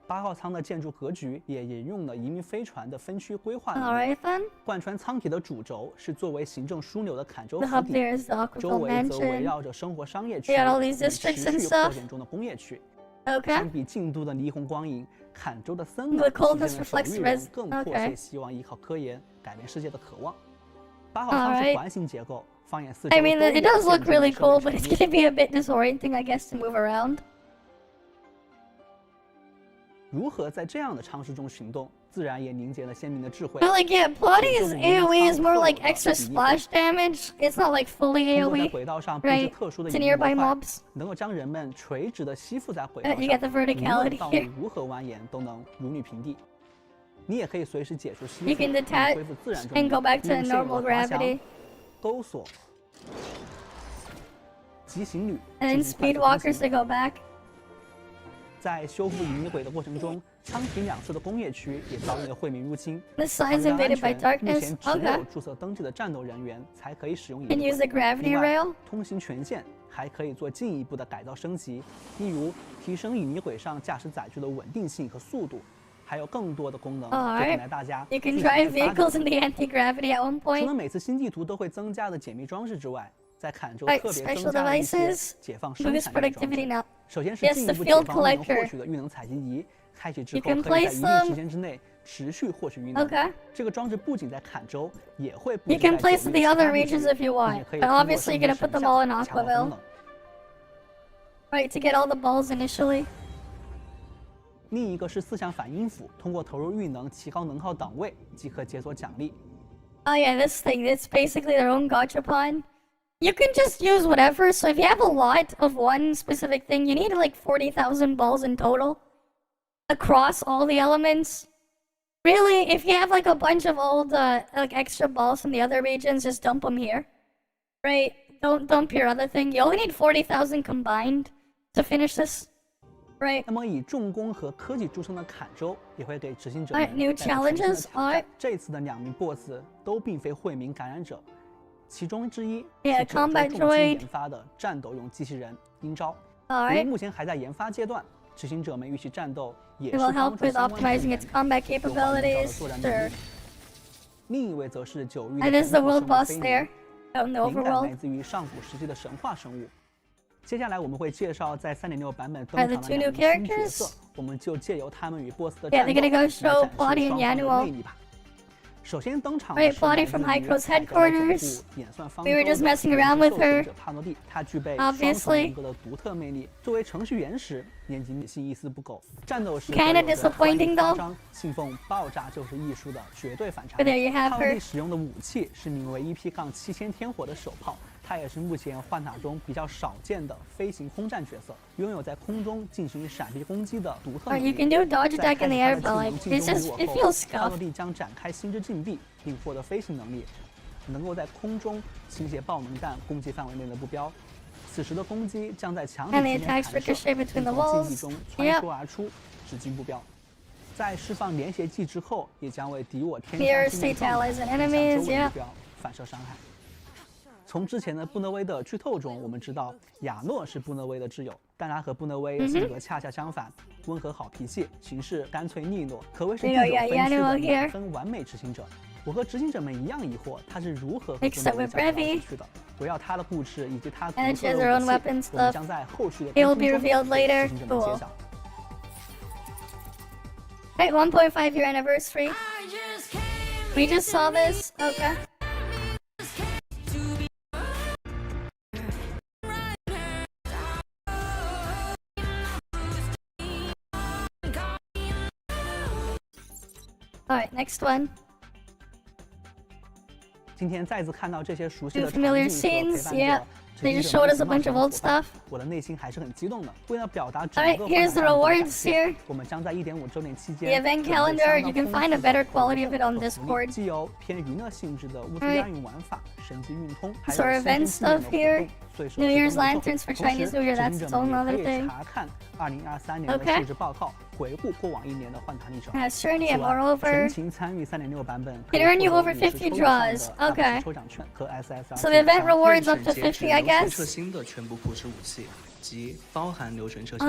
8号舱的建筑格局也沿用了移民飞船的分区规划理念。 Alright then. 贯穿舱体的主轴是作为行政枢纽的坎州 The 府 hub 邸， there is the 周 Aquaville 围则围 Mansion. 绕着生活商业区 We got all these 与 districts 持 and 续 stuff. 扩展中的工业区。 Okay. 相比京都的霓虹光影，坎州的森林 The 体 coldness 现了 reflects 手艺人 res- 更迫切 okay. 希望依靠科研改变世界的渴望。8号舱是 Alright. 环形结构，放眼四周 I mean, it does 都有 look really 建筑 cool, 设 but 备 it's 陈列 gonna be a bit disorienting, I guess, to move around. 如何在这样的尝试中行动，自然也凝结了鲜明的智慧。 But like, yeah, Plotti's AoE is more like extra splash damage. It's not like fully 通过在 AoE. 轨道上布置 Right, 特殊的 to 引力模 nearby 块， mobs. 能够将人们垂直的吸附在轨道上， You get the 无论 verticality 道路 here. 如何蜿蜒，都能如履平地。你也可以随时解除吸附， You can 并 detach 恢复自然重 and 力， go back to 利用现有 normal 的滑翔 gravity. 钩索、急行旅 And 进 then 行快 speed 速通 walkers 行 to go back. 在修复引力轨的过程中，昌平两侧的工业区也遭遇了惠民入侵。 The 考 sign's 虑到安 invaded by 全，目 darkness. 前只有 Okay. 注册登记的战斗人员才可以使用引 Can 力 use the 轨。 gravity 另外 rail. 通行权限还可以做进一步的改造升级，例如提升引力轨上驾驶载具的稳定性和速度，还有更多的功能，就等待大家 You 自 can 行去发 drive 展。 vehicles in the anti-gravity at one 除了 point. 每次新地图都会增加的解密装置之外，在坎州 Right, 特别 special 增加了一些 devices 解放生 boost 产力的装 productivity 置。 now. 首先是 Yes, 进一 the 步 field 解放能 collector. 获取的遇能采集仪，开启之 You 后 can 可以在 place 一定 them. 时间之内持续获取遇能。 Okay. 这个装置不仅在坎州，也会布 You 置在 can place 九 it 域 the 其 other 他地 regions 区， if you 并 want, 且可以 but 通过 obviously 升 you're 级 gonna 神 put them 像 all in 强化功 Aquaville. 能。 Right, to get all the balls initially. 另一个是四项反音符，通过投入遇能提高能耗档位，即可解锁奖励。 Oh yeah, this thing, it's basically their own gachapon. You can just use whatever, so if you have a lot of one specific thing, you need like 40,000 balls in total across all the elements. Really, if you have like a bunch of old, like extra balls from the other regions, just dump them here. Right? Don't dump your other thing. You only need 40,000 combined to finish this. Right? 那么以重工和科技著称的坎州，也会给执行者 Alright, 们 new 带来全新的 challenges. 挑战 Alright. 这次的2名 BOSS 都并非惠民感染者，其中之一 Yeah, 是九州 combat 重 droid. 金研发的战斗用机器人鹰昭。由于 Alright. 目前还在研发阶段，执行者们与其战斗也 It 是 will 帮 help 助 with 相关 optimizing 成员 its combat 优化鹰昭的 capabilities. 作战能 Sure. 力。另一位则是九域 That 的 is the 本土 world 生物 boss 飞 there, 鸟， out in the 灵感来 overworld. 自于上古时期的神话生物。接下来我们会介绍在3.6版本 Alright, 登 the 场 two 的 new 2名新角 characters. 色，我们就借由他们与 BOSS 的 Yeah, 战 they're 斗 gonna go 来 show 展示 Plotti and 双方的 Yamo. 魅力吧。首先登场 Alright, 的是 Plotti 来自 from 于 High Coast 海格的总部 headquarters. 演算方 We were 舟 just 的 messing around with 受刑 her. 者帕诺蒂，他具备双重 Obviously. 人格的独特魅力。作为程序员时，年纪女性一丝不苟，战斗时 Kinda 则有着 disappointing 夸 though. 张信奉爆炸就是艺术的绝对反差。 But there you have 帕诺 her. 蒂使用的武器是名为 EP-7000天火的手炮，他也是目前幻塔中比较少见的飞行空战角色，拥有在空中进行闪避攻击的独特 Or 能 you 力。 can do dodge 在 attack 开 in 启 the 他 air, 的 but 技能 like 进 it's 攻 just 无 it 我 feels 后，帕诺 scuffed. 蒂将展开心之禁地，并获得飞行能力，能够在空中倾泻爆能弹攻击范围内的目标。此时的攻击将在墙体 And the 之间 attacks 弹射， ricochet 并 between the 从禁地 walls. 中穿 Yep. 梭而出，直击目标。在释放连携技之后，也将为敌我天 Mirror 杀心 state 的状态 allies and 影响 enemies, 周围 yeah. 目标，反射伤害。从之前的布诺威的剧透中，我们知道亚诺是布诺威的挚友，但他和布诺威性格恰恰相反，温和好脾气，行事干脆利落，可谓是地久分区的两分完美执行者。我和执行者们一样疑惑，他是如何和布诺威相处下去的。围绕他的故事以及他独特的武器，我们将在后续的 It will be revealed later. 执行者们揭晓。 Right, 1.5 year anniversary. We just saw this. Okay. Alright, next one. 今天再次看到这些熟悉 Two 的场 familiar 景和陪 scenes, 伴 yeah. 者。 They just showed us a bunch of old stuff. 我的内心还是很激动的。为了表达整 Alright, 个 here's the 幻塔 rewards 的感谢 here. 我们将在1.5周年期 The 间 event 准备 calendar, 相当 you can 丰 find a 富的 better quality of it on 和福利 Discord. 既有偏娱乐性质的物资 Alright. 押运玩法、神级运通，还有 So our 新 event 增纪念 stuff 的活 here. 动。所以说 New 十 Year's 分不错 lanterns for 同 Chinese 时 New Year, 执 that's 行者 its own 们 other 也可以 thing. 查看2023年的 Okay. 数值报告，回顾过往1年的幻塔历程。 Surely, 此 and 外， moreover, 全勤参与3.6版本， Can earn you 可以获 over 得50 50抽以上 draws. 的 Okay. 抽奖券和 SSR so the event 奖 rewards up to 截止 50, I 流水 guess. 车新的全部普世武器，即包含流水车新。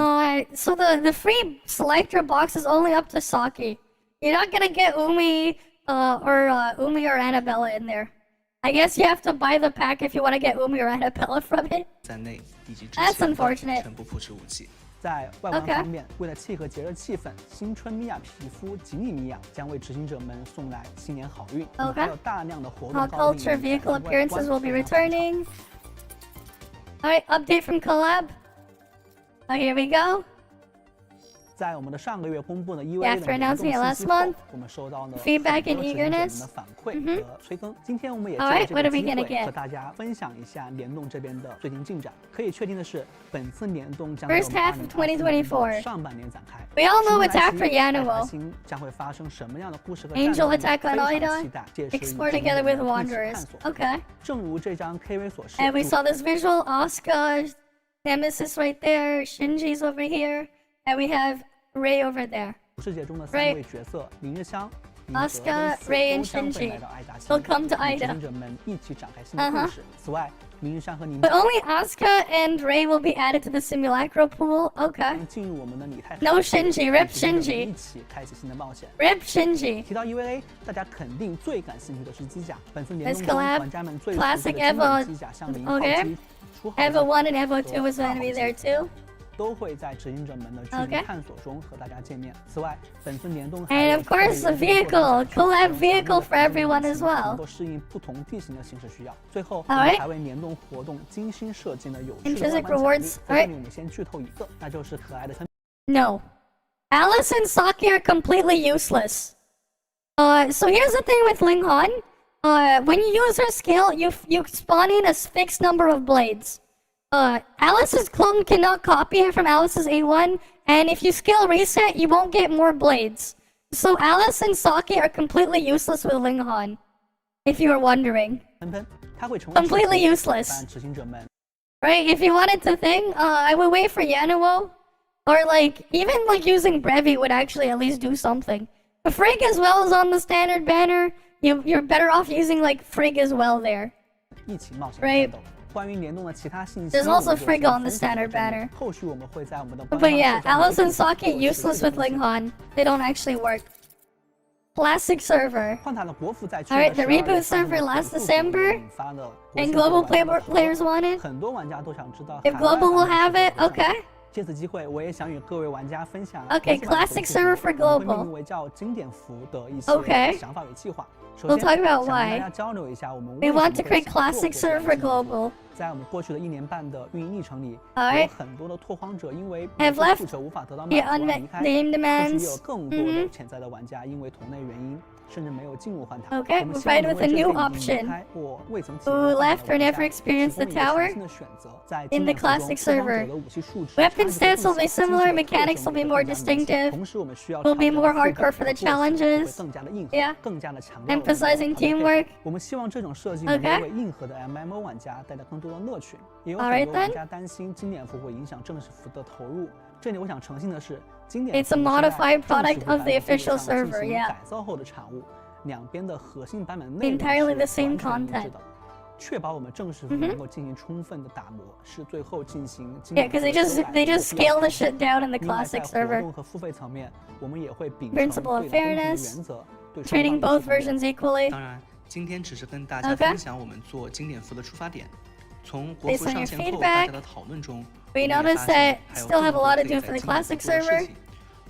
So the free selector box is only up to Saki. You're not gonna get Umi Umi or Annabella in there. I guess you have to buy the pack if you want to get Umi or Annabella from it. 在内以及之 That's 前的 unfortunate. 全部普世武器。在外观方面，为了契合节日气氛，新春米娅皮肤锦鲤米娅将为执行者们送来新年好运。还有大量的活动 Pop culture vehicle appearances will be returning. Alright, update from Collab. Oh, here we go. 在我们的上个月公布的 EVA 的 After 联动 announcing it 信 last 息后 month, 我们收到了 feedback 很 and 多执行者们 eagerness. 的反馈和催更。今天我们也借 Alright, 这 what 个 are we 机 gonna 会 get? 和大家分享一下联动这边的最新进展。可以确定的是，本次联动将在我 First 们 half of 2024. 上半年展开。 We all know what's 新来 after 袭爱 Yamo. 心将会发生什么样的故事和 Angel 战斗呢 attack on 非常 Ida. 期待，届时与 Explore 执行 together 者 with 们一起 Wanderers. 探索。 Okay. 正如这张 KV 所示， And we saw this visual. Asuka, Nemesis right there. Shinji's over here. And we have Rei over there. 世界中的3位角色明日香、明和 Asuka, 跟 Rei, and 都将会 Shinji 来到艾达星 will come to 与执 Ida. 行者们一起展开新的故事。此外，明日香和宁 But only Asuka and Rei will be added to the simulacro pool. Okay. 将进入我们的拟态 No Shinji, rip 与执行者们 Shinji. 一起开启新的冒险。 Rip Shinji. 提到 EVA， 大家肯定最感兴趣的是机甲。本次联 Let's 动中， collab 玩家们最熟悉 Classic 的经典 Evo. 机甲，像零号 Okay. 机、初号 Evo 1机 and Evo 2 was going to be there too. 都会在执行者们的剧情 Okay. 探索中和大家见面。此外，本次联动还 And 有 of course, the 特别元素 vehicle. 做的 Collab 小 vehicle for everyone as 能 well. 够适应不同地形的行驶需要。最后，我 Alright. 们还为联动活动精心设计了有趣的 Intrinsic 外观奖励。 rewards. 在这里，我们先剧透一个，那就是可爱的喷。 No. Alice and Saki are completely useless. So here's the thing with Ling Han. When you use her skill, you spawn in a fixed number of blades. Alice's clone cannot copy it from Alice's A1, and if you skill reset, you won't get more blades. So Alice and Saki are completely useless with Ling Han, if you were wondering. 喷喷，它会成为 Completely 系统 useless. 但执行者们 Right? If you wanted to think, I would wait for Yano, or like even like using Brevi would actually at least do something. But Frigg as well is on the standard banner. You're better off using like Frigg as well there. 一起冒险 Right. 战斗。关于联动的其他信息， There's 我 also 们就 Frigg 先 on the 分享到 standard 这里 banner. 后续我们会在我们的 But yeah, Alice and Saki 媒体 useless with Ling Han. They don't actually work. Classic server. 换塔的国服在去 Alright, 年 the 12月 reboot 发布 server 的 last 回复 December, 引发了国 And 际 global 玩家的讨论 players want it. 很多玩家都想知道 If 海外 global will 版 have 本 it, 是怎么样 okay. 借此机会，我也想与各位玩家分享 Okay, 国际版 classic 回复 server for 我们会 global. 命名为叫经典服的一些 Okay. 想法与计划。首 We'll 先， talk 想 about 跟大 why. 家交流一下我们 We 为什么 want to 会 create 想做 classic 国际 server 版经典服 global. 在我们过去的1年半的运营历程里，有 Alright. 很多的拓荒者因为 Have 某 left 些诉求无法得到 the 满足而 unmet 离开， name 同时 demands. 也有更多的潜在的玩家因为同类原因，甚至没有进入换塔。 Okay, 我们 we're 希望 fighting 能 with 为 a 这些 new 已经 option. 离开或未曾体验 Who 过换 left 塔 or 的玩 never 家 experienced 提 the 供一个 tower? 全新的选择。在 In 经 the 典服中 classic 拓荒者 server. 的武器数值 Weapon 差距会 stats will 更 be 小， similar, 机体的 mechanics 特 will 征 be 也 more 更加明显 distinctive. 同时我们需要 Will be 考虑到 more 副本 hardcore for the 和 boss 会 challenges. 更加的硬核 Yeah. 更加的强调 Emphasizing 团队配合 teamwork. 我们希望这种设计能够 Okay. 为硬核的 MMO 玩家带来更多的乐趣。也有 Alright 很多玩 then. 家担心经典服会影响正式服的投入。这里我想澄清的是，经典 It's a 服是在 modified 正式 product 服 of 版 the 本基础 official 上 server, 进行 yeah. 改造后的产物，两边的核心版本内容 Entirely the 是 same 完全一致 content. 的。确保我们正式服能够进行充分的打磨，是最后进行经 Yeah, 典 because 服 they 修 just 改 they 的 just 必要 scale the 条件 shit down in the 另外， classic 在活 server. 动和付费层面，我们也会秉承 Principle of 对的公平的 fairness, 原则，对双 Treating 方都 both 是公平 versions equally. 当然，今天只是跟大家 Okay. 分享我们做经典服的出发点。从国 Based 服 on 上 your 线后 feedback, 大家的讨论中， we 我们也 noticed 发现 that 还有 still have a 更多 lot to 可以 do 在 for the 经典 classic 服做的事 server. 情。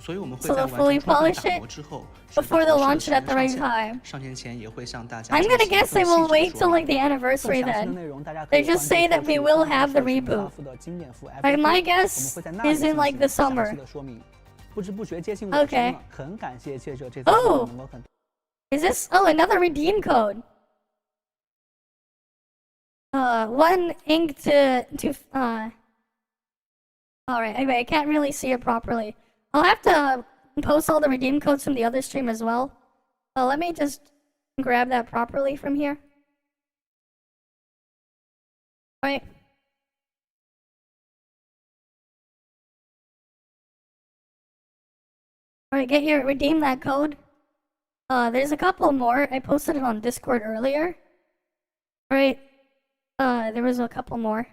所以我们会 So 在 we'll 完 fully 成充分 polish 打 it 磨之后， before the 选择合适 launch 的 at the 时 right 间上线。 time. 上线前也会向大家 I'm 进 gonna 行 guess 更 they 细 will 致的 wait 说 till 明 like the 更 anniversary 详细的 then. 内容，大家可以 They just 关注 say that 后 we 续 will 刚 have the 刚新 reboot. 发布的经典服 Like my FAQ， guess 我们会在那里 is in like the 进行详 summer. 细的说明。不知不觉接近尾 Okay. 声了，很感谢借着这次 Oh. 能够很 Is this? Oh, another redeem code. One ink to. All right. Anyway, I can't really see it properly. I'll have to post all the redeem codes from the other stream as well. Let me just grab that properly from here. All right. Alright, get here, redeem that code. There's a couple more. I posted it on Discord earlier. Alright. There was a couple more.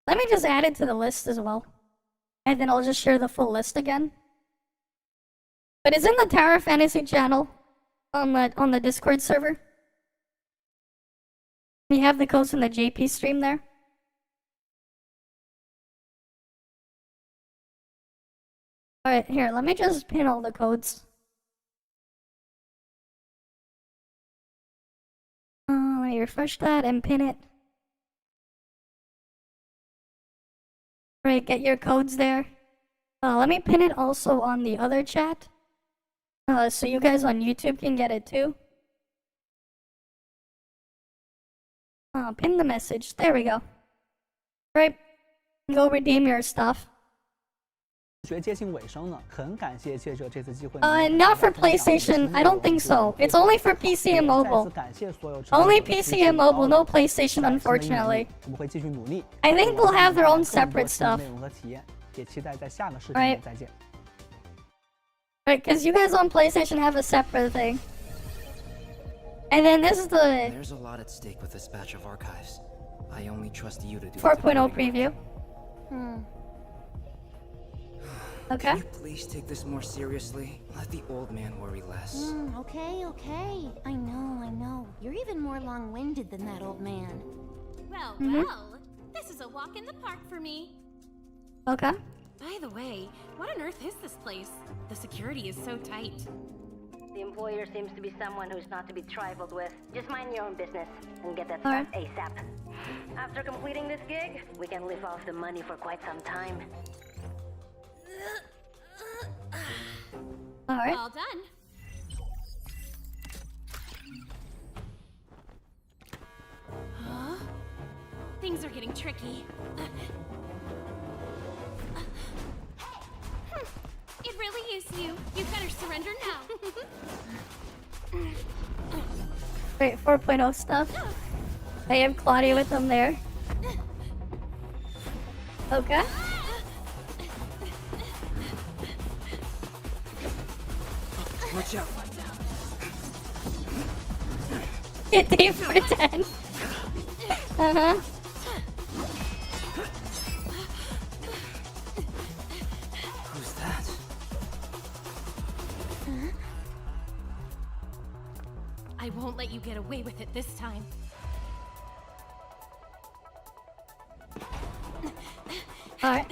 Let me just add it to the list as well. And then I'll just share the full list again. But it's in the Tower Fantasy channel on the Discord server. You have the codes from the JP stream there. Alright, here, let me just pin all the codes. Let me refresh that and pin it. Alright, get your codes there. Let me pin it also on the other chat. So you guys on YouTube can get it too. Pin the message. There we go. Right. Go redeem your stuff. 学接近尾声了，很感谢借着这次机会。Not for PlayStation. I don't think so. It's only for PC and mobile. Only PC and mobile, no PlayStation, unfortunately. 我们会继续努力。 I think they'll have their own separate stuff. 内容和体验，也期待在下个视频里再见。 Right, because you guys on PlayStation have a separate thing. And then this is the There's a lot at stake with this batch of archives. I only trust you to do 4.0 preview. Okay. Can you please take this more seriously? Let the old man worry less. Okay. I know. You're even more long-winded than that old man. Well, well. This is a walk in the park for me. Okay. By the way, what on earth is this place? The security is so tight. The employer seems to be someone who's not to be trifled with. Just mind your own business and get that stuff ASAP. After completing this gig, we can live off the money for quite some time. Alright. All done. Huh? Things are getting tricky. It really is you. You better surrender now. Great 4.0 stuff. I have Claudia with them there. Okay. Watch out! Hit Dave for 10. Who's that? I won't let you get away with it this time. Alright.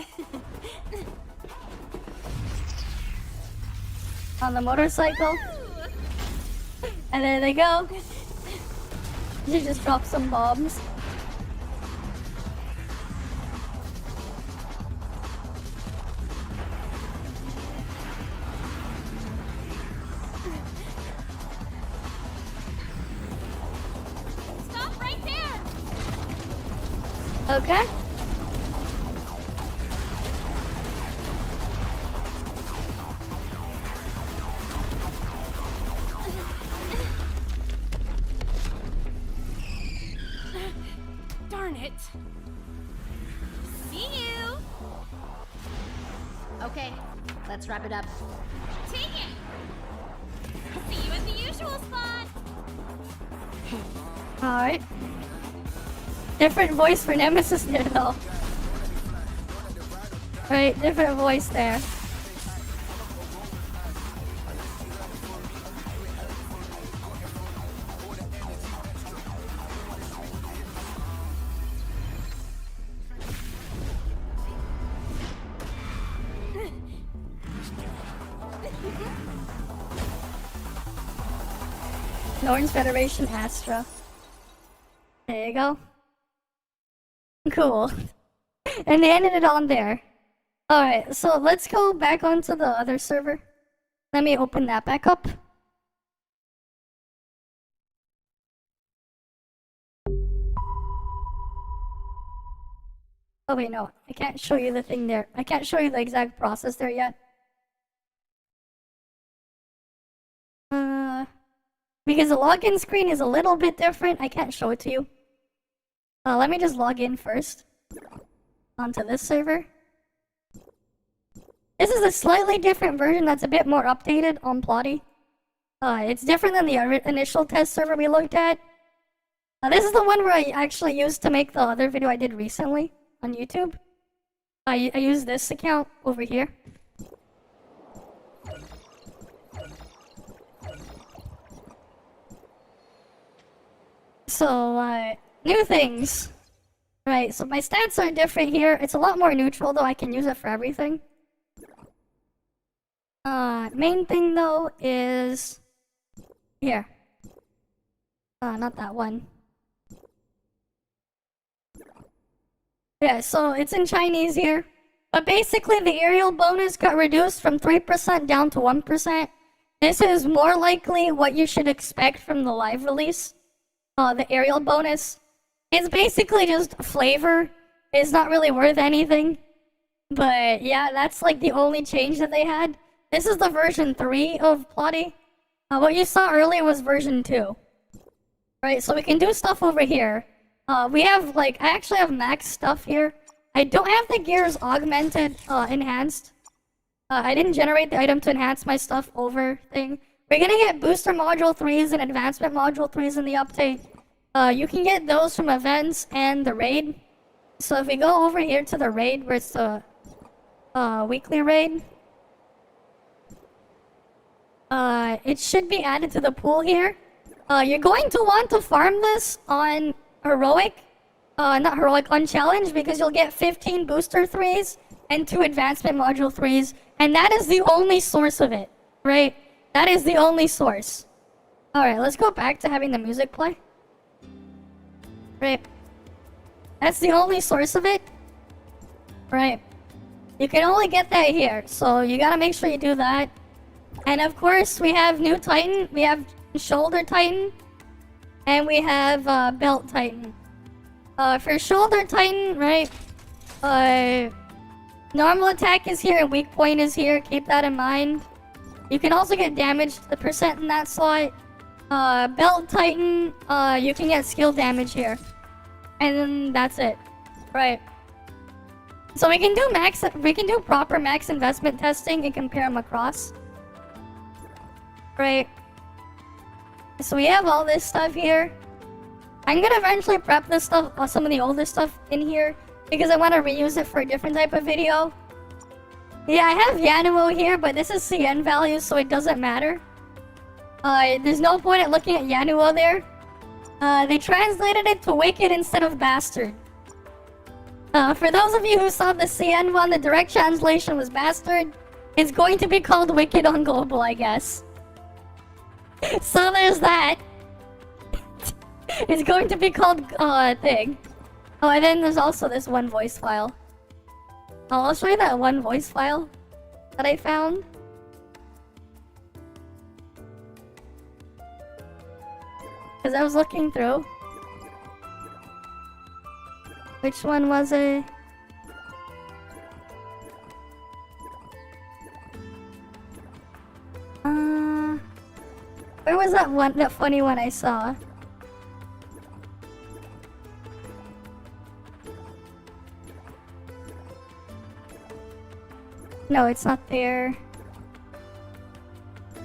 On the motorcycle. And there they go. She just dropped some bombs. Stop right there! Okay. Darn it. See you! Okay, let's wrap it up. Take it! See you at the usual spot! Alright. Different voice for Nemesis there though. Right, different voice there. Norns Federation Astra. There you go. Cool. And they ended it on there. Alright, so let's go back onto the other server. Let me open that back up. Oh wait, no. I can't show you the thing there. I can't show you the exact process there yet. Because the login screen is a little bit different, I can't show it to you. Let me just log in first onto this server. This is a slightly different version that's a bit more updated on Plotti. It's different than the initial test server we looked at. This is the one where I actually used to make the other video I did recently on YouTube. I used this account over here. So, new things. Right, so my stats are different here. It's a lot more neutral, though I can use it for everything. Main thing though is here. Not that one. Yeah, so it's in Chinese here. But basically the aerial bonus got reduced from 3% down to 1%. This is more likely what you should expect from the live release. The aerial bonus. It's basically just flavor. It's not really worth anything. But yeah, that's like the only change that they had. This is the version 3 of Plotti. What you saw earlier was version 2. Right, so we can do stuff over here. We have I actually have max stuff here. I don't have the gears augmented, enhanced. I didn't generate the item to enhance my stuff over thing. We're gonna get booster module 3s and advancement module 3s in the update. You can get those from events and the raid. So if we go over here to the raid, where it's the weekly raid, it should be added to the pool here. You're going to want to farm this on heroic, not heroic, on challenge, because you'll get 15 booster 3s and 2 advancement module 3s, and that is the only source of it, right? That is the only source. Alright, let's go back to having the music play. Right. That's the only source of it. Right. You can only get that here, so you gotta make sure you do that. And of course, we have new Titan, we have shoulder Titan, and we have belt Titan. For shoulder Titan, right, normal attack is here and weak point is here, keep that in mind. You can also get damage to the percent in that slot. Belt Titan, you can get skill damage here. And then that's it. Right. So we can do proper max investment testing and compare them across. Right. So we have all this stuff here. I'm gonna eventually prep this stuff, some of the older stuff in here, because I want to reuse it for a different type of video. Yeah, I have Yamo here, but this is CN values, so it doesn't matter. There's no point in looking at Yamo there. They translated it to Wicked instead of Bastard. For those of you who saw the CN one, the direct translation was Bastard. It's going to be called Wicked on Global, I guess. So there's that. It's going to be called, thing. Oh, and then there's also this one voice file. I'll show you that one voice file that I found. Because I was looking through. Which one was it? Where was that one, that funny one I saw? No, it's not there.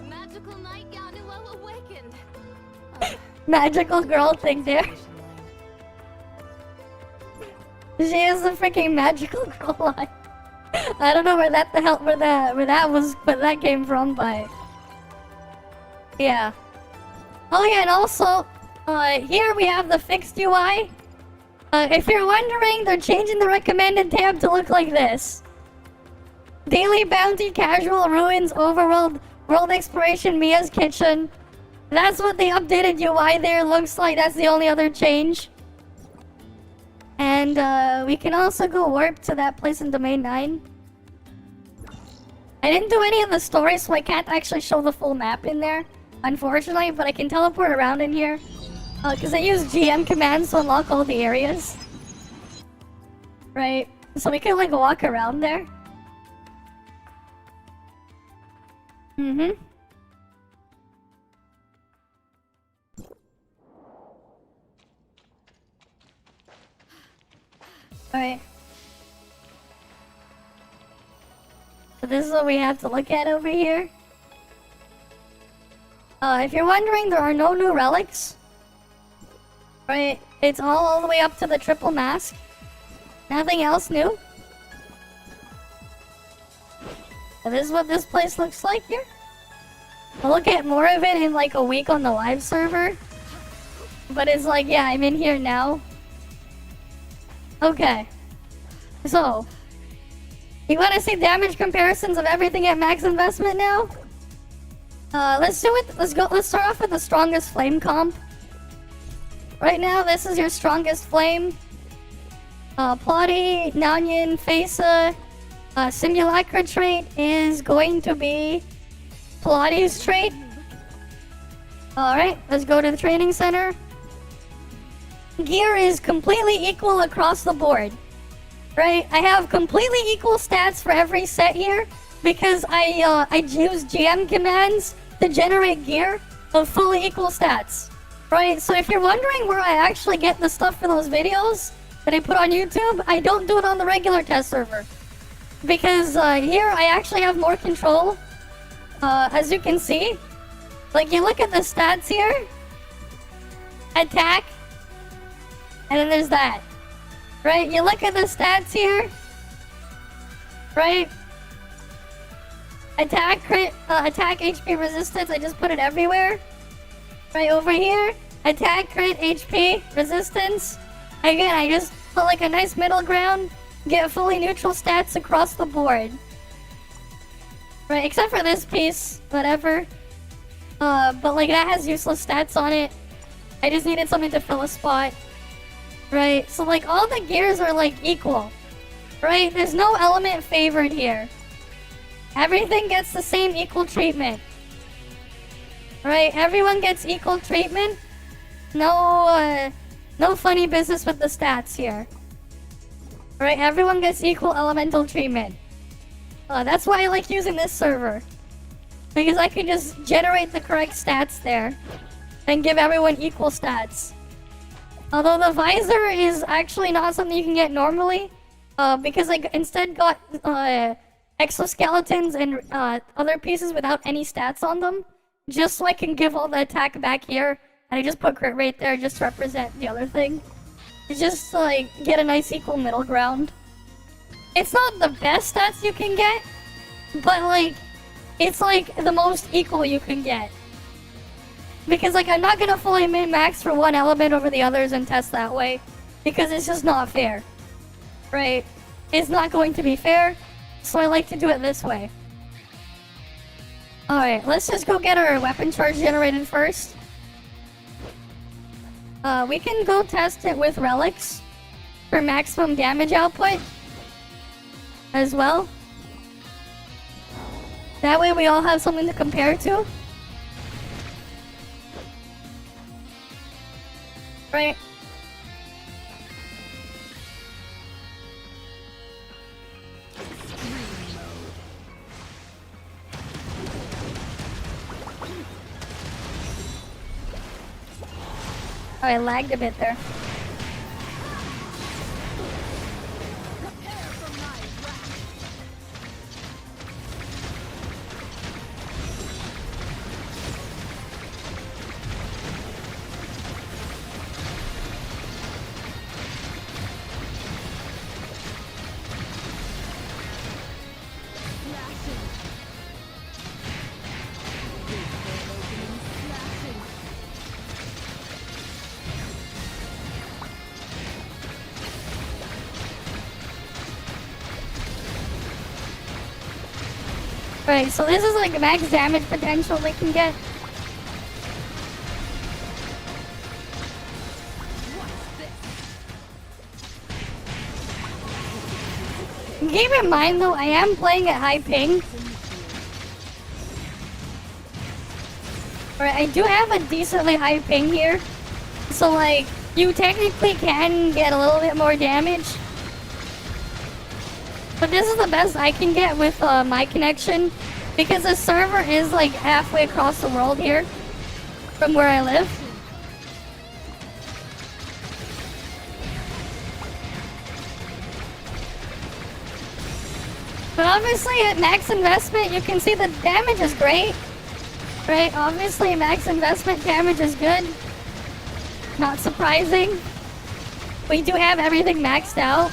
Magical night Yanuo awakened. Magical girl thing there. She is a freaking magical girl line. I don't know where that that came from, but yeah. Oh yeah, and also here we have the fixed UI. If you're wondering, they're changing the recommended tab to look like this. Daily Bounty, Casual, Ruins, Overworld, World Exploration, Mia's Kitchen. That's what the updated UI there looks like. That's the only other change. And we can also go warp to that place in Domain 9. I didn't do any of the stories, so I can't actually show the full map in there, unfortunately, but I can teleport around in here. Because I use GM commands to unlock all the areas. Right? So we can, like, walk around there. Alright. So this is what we have to look at over here. If you're wondering, there are no new relics. Right? It's all the way up to the triple mask. Nothing else new. So this is what this place looks like here. We'll get more of it in like a week on the live server. But it's like, yeah, I'm in here now. Okay. So, You want to see damage comparisons of everything at max investment now? Let's do it. Let's go. Let's start off with the strongest flame comp. Right now, this is your strongest flame. Plotti, Nyanyan, Fesa, Simulacra trait is going to be Plotti's trait. Alright, let's go to the training center. Gear is completely equal across the board. Right? I have completely equal stats for every set here because I use GM commands to generate gear of fully equal stats. Right? So if you're wondering where I actually get the stuff for those videos that I put on YouTube, I don't do it on the regular test server. Because here I actually have more control. As you can see. Like, you look at the stats here. Attack. And then there's that. Right? You look at the stats here. Right? Attack, crit, attack, HP, resistance. I just put it everywhere. Right over here. Attack, crit, HP, resistance. Again, I just put like a nice middle ground. Get fully neutral stats across the board. Right, except for this piece. Whatever. But like that has useless stats on it. I just needed something to fill a spot. Right, so like all the gears are like equal. Right, there's no element favored here. Everything gets the same equal treatment. Right, everyone gets equal treatment. No funny business with the stats here. Right, everyone gets equal elemental treatment. That's why I like using this server. Because I can just generate the correct stats there. And give everyone equal stats. Although the visor is actually not something you can get normally. Because I instead got exoskeletons and other pieces without any stats on them. Just so I can give all the attack back here. And I just put crit rate there just to represent the other thing. It's just to, like, get a nice equal middle ground. It's not the best stats you can get. But like, it's like the most equal you can get. Because like I'm not gonna fully min-max for one element over the others and test that way. Because it's just not fair. Right? It's not going to be fair. So I like to do it this way. Alright, let's just go get our weapon charge generated first. We can go test it with relics for maximum damage output as well. That way we all have something to compare to. Right. Oh, I lagged a bit there. Right, so this is like max damage potential we can get. Keep in mind though, I am playing at high ping. Right, I do have a decently high ping here. So like, you technically can get a little bit more damage. But this is the best I can get with my connection. Because the server is like halfway across the world here. From where I live. But obviously at max investment you can see the damage is great. Right, obviously max investment damage is good. Not surprising. We do have everything maxed out.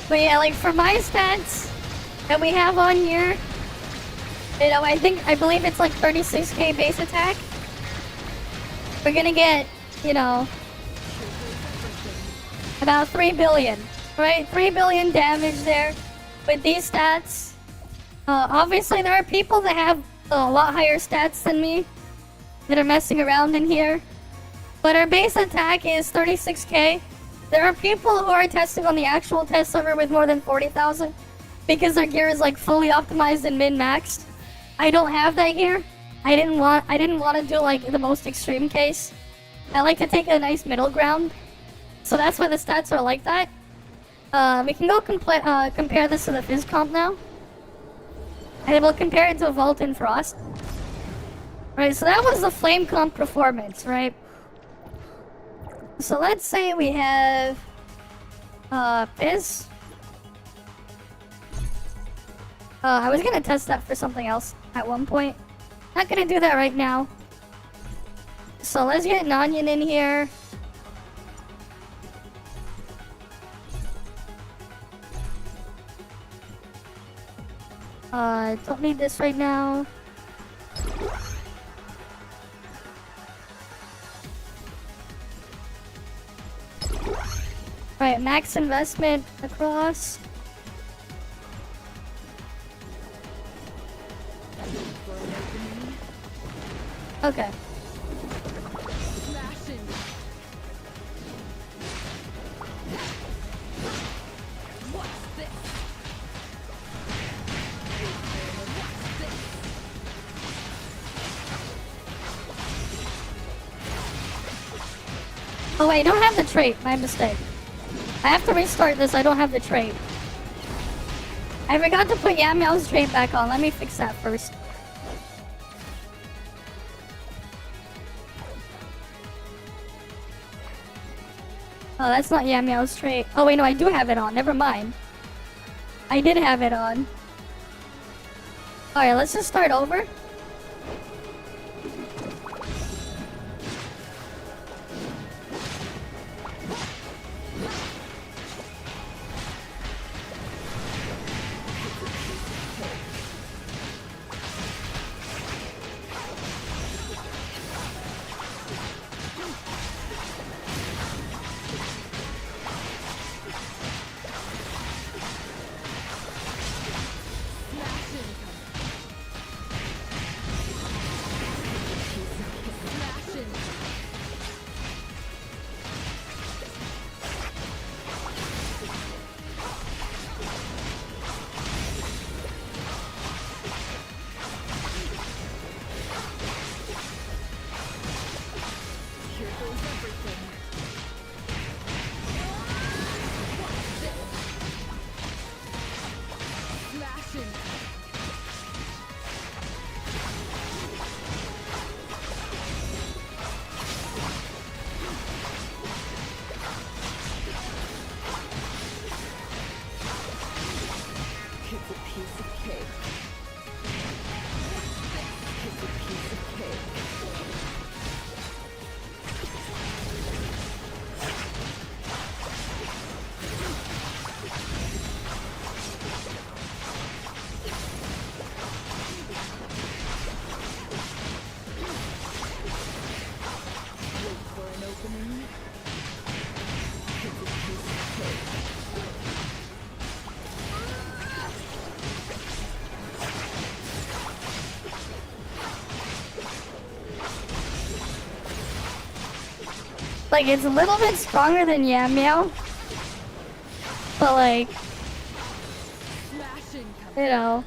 But yeah, like for my stats that we have on here, you know, I believe it's like 36k base attack. We're gonna get, you know, about 3 billion, right? 3 billion damage there with these stats. Obviously there are people that have a lot higher stats than me that are messing around in here. But our base attack is 36k. There are people who are testing on the actual test server with more than 40,000 because their gear is like fully optimized and min-maxed. I don't have that here. I didn't want to do like the most extreme case. I like to take a nice middle ground. So that's why the stats are like that. We can go compare this to the Fizz comp now. And we'll compare it to Vault and Frost. Right, so that was the Flame comp performance, right? So let's say we have Fizz. I was gonna test that for something else at one point. Not gonna do that right now. So let's get an onion in here. Don't need this right now. Right, max investment across. Okay. Oh wait, I don't have the trait. My mistake. I have to restart this. I don't have the trait. I forgot to put Yamo's trait back on. Let me fix that first. Oh, that's not Yamo's trait. Oh wait, no, I do have it on. Never mind. I did have it on. Alright, let's just start over. Like, it's a little bit stronger than Yamo. But like, you know.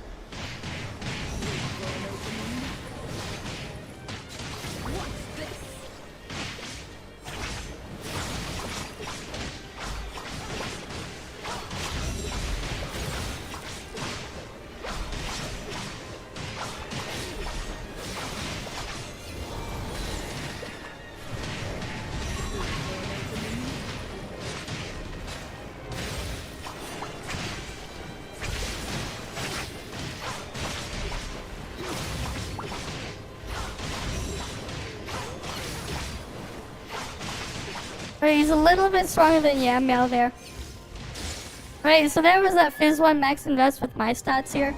He's a little bit stronger than Yamo there. Right, so there was that Fizz 1 max invest with my stats here.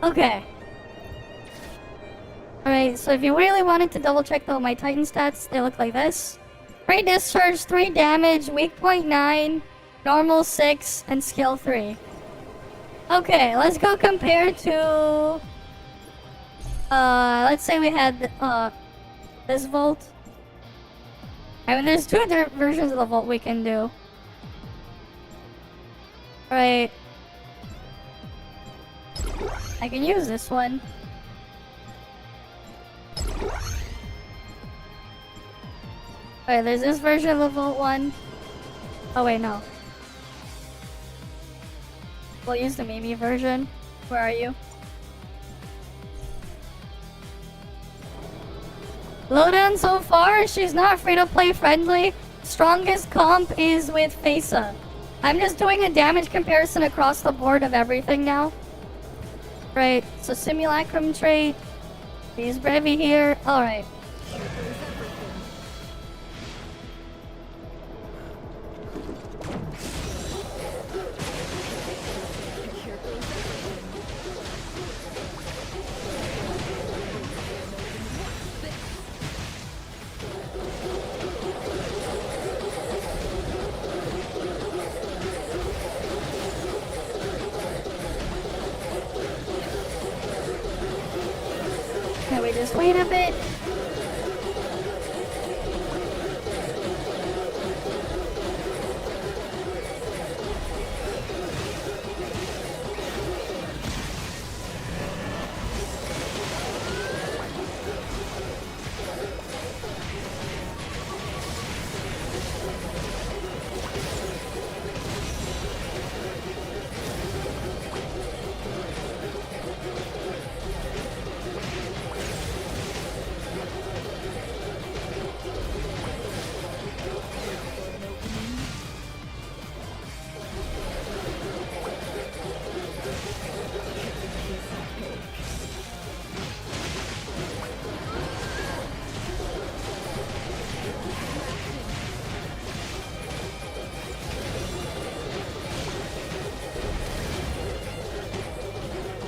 Okay. Alright, so if you really wanted to double check though my Titan stats, they look like this. 3 discharge, 3 damage, weak point 9, normal 6, and skill 3. Okay, let's go compare to... let's say we had this Volt. I mean, there's 2 different versions of the Volt we can do. Right. I can use this one. Alright, there's this version of the Volt one. Oh wait, no. We'll use the Mimi version. Where are you? Lowdown so far, she's not free-to-play friendly. Strongest comp is with Fesa. I'm just doing a damage comparison across the board of everything now. Right, so Simulacrum trait. Use Brevi here. Alright. Can we just wait a bit?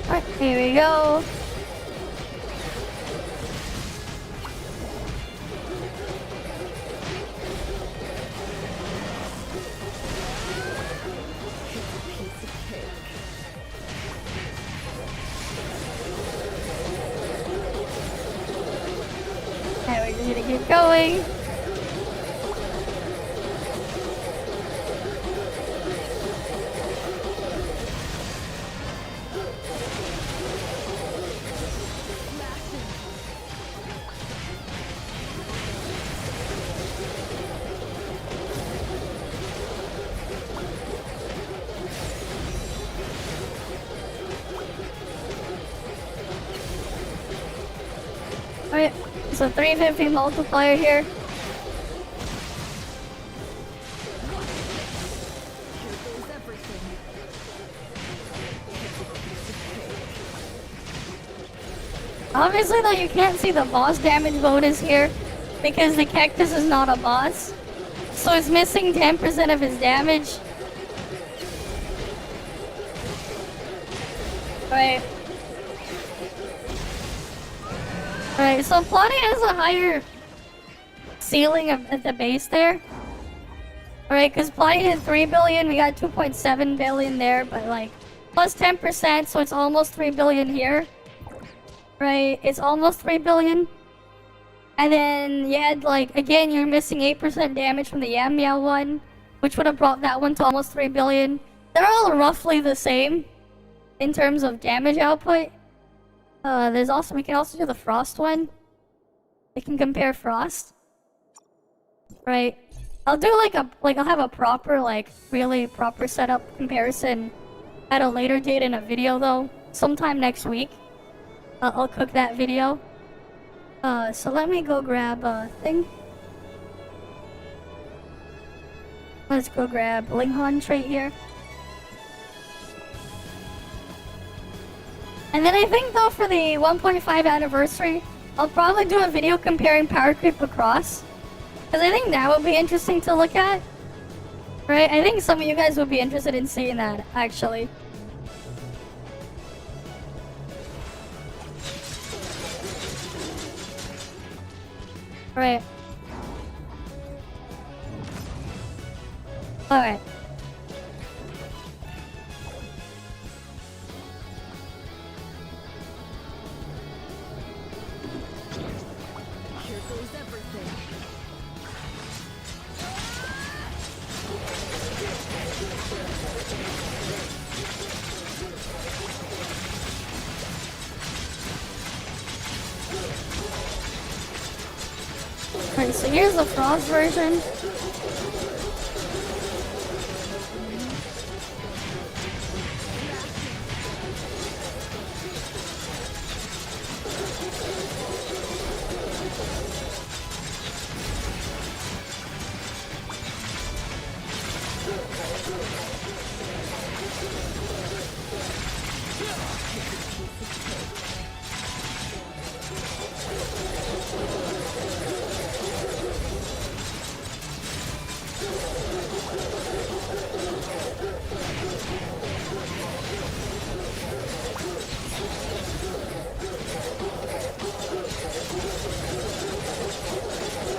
Alright, here we go. Okay, we're just gonna keep going. Alright, so 350 multiplier here. Obviously though you can't see the boss damage bonus here because the cactus is not a boss. So it's missing 10% of his damage. Right. Right, so Plotti has a higher ceiling at the base there. Alright, because Plotti did 3 billion, we got 2.7 billion there, but like, plus 10%, so it's almost 3 billion here. Right, it's almost 3 billion. And then you had like, again, you're missing 8% damage from the Yamo one, which would have brought that one to almost 3 billion. They're all roughly the same in terms of damage output. We can also do the Frost one. We can compare Frost. Right. I'll do I'll have a proper, really proper setup comparison at a later date in a video though. Sometime next week. I'll cook that video. So let me go grab a thing. Let's go grab Linghan trait here. And then I think though for the 1.5 anniversary, I'll probably do a video comparing power creep across. Because I think that would be interesting to look at. Right, I think some of you guys would be interested in seeing that, actually. Right. Alright. Alright, so here's the Frost version.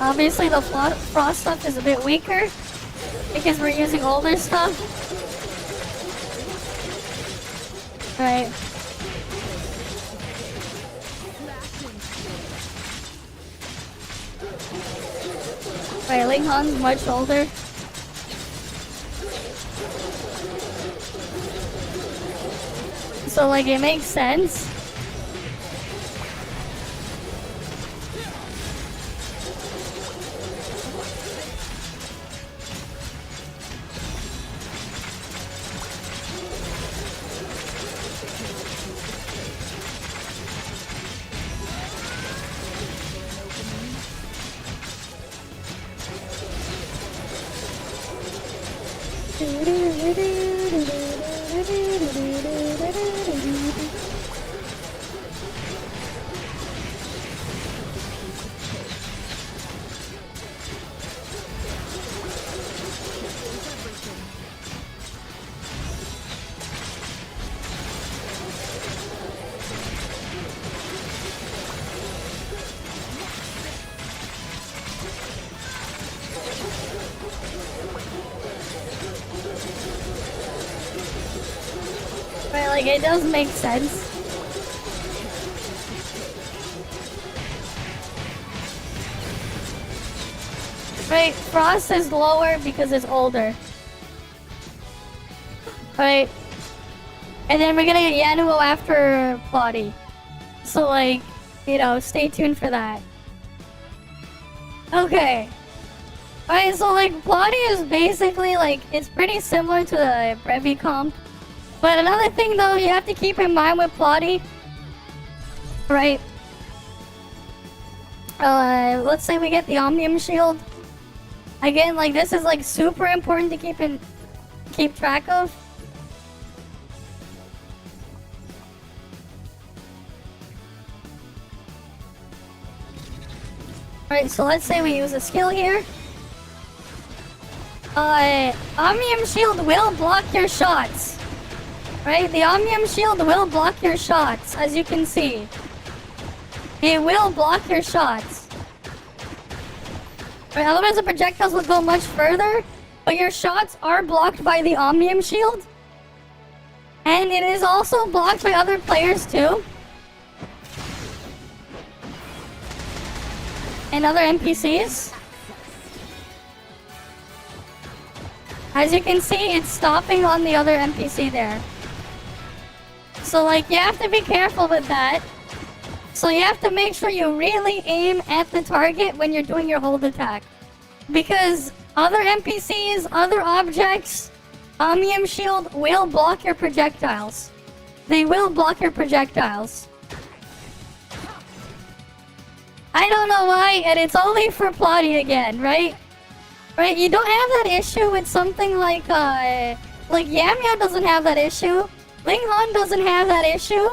Obviously the Frost stuff is a bit weaker because we're using older stuff. Right. Right, Ling Han's much older. So like it makes sense. Right, like it does make sense. Right, Frost is lower because it's older. Right. And then we're gonna get Yamo after Plotti. So like, you know, stay tuned for that. Okay. Alright, so like Plotti is basically like, it's pretty similar to the Brevi comp. But another thing though, you have to keep in mind with Plotti, right? Let's say we get the Omnium Shield. Again, like this is like super important to keep track of. Alright, so let's say we use a skill here. Omnium Shield will block your shots. Right, the Omnium Shield will block your shots, as you can see. It will block your shots. Right, otherwise the projectiles will go much further, but your shots are blocked by the Omnium Shield. And it is also blocked by other players too. And other NPCs. As you can see, it's stopping on the other NPC there. So like, you have to be careful with that. So you have to make sure you really aim at the target when you're doing your hold attack. Because other NPCs, other objects, Omnium Shield will block your projectiles. They will block your projectiles. I don't know why, and it's only for Plotti again, right? Right, you don't have that issue with something like Yamo doesn't have that issue. Ling Han doesn't have that issue.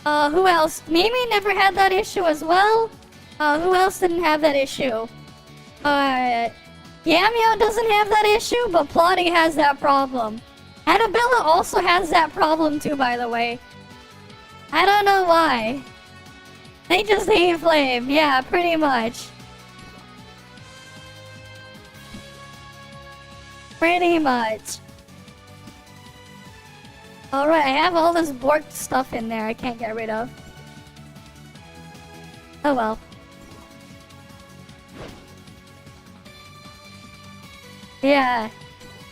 Who else? Mimi never had that issue as well. Who else didn't have that issue? Yamo doesn't have that issue, but Plotti has that problem. Annabella also has that problem too, by the way. I don't know why. They just hate Flame. Yeah, pretty much. Pretty much. Alright, I have all this borked stuff in there I can't get rid of. Oh well. Yeah.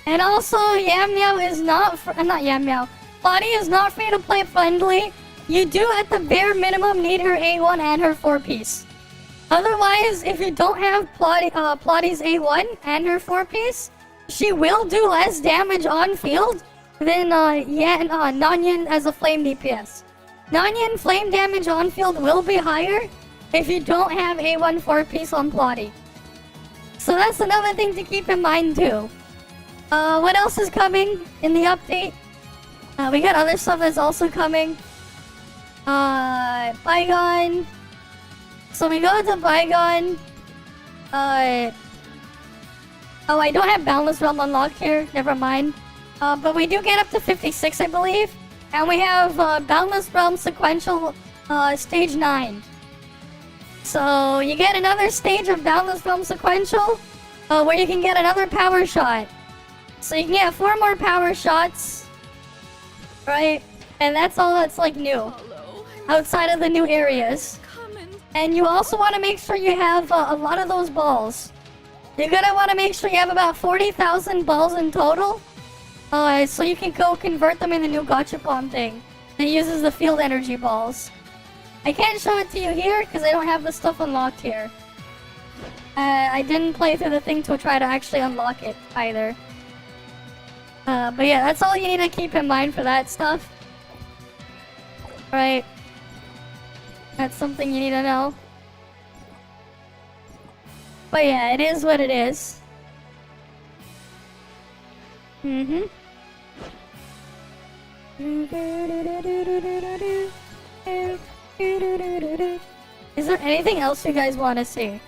And also, Yamo is not Yamo. Plotti is not free to play friendly. You do at the bare minimum need her A1 and her 4-piece. Otherwise, if you don't have Plotti's A1 and her 4-piece, she will do less damage on field than Nanyan as a flame DPS. Nanyan flame damage on field will be higher if you don't have A1 4-piece on Plotti. So that's another thing to keep in mind too. What else is coming in the update? We got other stuff that's also coming. Bygone. So we go to Bygone. Oh, I don't have Boundless Realm unlocked here. Never mind. But we do get up to 56, I believe. And we have Boundless Realm Sequential Stage 9. So you get another stage of Boundless Realm Sequential where you can get another power shot. So you can get 4 more power shots. Right? And that's all that's like new. Outside of the new areas. And you also want to make sure you have a lot of those balls. You're gonna want to make sure you have about 40,000 balls in total. So you can go convert them in the new gachapon thing. That uses the field energy balls. I can't show it to you here because I don't have the stuff unlocked here. I didn't play through the thing to try to actually unlock it either. But yeah, that's all you need to keep in mind for that stuff. Right. That's something you need to know. But yeah, it is what it is. Mm-hmm. Is there anything else you guys want to see?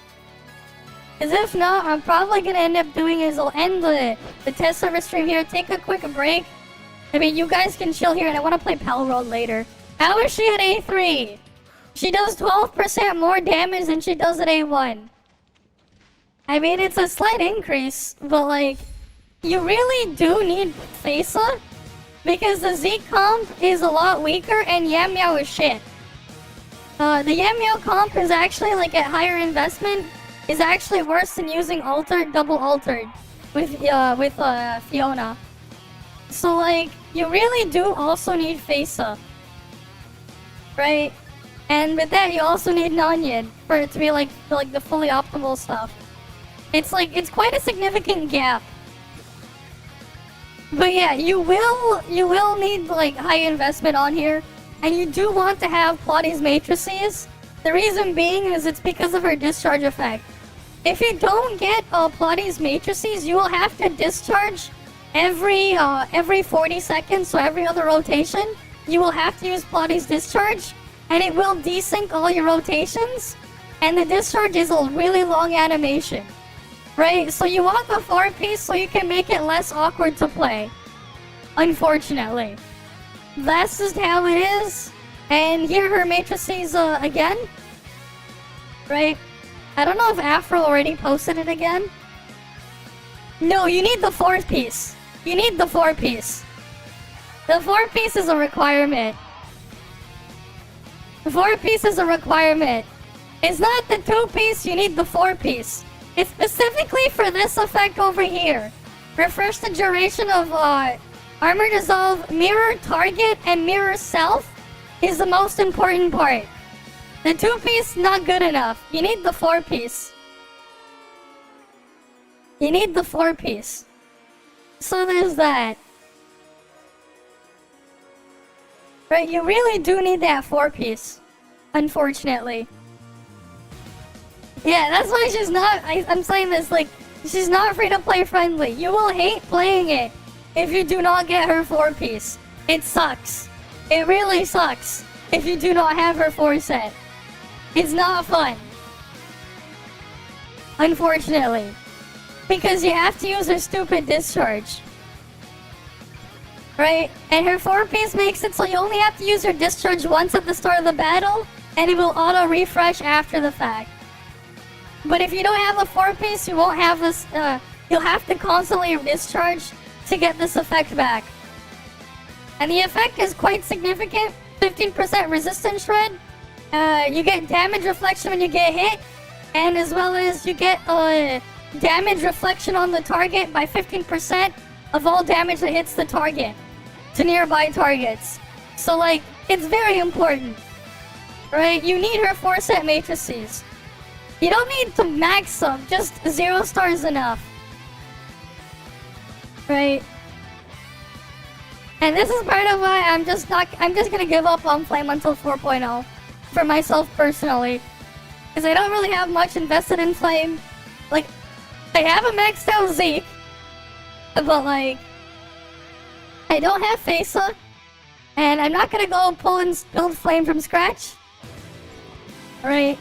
Because if not, I'm probably going to end up doing is I'll end the test server stream here, take a quick break. I mean, you guys can chill here and I want to play Pal Road later. How is she at A3? She does 12% more damage than she does at A1. I mean, it's a slight increase, but like, you really do need Fesa because the Zeke comp is a lot weaker and Yamo is shit. The Yamo comp is actually like at higher investment, is actually worse than using double altered with Fiona. So like, you really do also need Fesa, right? And with that, you also need Nanyan for it to be like the fully optimal stuff. It's like, it's quite a significant gap. But yeah, you will need like high investment on here, and you do want to have Plotti's matrices. The reason being is it's because of her discharge effect. If you don't get Plotti's matrices, you will have to discharge every 40 seconds, so every other rotation. You will have to use Plotti's discharge, and it will desync all your rotations. And the discharge is a really long animation. Right, so you want the 4-piece so you can make it less awkward to play. Unfortunately. That's just how it is. And here her matrices again. Right? I don't know if Afro already posted it again. No, you need the 4-piece. You need the 4-piece. The 4-piece is a requirement. The 4-piece is a requirement. It's not the 2-piece, you need the 4-piece. It's specifically for this effect over here. Refresh the duration of Armor Dissolve, Mirror Target, and Mirror Self is the most important part. The 2-piece, not good enough. You need the 4-piece. You need the 4-piece. So there's that. Right, you really do need that 4-piece. Unfortunately. Yeah, that's why she's not, I'm saying this, like, she's not free to play friendly. You will hate playing it if you do not get her 4-piece. It sucks. It really sucks if you do not have her 4-set. It's not fun. Unfortunately. because you have to use her stupid discharge. Right? And her 4-piece makes it so you only have to use her discharge once at the start of the battle, and it will auto-refresh after the fact. But if you don't have the 4-piece, you won't have this, you'll have to constantly discharge to get this effect back. And the effect is quite significant. 15% resistance shred. You get damage reflection when you get hit, and as well as you get damage reflection on the target by 15% of all damage that hits the target to nearby targets. So like, it's very important, right? You need her 4-set matrices. You don't need to max them, just 0 stars enough. Right? And this is part of why I'm just gonna give up on Flame until 4.0. For myself personally. Because I don't really have much invested in Flame. Like, I have a maxed out Zeke. But like, I don't have Fesa. And I'm not gonna go pull and build Flame from scratch. Right?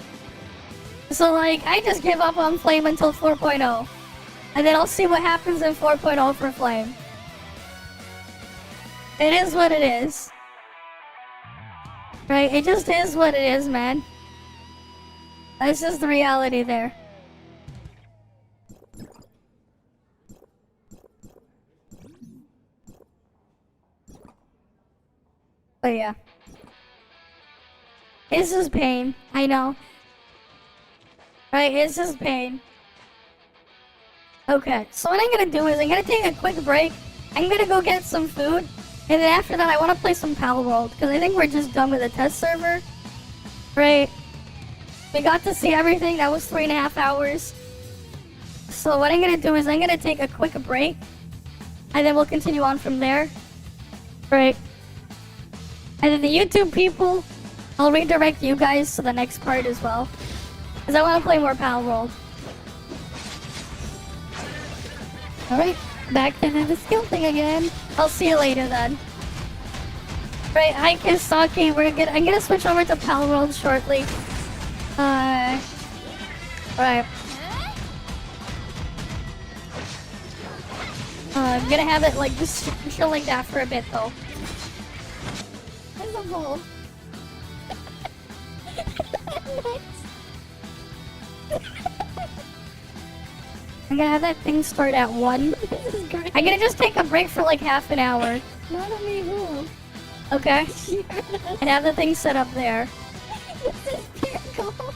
So like, I just give up on Flame until 4.0. And then I'll see what happens in 4.0 for Flame. It is what it is. Right? It just is what it is, man. That's just the reality there. But yeah. It's just pain. I know. Right? It's just pain. Okay, so what I'm gonna do is I'm gonna take a quick break. I'm gonna go get some food. And then after that, I want to play some Pal World. Because I think we're just done with the test server. Right? We got to see everything. That was 3.5 hours. So what I'm gonna do is I'm gonna take a quick break. And then we'll continue on from there. Right? And then the YouTube people, I'll redirect you guys to the next part as well. Because I want to play more Pal World. Alright, back to the skill thing again. I'll see you later then. Right, hi Kisaki, I'm gonna switch over to Pal World shortly. Right. I'm gonna have it like just chill like that for a bit though. There's a hole. I'm gonna have that thing start at 1. I'm gonna just take a break for like half an hour. Not a me who. Okay. And have the thing set up there. This is pure gold.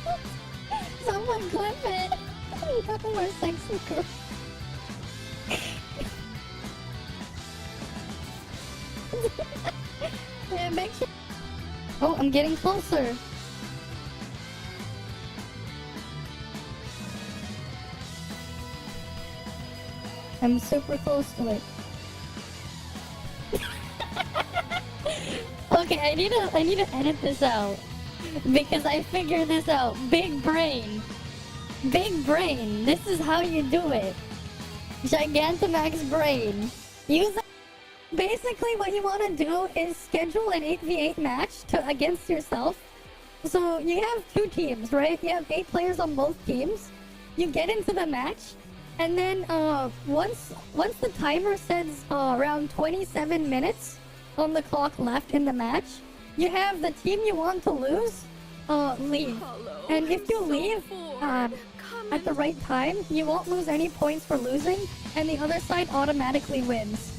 Someone clip it. We're sexy girl. Yeah, make sure. Oh, I'm getting closer. I'm super close to it. Okay, I need to edit this out because I figured this out. Big brain. Big brain. This is how you do it. Gigantamax brain. Use it. Basically, what you want to do is schedule an 8v8 match against yourself. So you have 2 teams, right? You have 8 players on both teams. You get into the match. And then once the timer says around 27 minutes on the clock left in the match, you have the team you want to lose leave. And if you leave at the right time, you won't lose any points for losing, and the other side automatically wins.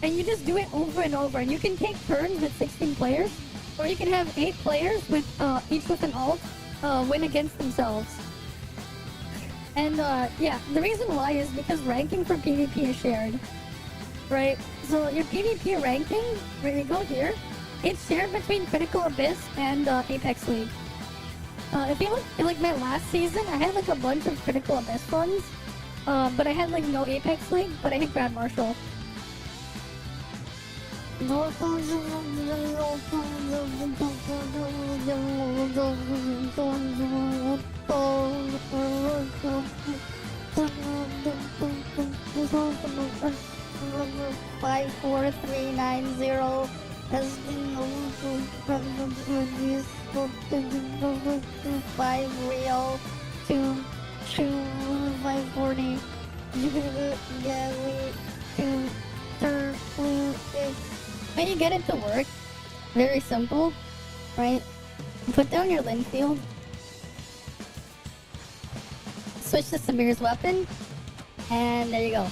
And you just do it over and over. And you can take turns with 16 players, or you can have 8 players with each with an ult win against themselves. And yeah, the reason why is because ranking for PvP is shared, right? So your PvP ranking, where you go here, it's shared between Critical Abyss and Apex League. If you look at like my last season, I had like a bunch of Critical Abyss ones, but I had like no Apex League, but I hit Grand Marshal. Five, 4, 3, 9, 0. Has been over 5 real 2 540 When you get it to work, very simple, right? Put down your Linfield. Switch to Samir's weapon, and there you go.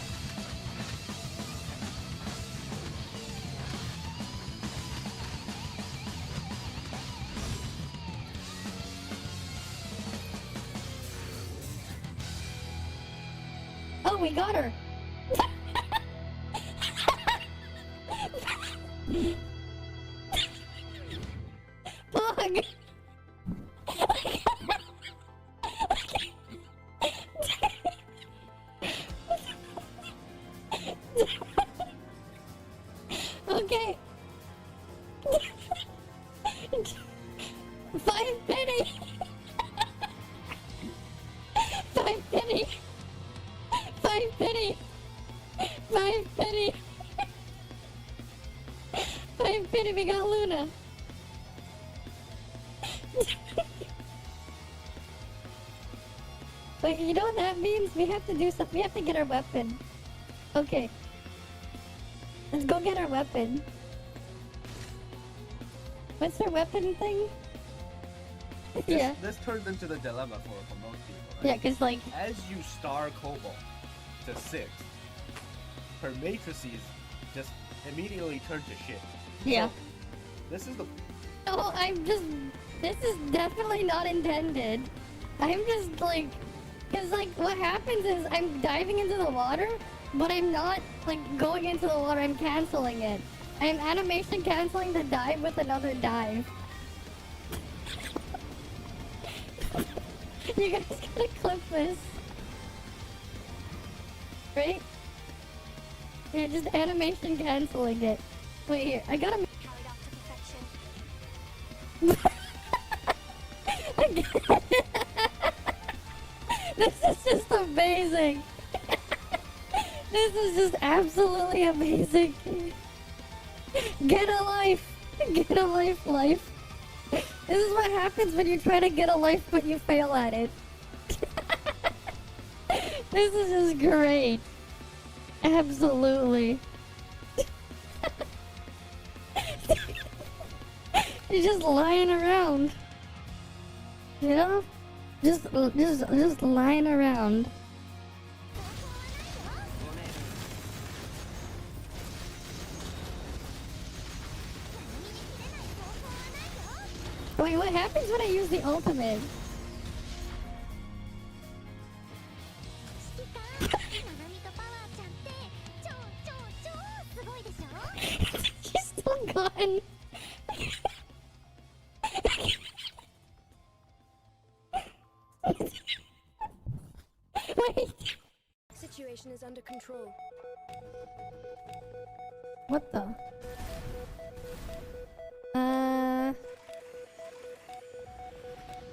Oh, we got her! Fuck! Okay. 5 penny. 5 penny. 5 penny. 5 penny. 5 penny. We got Luna. Wait, you know what that means? We have to do something. We have to get our weapon. Okay. Let's go get our weapon. What's our weapon thing? Yeah. This turns into the dilemma for most people. Right? Yeah, cause like... As you star Cobalt to 6, her matrices just immediately turn to shit. Yeah. So, this is the... No, I'm just... This is definitely not intended. I'm just like... Cause like, what happens is I'm diving into the water, but I'm not like going into the water, I'm canceling it. I'm animation canceling the dive with another dive. You guys gotta clip this. Right? Yeah, just animation canceling it. Wait here, I gotta... This is just amazing. This is just absolutely amazing. Get a life. Get a life. This is what happens when you try to get a life but you fail at it. This is just great. Absolutely. You're just lying around. You know? Just lying around. Wait, what happens when I use the ultimate? She's still gone. Wait. Situation is under control. What the?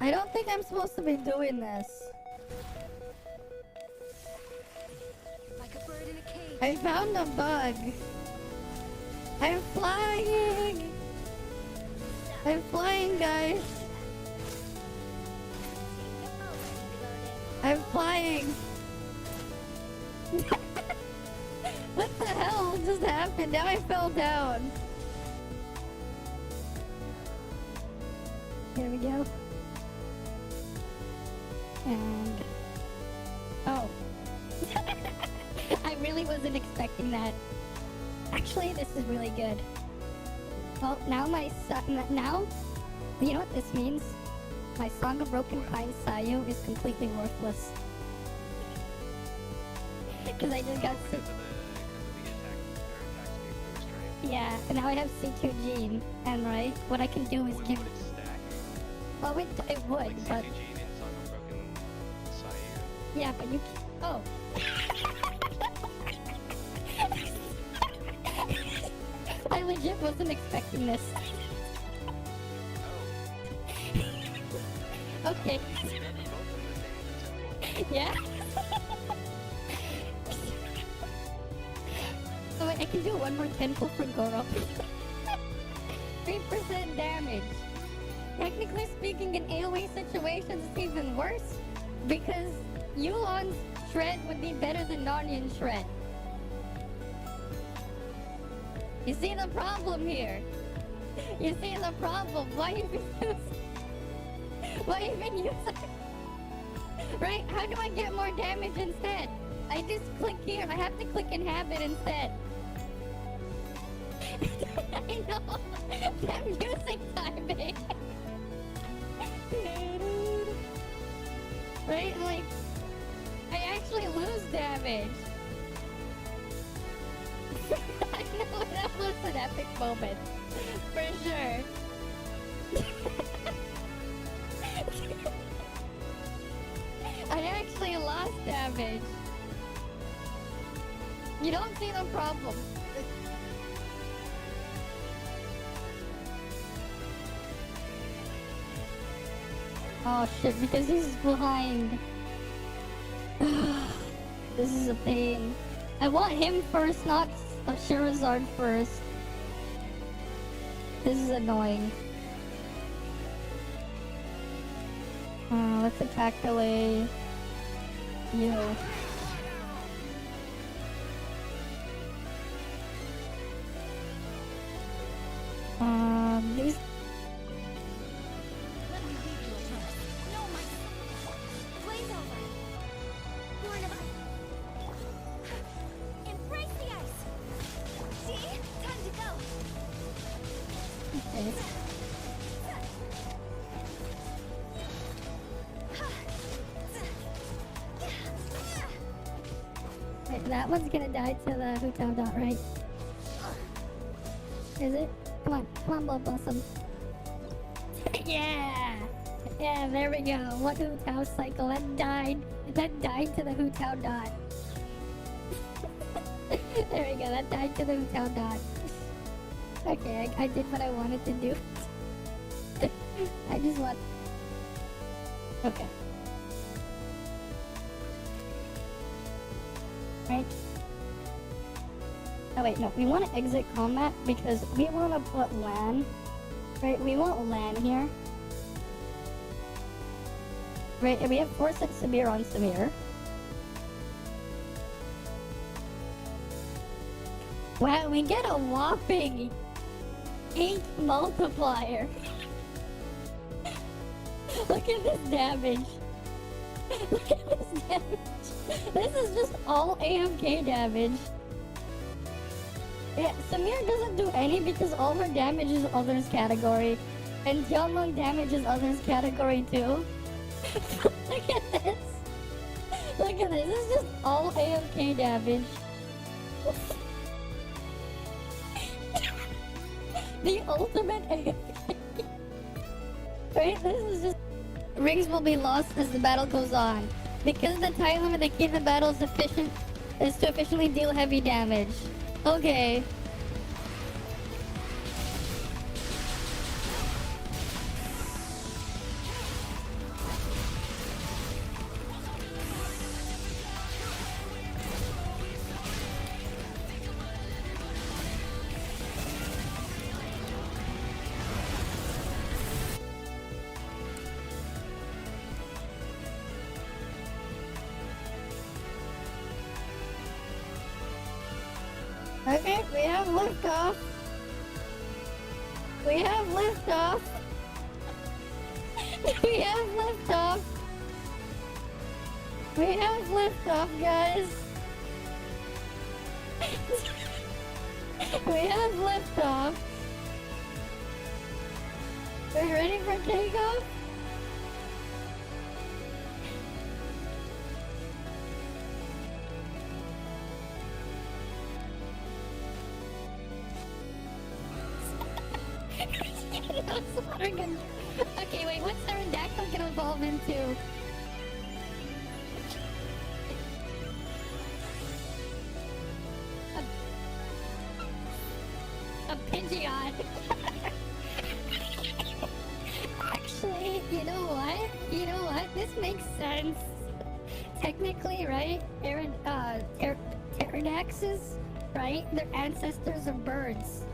I don't think I'm supposed to be doing this. Like a bird in a cage. I found a bug. I'm flying. I'm flying, guys. I'm flying. What the hell just happened? Now I fell down. Here we go. And... oh. I really wasn't expecting that. Actually, this is really good. Well, now now, you know what this means? My Song of Broken Pines Sayu is completely worthless. Because I just got yeah, and now I have C2 Gene, and right, what I can do is give... well, it would, but... yeah, but you can't... oh. I legit wasn't expecting this. Okay. Yeah? So wait, I can do one more temple for Goro. 3% damage. Technically speaking, in AoE situations, it's even worse. Because Yulon's shred would be better than Narnian's shred. You see the problem here? You see the problem? Why even use? Why even use it? Right? How do I get more damage instead? I just click here. I have to click inhabit instead. I know. I'm using timing. Right? Like, I actually lose damage. I know that was an epic moment. For sure. I actually lost damage. You don't see the problem. Oh shit, because he's behind. This is a pain. I want him first, not Charizard first. This is annoying. Let's attack away you. These. Let me lead you a test. No, my blaze over. Born of ice. Embrace the ice. See? Time to go. Okay. Wait, that one's gonna die to the Hutao dot, right? Is it? Come on, Blood Blossom. Yeah! Yeah, there we go. One Hutao cycle. That died to the Hutao dot. There we go, that died to the Hutao dot. Okay, I did what I wanted to do. I just want... Okay. Right? Oh wait, no, we want to exit combat because we want to put LAN. Right, we want LAN here. Right, and we have Force and Samir on Samir. Wow, we get a whopping 8 multiplier. Look at this damage. Look at this damage. This is just all AFK damage. Yeah, Samir doesn't do any because all her damage is others category. And Yamo damage is others category too. Look at this. Look at this. This is just all AFK damage. The ultimate AFK. Right? This is just... Rings will be lost as the battle goes on. Because the time limit to keep the battle is efficient is to efficiently deal heavy damage. Okay. Okay, we have liftoff. We have liftoff. We have liftoff. We have liftoff, guys. We have liftoff. We're ready for takeoff? Okay, wait, what's Pterodactyl gonna evolve into? A Pidgeot. Actually, you know what? You know what? This makes sense. Technically, right? Pterodaxes, right? Their ancestors are birds.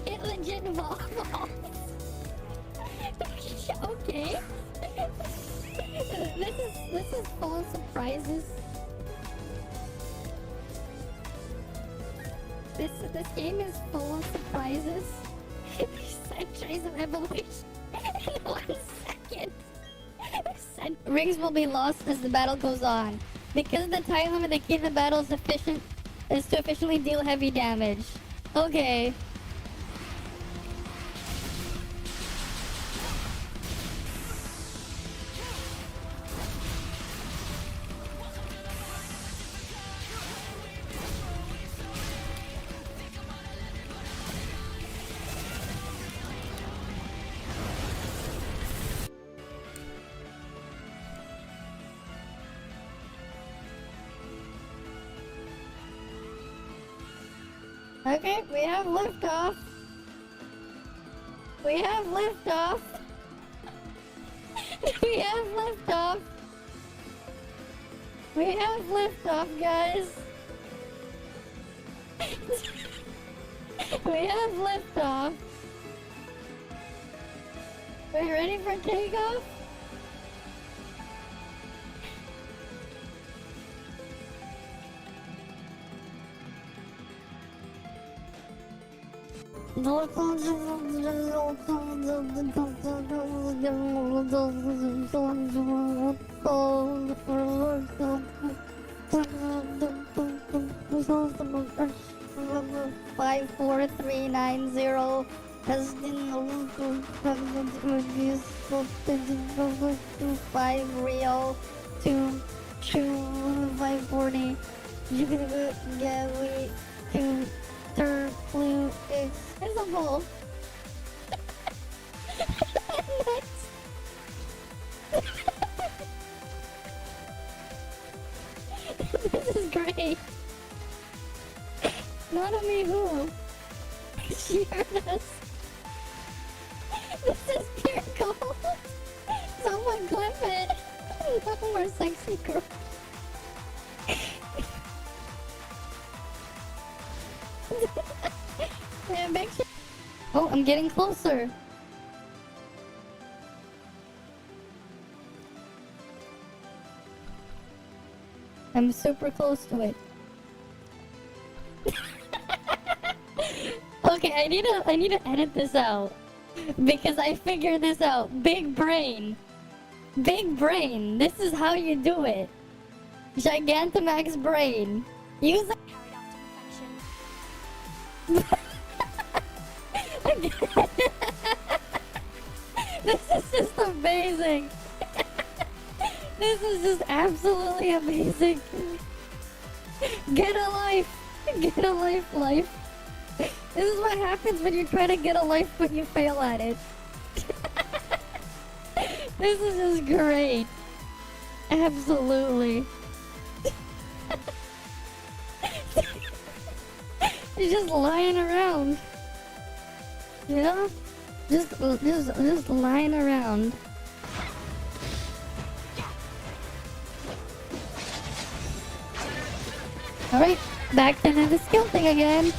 It Dungeon Vault. Okay. This is full of surprises. This game is full of surprises. Centuries of evolution in 1 second. Rings will be lost as the battle goes on. Because the time limit, the key to the battle is to efficiently deal heavy damage. Okay. Okay, we have liftoff. We have liftoff. We have liftoff. We have liftoff, guys. We have liftoff. Are you ready for takeoff? Five, 4, 3, 9, 0 has been 5 real 2 540. You can get we to turn blue accessible. This is great. Not a me who. She heard us. This is pure gold. Someone clip it. No more sexy girl. Yeah, make sure. Oh, I'm getting closer. I'm super close to it. Okay, I need to edit this out because I figured this out. Big brain. Big brain. This is how you do it. Gigantamax brain. Use it. This is just amazing. This is just absolutely amazing. Get a life. Get a life. This is what happens when you try to get a life but you fail at it. This is just great. Absolutely. You're just lying around. You know? Just lying around. Alright, back to the skill thing again.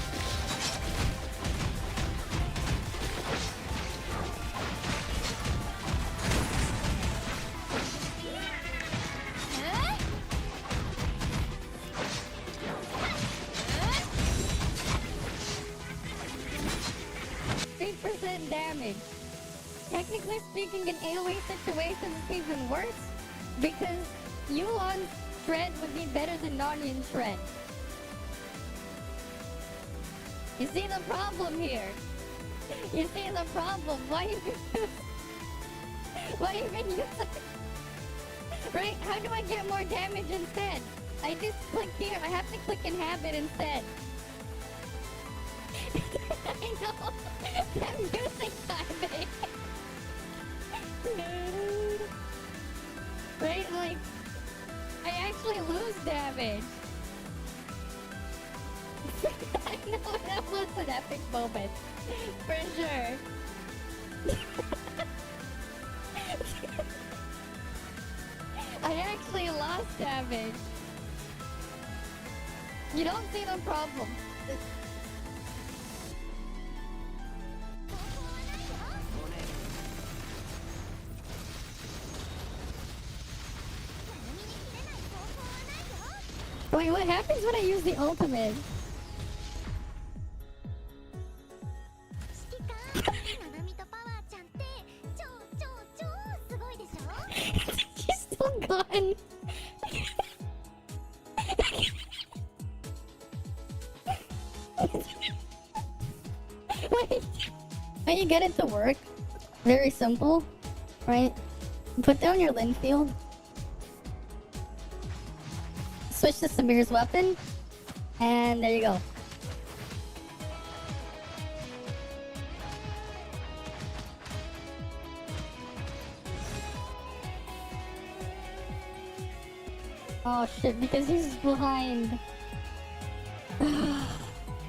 Damage. Technically speaking, in AoE situations it's even worse because Yulon's shred would be better than Narnian's shred. You see the problem here? You see the problem? Why even use it? Right? How do I get more damage instead? I just click here. I have to click inhabit instead. I know. I'm using timing. Right? Like, I actually lose damage. I know, that was an epic moment. For sure. I actually lost damage. You don't see the problem. Wait, what happens when I use the ultimate? 指揮官ナナミとパワーちゃんって超すごいでしょ She's still gone. Wait, how you get it to work? Very simple, right? Put down your Linfield. Switch to Samir's weapon, and there you go. Oh shit, because he's behind.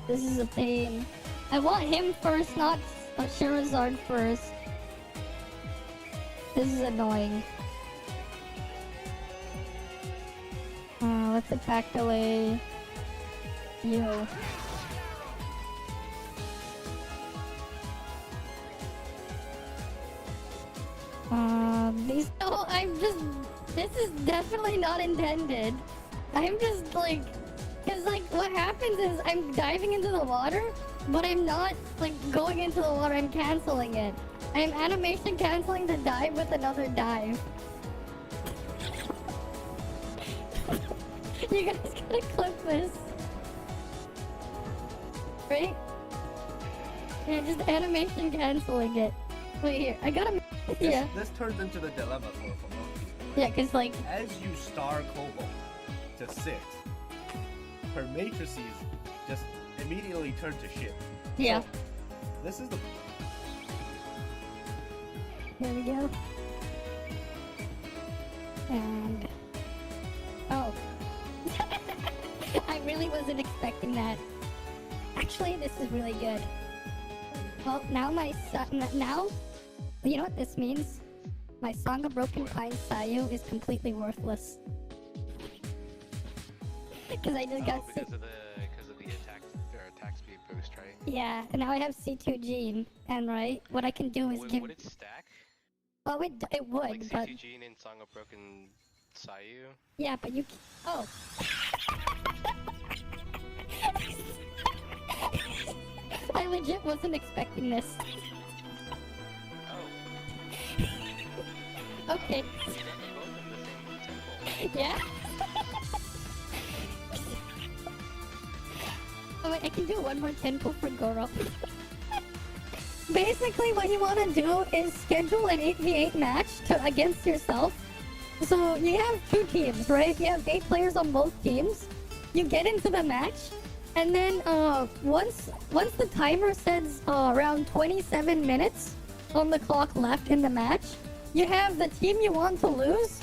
This is a pain. I want him first, not Charizard first. This is annoying. Let's attack delay you. This is definitely not intended. I'm just like, cause like what happens is I'm diving into the water, but I'm not like going into the water, I'm canceling it. I'm animation canceling the dive with another dive. You guys gotta clip this. Right? Yeah, just animation canceling it. Wait here, I gotta... Yeah. This turns into the dilemma for most people. Yeah, cause like... As you star Cobalt to 6, her matrices just immediately turn to shit. Yeah. So, this is the... Here we go. And... Oh. I really wasn't expecting that. Actually, this is really good. Well, now my son... Now... You know what this means? My Song of Broken Pines Sayu is completely worthless. Because I just got... because of the attack speed boost, right? Yeah, and now I have C2 Gene, and right, what I can do is give... Would it stack? Oh, it would, like but... C2 Gene in Song of Broken Sayu? Yeah, but you... Oh. I legit wasn't expecting this. Oh. Okay. Yeah? Oh wait, I can do one more tempo for Goro. Basically, what you want to do is schedule an 8v8 match against yourself. So you have 2 teams, right? You have 8 players on both teams. You get into the match, and then once the timer says around 27 minutes on the clock left in the match, you have the team you want to lose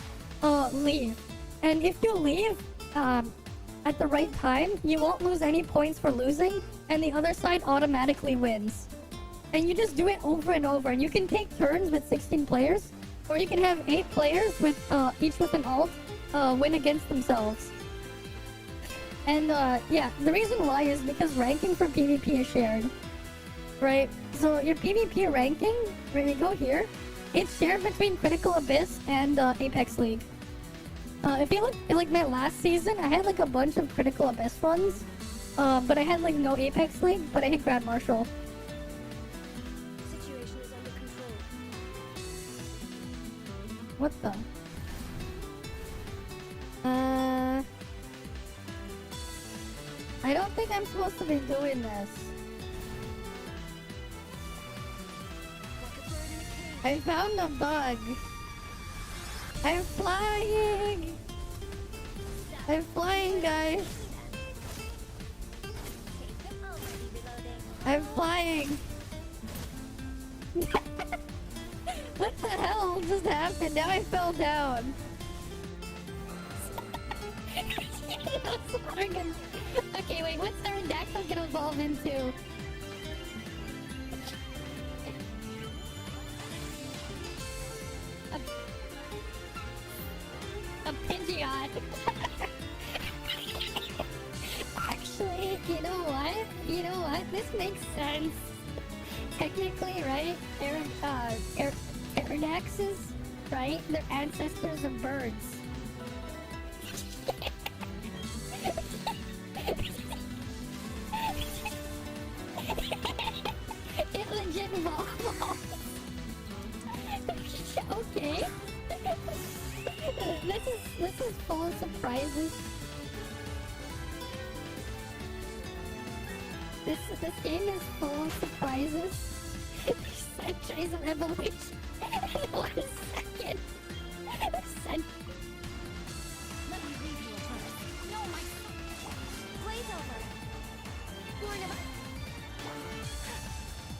leave. And if you leave at the right time, you won't lose any points for losing, and the other side automatically wins. And you just do it over and over, and you can take turns with 16 players, or you can have 8 players with each with an ult win against themselves. And yeah, the reason why is because ranking for PvP is shared, right? So your PvP ranking, when you go here, it's shared between Critical Abyss and Apex League. If you look at like my last season, I had like a bunch of Critical Abyss runs, but I had like no Apex League, but I hit Grand Marshal. Situation is under control. What the? I don't think I'm supposed to be doing this. I found a bug. I'm flying! I'm flying, guys! I'm flying! What the hell just happened? Now I fell down. Okay, wait, what's Pterodactyl gonna evolve into? A Pidgeot. Actually, you know what? You know what? This makes sense. Technically, right? Pterodaxes, right? They're ancestors of birds. Shit ball. Okay. This is full of surprises. This game is full of surprises. Centuries of evolution. In 1 second. Let me read you a verse. No, my... Blaze over. Born of...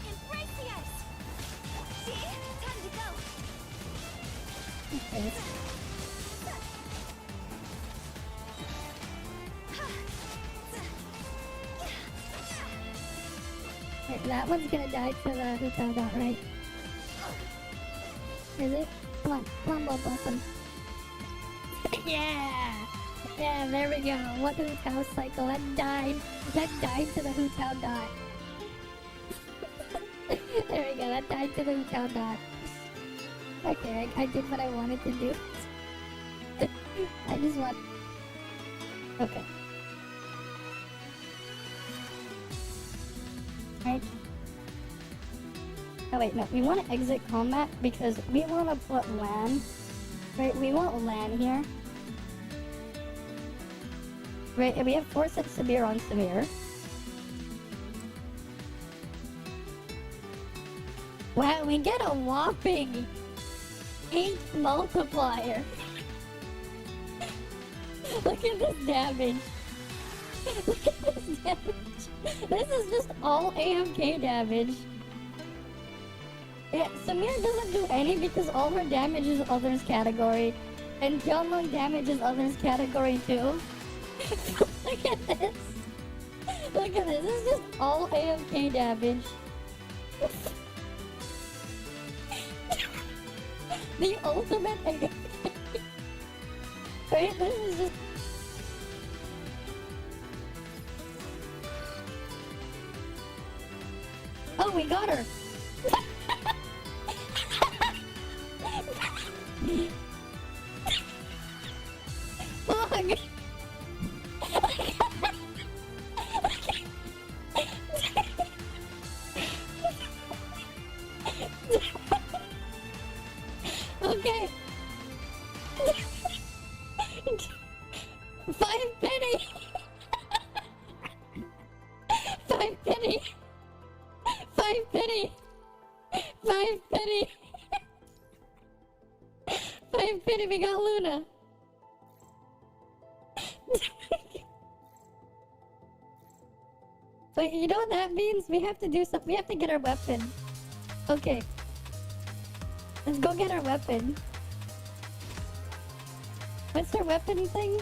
Embrace the ice. See? Time to go. Okay. Wait, that one's gonna die to the who found out, right? Is it? Come on, button. Yeah! Yeah, there we go. What Hu-Tao cycle? That died to the Hu-Tao dot. There we go, that died to the Hu-Tao dot. Okay, I did what I wanted to do. I just want... Okay. Right. Oh wait, no, we want to exit combat because we want to put LAN. Right, we want LAN here. Right, and we have force at severe on severe. Wow, we get a whopping 8 multiplier. Look at this damage. Look at this damage. This is just all AFK damage. Yeah, Samir doesn't do any because all her damage is others category. And Yamo damage is others category too. Look at this. Look at this. This is just all AFK damage. The ultimate AFK. Right? This is just... Oh, we got her! Fuck! Okay. 5 penny! 5 penny! 5 penny! 5 penny! 5 penny, we got Luna! Wait, you know what that means? We have to do something. We have to get our weapon. Okay. Let's go get our weapon. What's our weapon thing?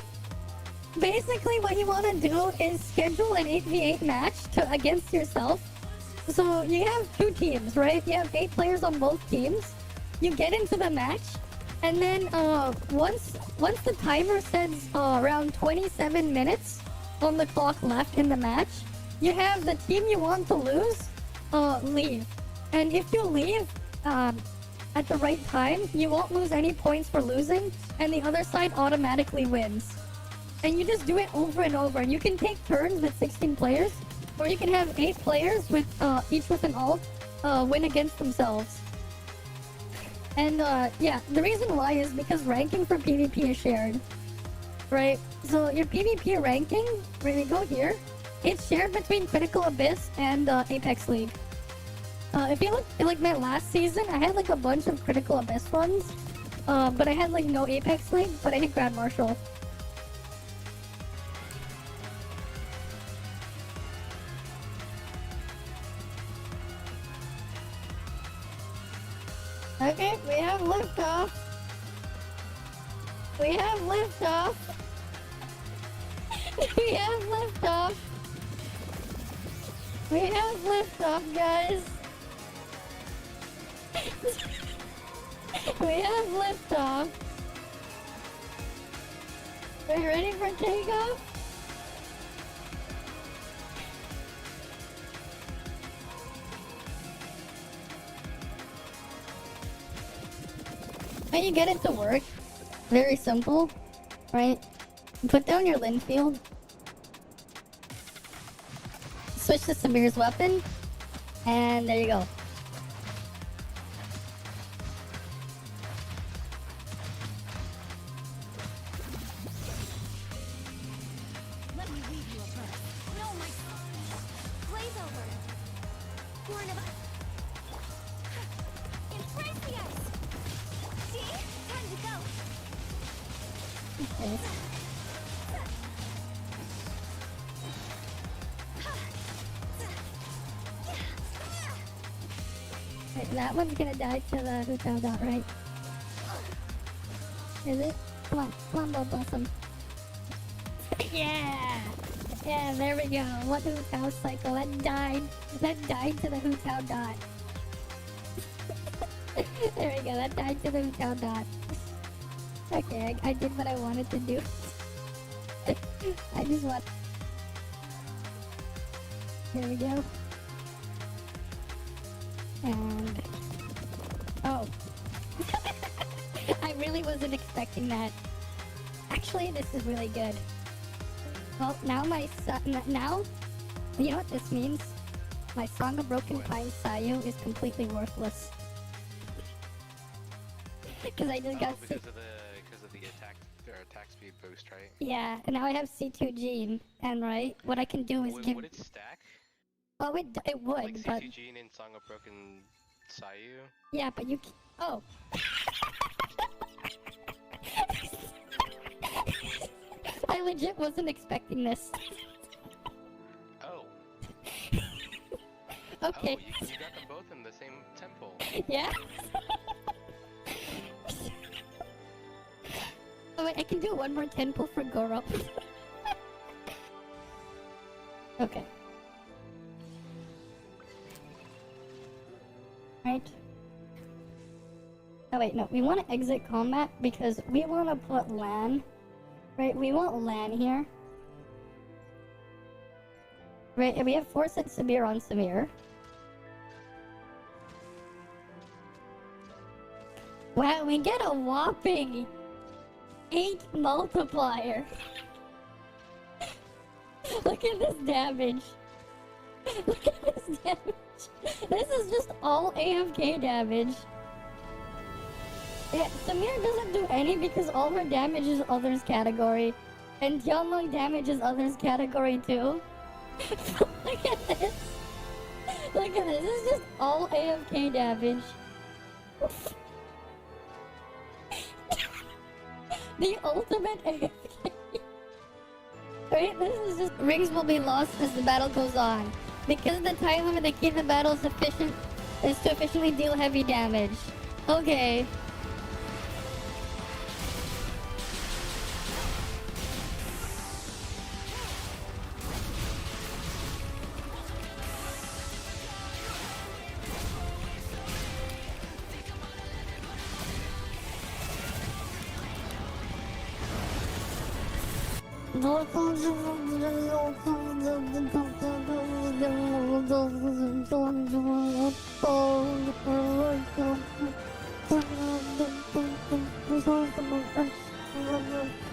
Basically, what you want to do is schedule an 8v8 match against yourself. So you have 2 teams, right? You have 8 players on both teams. You get into the match, and then once the timer says around 27 minutes on the clock left in the match, you have the team you want to lose leave. And if you leave at the right time, you won't lose any points for losing, and the other side automatically wins. And you just do it over and over. And you can take turns with 16 players, or you can have 8 players with each with an ult win against themselves. And yeah, the reason why is because ranking for PvP is shared, right? So your PvP ranking, when you go here, it's shared between Critical Abyss and Apex League. If you look at like my last season, I had like a bunch of Critical Abyss runs, but I had like no Apex League, but I hit Grand Marshal. Okay, we have liftoff. We have liftoff. We have liftoff. We have liftoff, guys. We have liftoff. Are you ready for takeoff? How you get it to work? Very simple, right? Put down your Linfield. Switch to Samir's weapon. And there you go. of us. Embrace the ice. See? Time to go. Okay. Wait, that one's gonna die to the Hutao dot, right? Is it? Come on, Blood Blossom. Yeah! Yeah, there we go. What Hutao cycle? That died to the Hutao dot. There we go, that died to the Hutao dot. Okay, I did what I wanted to do. I just want... There we go. And... Oh. I really wasn't expecting that. Actually, this is really good. Well, now my now, you know what this means? My Song of Broken Pine Sayu is completely worthless. Because I just got because of the attack speed boost, right? Yeah, and now I have C2 Gene, and right, what I can do is give... Would it stack? Oh, it would, like but... C2 Gene in Song of Broken Sayu? Yeah, but you oh. I legit wasn't expecting this. Oh. Okay. Oh, you got them both in the same temple. Yeah? Oh wait, I can do one more temple for Goro. Okay. Right. Oh wait, no, we want to exit combat because we want to put LAN. Right, we want LAN here. Right, and we have Force at Samir on Samir. Wow, we get a whopping 8 multiplier. Look at this damage. Look at this damage. This is just all AFK damage. Yeah, Samir doesn't do any because all her damage is others category. And Tianlong damage is others category too. Look at this. Look at this. This is just all AFK damage. The ultimate AFK. Right? This is just... Rings will be lost as the battle goes on. Because the time limit to keep the battle sufficient is to efficiently deal heavy damage. Okay.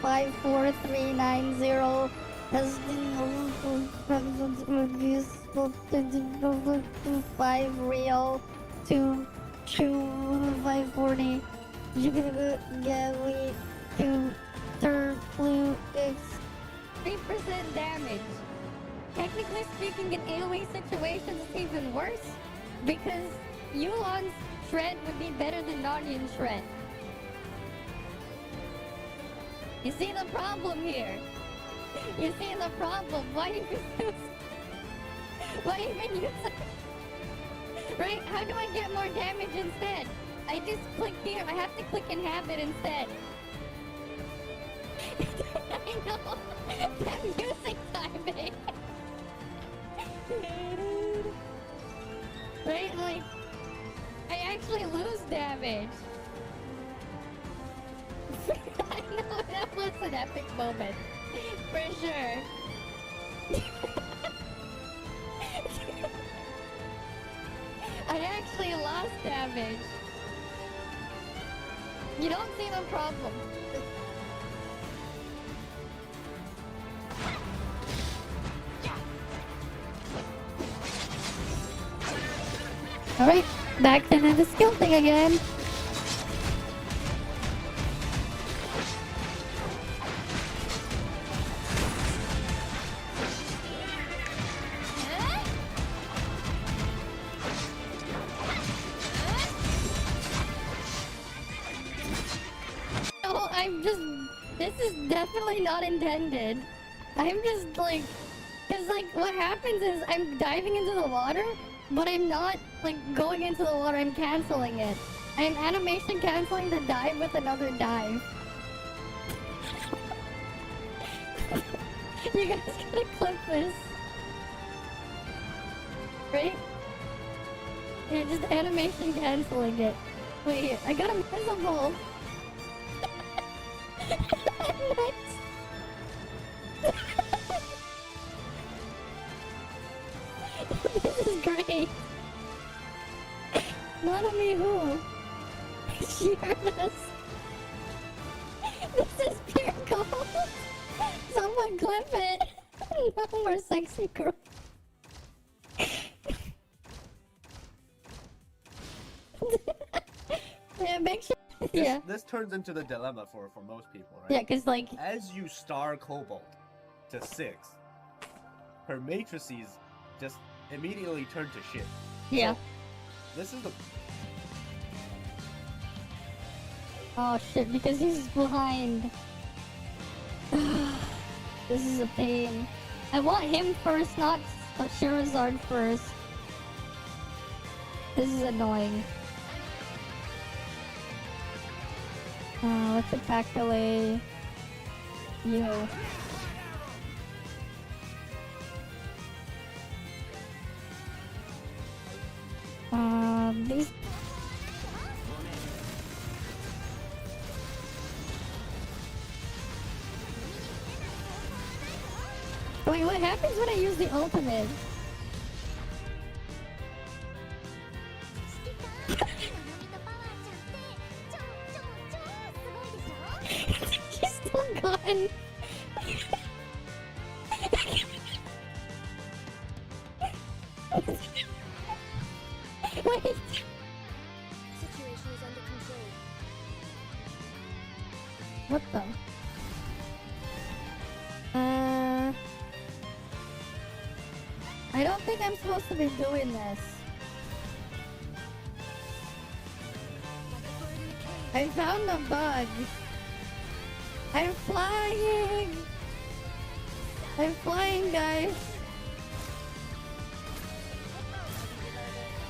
Five, 4, 3, 9, 0 has been 5 real 2 540 Gawi 2 blue X 3% damage. Technically speaking, in AoE situations it's even worse because Yulon's shred would be better than Narnian's shred. You see the problem here? You see the problem? Why even use... Why even use it? Right? How do I get more damage instead? I just click here. I have to click inhabit instead. I know. I'm using timing. Right? Like, I actually lose damage. I know, that was an epic moment. For sure. I actually lost damage. You don't see the problem. Alright, back to the skill thing again. I'm just... This is definitely not intended. I'm just like... Cause like, what happens is I'm diving into the water, but I'm not like going into the water, I'm canceling it. I'm animation canceling the dive with another dive. You guys gotta clip this. Right? Yeah, just animation canceling it. Wait here, I got a invisible. Nice. This is great. Not on me who? She heard us. This is pure gold. Someone clip it. No more sexy girl. Yeah, make sure. Yeah. This turns into the dilemma for most people, right? Yeah, cause like as you star Cobalt to 6, her matrices just immediately turn to shit. yeah. So, this is the Oh shit, because he's behind. This is a pain. I want him first, not Charizard first. This is annoying. Let's attack delay. Yo. These. Wait, what happens when I use the ultimate? She's still gone. Wait. Situation is under control. What the? I don't think I'm supposed to be doing this. I found a bug. I'm flying! I'm flying, guys!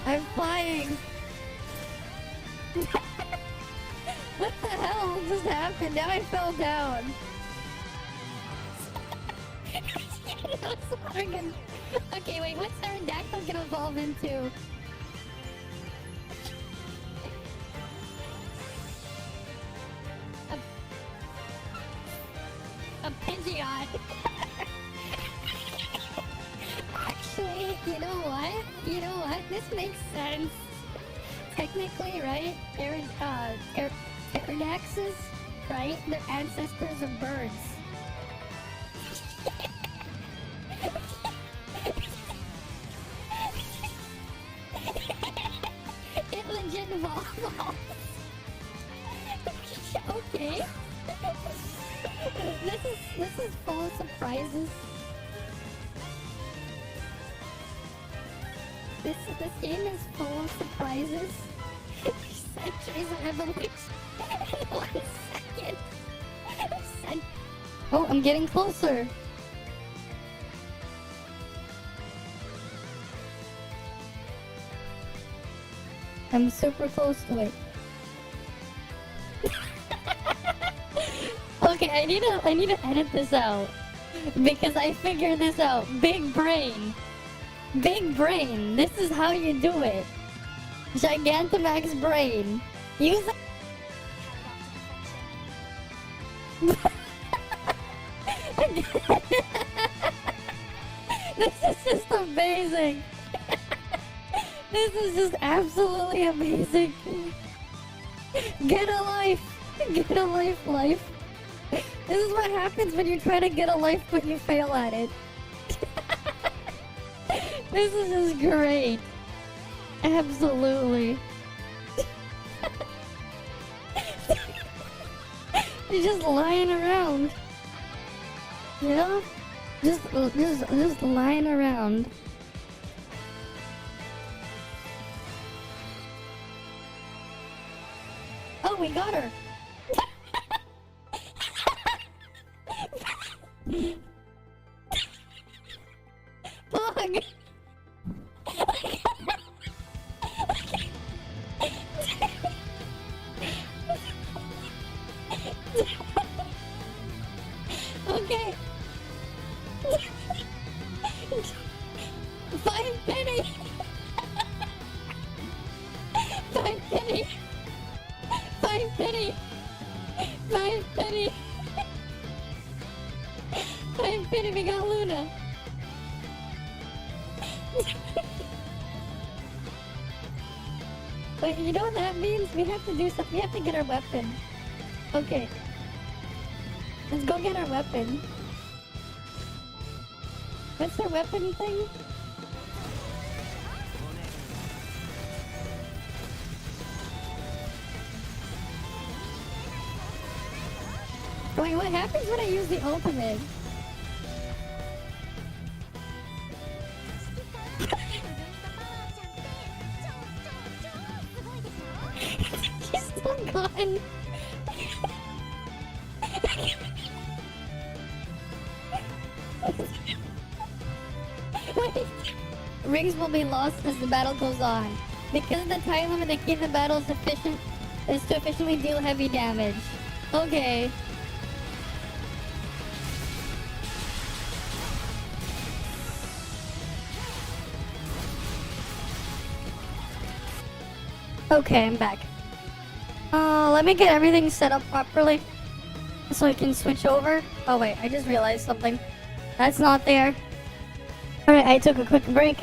I'm flying! What the hell just happened? Now I fell down. Okay, wait, what's Pterodactyl gonna evolve into? A Pidgeot. Actually, you know what? You know what? This makes sense. Technically, right? Pterodaxes, right? They're ancestors of birds. It legit evolved. Okay. This is full of surprises. This game is full of surprises. Centuries of evolution. 1 second. Oh, I'm getting closer. I'm super close to it. Okay, I need to edit this out because I figured this out. Big brain. Big brain. This is how you do it. Gigantamax brain. Use it. This is just amazing. This is just absolutely amazing. Get a life. Get a life. This is what happens when you try to get a life but you fail at it. This is just great. Absolutely. You're just lying around. You know? Just lying around. Oh, we got her. penny! 5 penny! 5 penny, we got Luna! Wait, you know what that means? We have to do something. We have to get our weapon. Okay. Let's go get our weapon. What's our weapon thing? Wait, what happens when I use the ultimate? She's still gone. Wait. Rings will be lost as the battle goes on. Because of the time limit, the key to the battle is to efficiently deal heavy damage. Okay. Okay, I'm back. Let me get everything set up properly so I can switch over. Oh wait, I just realized something. That's not there. Alright, I took a quick break.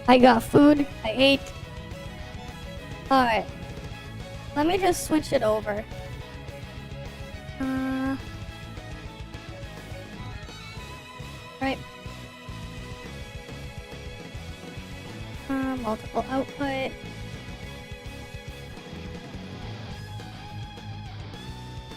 I got food. I ate. Alright. Let me just switch it over. Right. Multiple output.